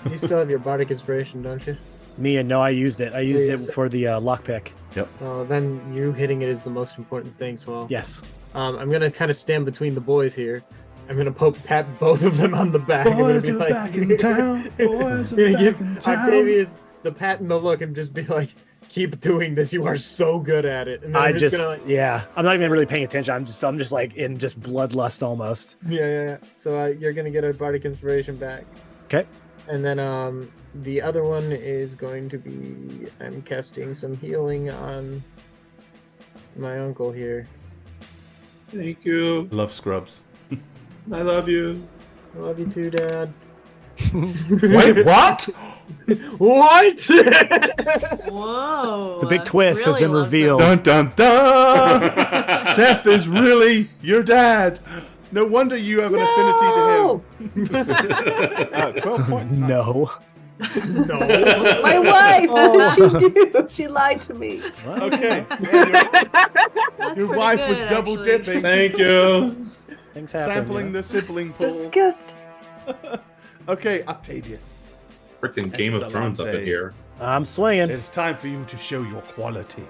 You still have your bardic inspiration, don't you? Mia, no, I used it. I used Yeah, it so- for the lockpick. Oh, then you hitting it is the most important thing. So Yes. I'm gonna kind of stand between the boys here. I'm gonna pat both of them on the back. Boys I'm are gonna be back in town. Boys I'm are gonna back give in town. Octavius the pat and the look, and just be like, "Keep doing this. You are so good at it." And then I'm just gonna, like, yeah. I'm not even really paying attention. I'm just like in just bloodlust almost. yeah. So you're gonna get a bardic inspiration back. Okay. And then the other one is going to be I'm casting some healing on my uncle here. Thank you. Love scrubs. I love you. I love you too, Dad. Wait, what? What? Whoa. The big twist has really been loves revealed. Dun dun dun! Seth is really your dad. No wonder you have an No! affinity to him. 12 points. Nice. No. No. My wife! Oh. What did she do? She lied to me. Okay. That's Your pretty wife good, was double actually. dipping. Thank you. Things happen. Sampling you know? the sibling pool. Disgust. Okay, Octavius. Freaking Game of Thrones up in Excellent. here. I'm swinging. It's time for you to show your quality.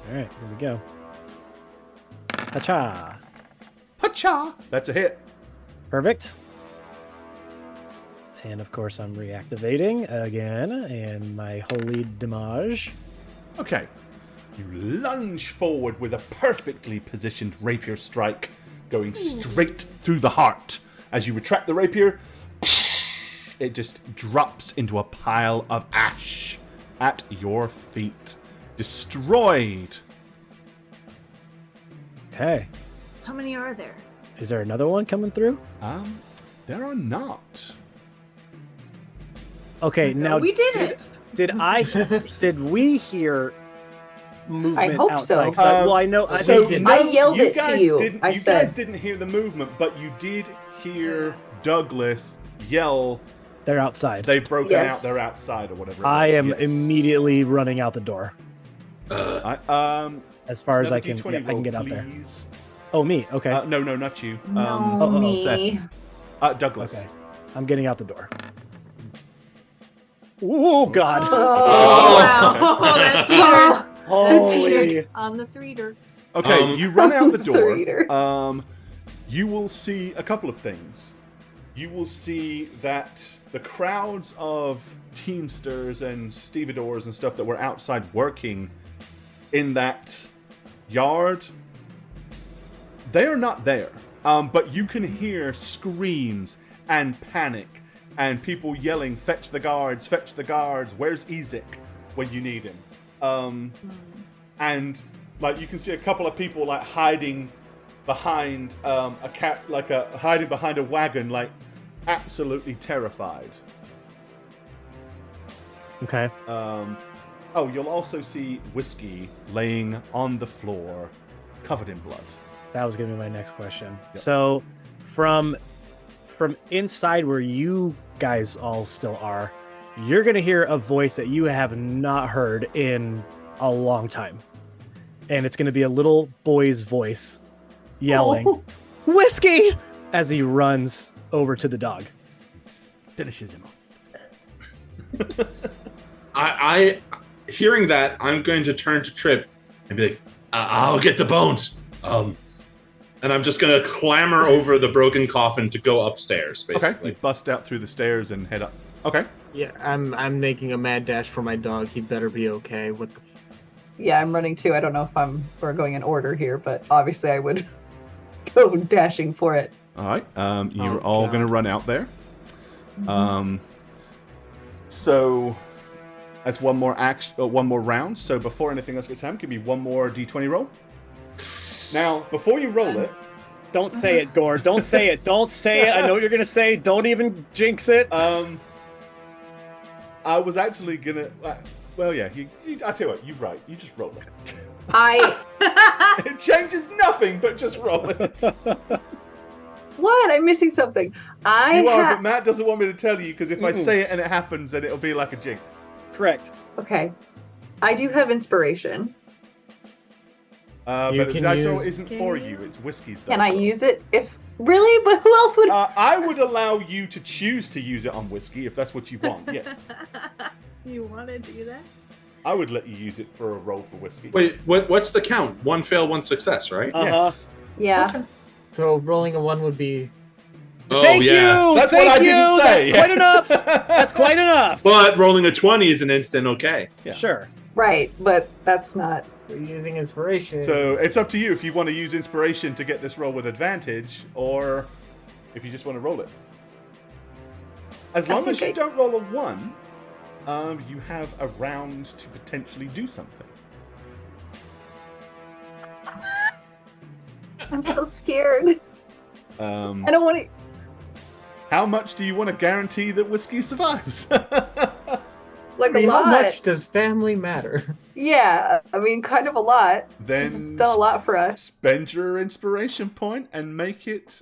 All right, here we go. Hacha. Hacha! That's a hit. Perfect. And of course, I'm reactivating again, and my holy damage. Okay. You lunge forward with a perfectly positioned rapier strike, going straight through the heart. As you retract the rapier, it just drops into a pile of ash at your feet. Destroyed. Okay. How many are there? Is there another one coming through? There are not. Okay, now we did it. did we hear movement hope outside? so. 'Cause well, I know. I So, did. I yelled it to guys you. Didn't, I you said- guys didn't hear the movement, but you did hear Douglas yell, They're outside. they've broken Yes. out, they're outside, or whatever. it I was. am Yes. immediately running out the door as far as another I can. D20 Yeah, I can roll, get out there. please. Oh, me. Okay. No, not you. No, me. Seth. Douglas. Okay. I'm getting out the door. Oh God! Oh, wow. That's weird. Holy! On the threater. Okay, you run out the Reader. door. You will see a couple of things. You will see that the crowds of teamsters and stevedores and stuff that were outside working in that yard, they are not there. But you can hear screams and panic and people yelling, fetch the guards, where's Ezek when you need him? And like you can see a couple of people like hiding behind hiding behind a wagon, like absolutely terrified. Okay. You'll also see Whiskey laying on the floor, covered in blood. That was gonna be my next question. Yep. So, from inside where you guys all still are, you're gonna hear a voice that you have not heard in a long time, and it's gonna be a little boy's voice yelling, Oh. "Whiskey!" as he runs over to the dog. Finishes him off. I hearing that, I'm going to turn to Trip and be like, I'll get the bones. And I'm just going to clamber over the broken coffin to go upstairs, Okay, basically. you bust out through the stairs and head up. Okay. Yeah, I'm making a mad dash for my dog. He better be okay. What the? Yeah, I'm running too. I don't know if we're going in order here, but obviously I would go dashing for it. All right. You're Oh, all God. going to run out there. So that's one more round. So before anything else gets happened, give me one more d20 roll. Now, before you roll it, Don't say it, Gore. Don't say it. Don't say it. I know what you're gonna say. Don't even jinx it. I was actually gonna. Well, yeah. I tell you what. You're right. You just roll it. It changes nothing, but just roll it. What? I'm missing something. But Matt doesn't want me to tell you because if I say it and it happens, then it'll be like a jinx. Correct. Okay. I do have inspiration. But it also isn't for you. It's whiskey stuff. Can I use it? Really? But who else would? I would allow you to choose to use it on whiskey if that's what you want. Yes. You want to do that? I would let you use it for a roll for whiskey. Wait, what's the count? 1 fail, 1 success, right? Yes. Yeah. Okay. So rolling a 1 would be. Oh, Thank yeah. you. That's Thank what I you. didn't say. That's quite enough. That's quite enough. But rolling a 20 is an instant okay. Yeah. Sure. Right, but that's not. We're using inspiration. So it's up to you if you want to use inspiration to get this roll with advantage, or if you just want to roll it. As long as you don't roll a 1, you have a round to potentially do something. I'm so scared. I don't want to. How much do you want to guarantee that whiskey survives? Like I mean, a lot. how much does family matter? Yeah, I mean, kind of a lot. Then This is still a lot for us. spend your inspiration point and make it.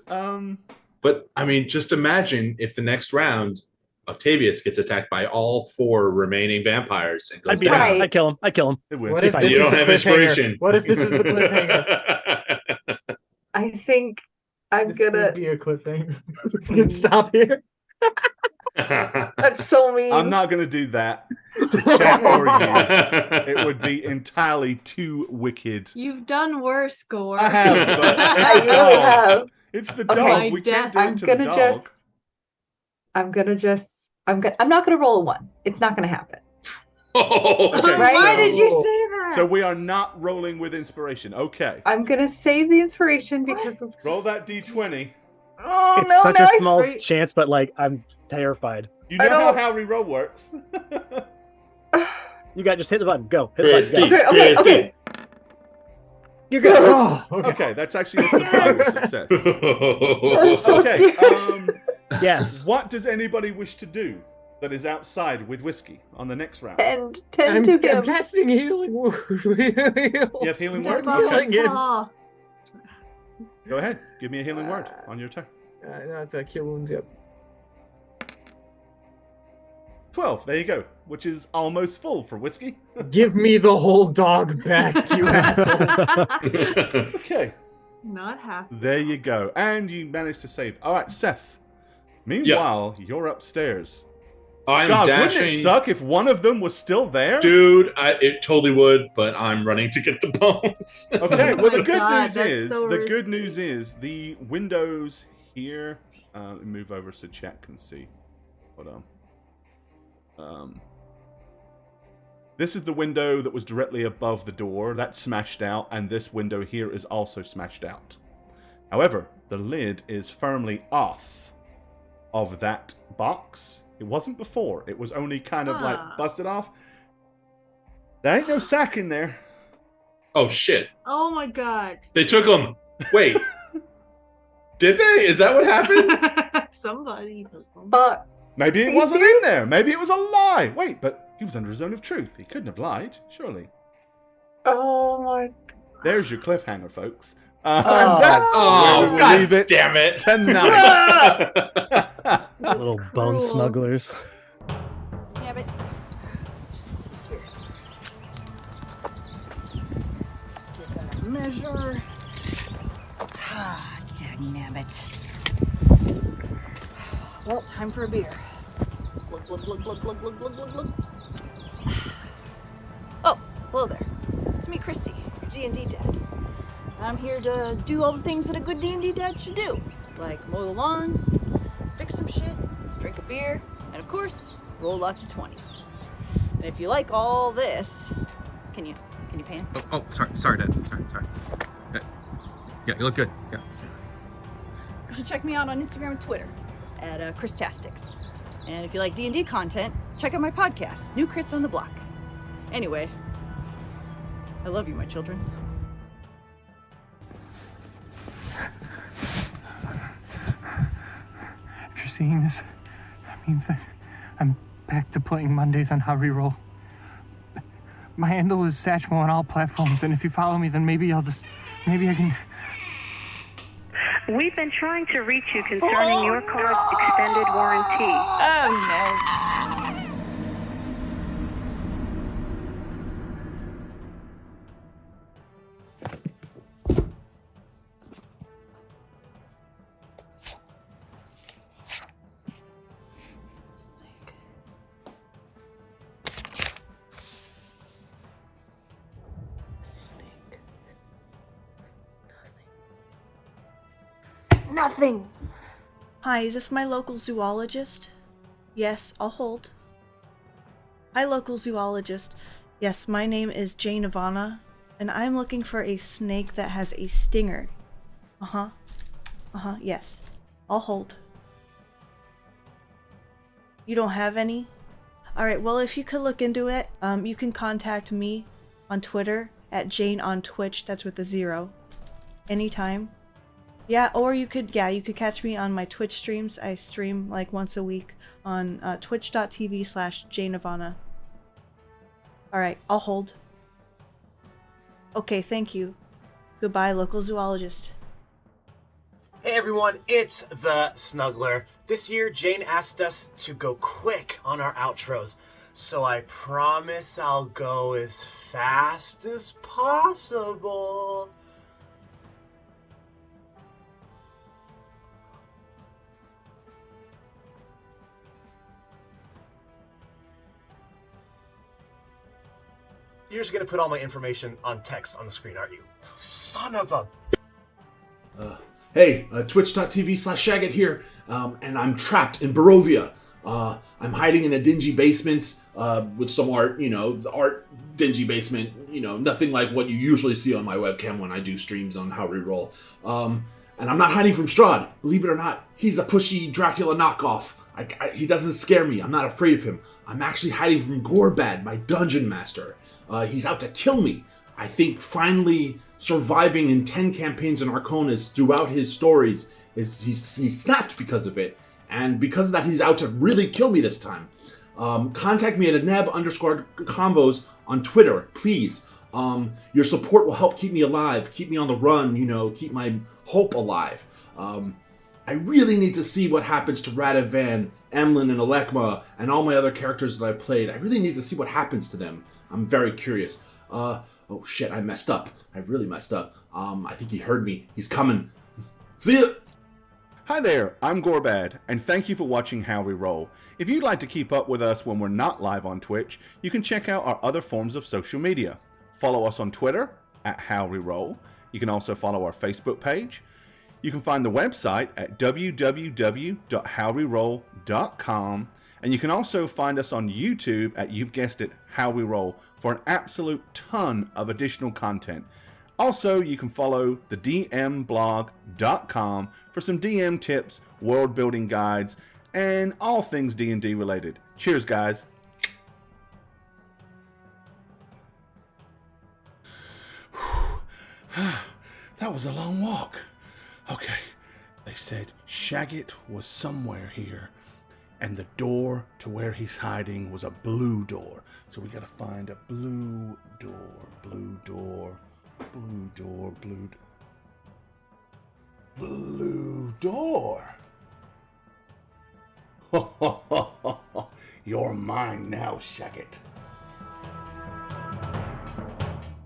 But, I mean, just imagine if the next round, Octavius gets attacked by all 4 remaining vampires and goes I'd be down. Right. I'd kill him. I'd kill him. It would. What if You this is don't the have cliffhanger? inspiration. What if this is the cliffhanger? I think I'm This gonna. could be a cliffhanger. We can stop here. That's so mean. I'm not going to do that to chat or you. It would be entirely too wicked. You've done worse, Gore. I have, but I it's the really dog. have. It's the Okay. dog. We can't do I'm it to gonna the dog. I'm not gonna roll a 1. It's not gonna happen. Okay, Right? Why so- did you say that? So we are not rolling with inspiration. Okay. I'm gonna save the inspiration because of. Roll that d20. Oh It's no! such now a I small freak- chance, but like I'm terrified. You I know how don't- Harry roll works. You got just hit the button. Go. Hit the button. Christy. Go. Okay. You're good. Oh, okay. Okay, that's actually a surprise success. I'm so Okay, scared. Yes. what does anybody wish to do that is outside with whiskey on the next round? Tend I'm to him. casting healing word. You have healing Step word? on Okay. Healing him. claw. Go ahead. Give me a healing word on your turn. No, it's a cure wounds. Yep. 12. There you go. Which is almost full for whiskey. Give me the whole dog back, you assholes. Okay. Not happy. There you go. And you managed to save. All right, Seth. Meanwhile, you're upstairs. I'm God, wouldn't dashing. it suck if one of them was still there? Dude, it totally would, but I'm running to get the bones. Okay, Oh well, the my good God, news that's is, so the good risky. news is the windows here. Let me move over so chat can see. Hold on. This is the window that was directly above the door. That's smashed out, and this window here is also smashed out. However, the lid is firmly off of that box. It wasn't before. It was only kind of like busted off. There ain't no sack in there. Oh, shit. Oh my God. They took him. Wait. Did they? Is that what happened? Somebody. Fuck. Maybe Are it you wasn't serious? in there. Maybe it was a lie. Wait, but he was under a zone of truth. He couldn't have lied, surely. Oh my. There's your cliffhanger, folks. Oh. And that's where we will God leave it damn it. tonight. Little bone cruel. smugglers. Yeah, but here. Just get that measure. Ah, dagnabbit. Well, time for a beer. Glug, glug, glug, glug, glug, glug, glug, glug, glug. Oh, hello there. It's me, Christy, your D&D dad. I'm here to do all the things that a good D&D dad should do, like mow the lawn, fix some shit, drink a beer, and of course, roll lots of 20s. And if you like all this, can you pan? Oh, sorry, Dad. Sorry. Yeah, you look good. Yeah. You should check me out on Instagram and Twitter at Christastics. And if you like D&D content, check out my podcast, New Crits on the Block. Anyway, I love you, my children. seeing this, that means that I'm back to playing Mondays on How Reroll. My handle is Satchmo on all platforms, and if you follow me, then maybe I can... We've been trying to reach you concerning your car's extended warranty. Oh no. Nothing. Hi, is this my local zoologist? Yes, I'll hold. Hi, local zoologist. Yes, my name is Jane Ivana, and I'm looking for a snake that has a stinger. Yes. I'll hold. You don't have any? Alright, well, if you could look into it, you can contact me on Twitter at Jane on Twitch, that's with a 0. Anytime. Yeah, or you could catch me on my Twitch streams. I stream like once a week on twitch.tv/JaneIvana. Alright, I'll hold. Okay, thank you. Goodbye, local zoologist. Hey everyone, it's the Snuggler. This year, Jane asked us to go quick on our outros, so I promise I'll go as fast as possible. You're just gonna put all my information on text on the screen, aren't you? Son of a... Hey, twitch.tv/Shagget here, and I'm trapped in Barovia. I'm hiding in a dingy basement with some art, the art dingy basement, nothing like what you usually see on my webcam when I do streams on How We Roll. And I'm not hiding from Strahd. Believe it or not, he's a pushy Dracula knockoff. He doesn't scare me. I'm not afraid of him. I'm actually hiding from Gorebad, my dungeon master. He's out to kill me. I think finally surviving in 10 campaigns in Arconis throughout his stories, he's snapped because of it. And because of that, he's out to really kill me this time. Contact me at @aneb_convos on Twitter, please. Your support will help keep me alive, keep me on the run, keep my hope alive. I really need to see what happens to Radovan, Emlyn, and Alekma, and all my other characters that I played. I really need to see what happens to them. I'm very curious. Oh shit, I messed up. I really messed up. I think he heard me. He's coming. See ya! Hi there, I'm Gorebad, and thank you for watching How We Roll. If you'd like to keep up with us when we're not live on Twitch, you can check out our other forms of social media. Follow us on Twitter @HowWeRoll. You can also follow our Facebook page. You can find the website at www.howweroll.com, and you can also find us on YouTube at, you've guessed it, How We Roll, for an absolute ton of additional content. Also, you can follow the dmblog.com for some DM tips, world building guides, and all things D&D related. Cheers, guys. That was a long walk. Okay, they said Shagget was somewhere here, and the door to where he's hiding was a blue door. So we gotta find a blue door, blue door, blue door, blue door. You're mine now, Shagget.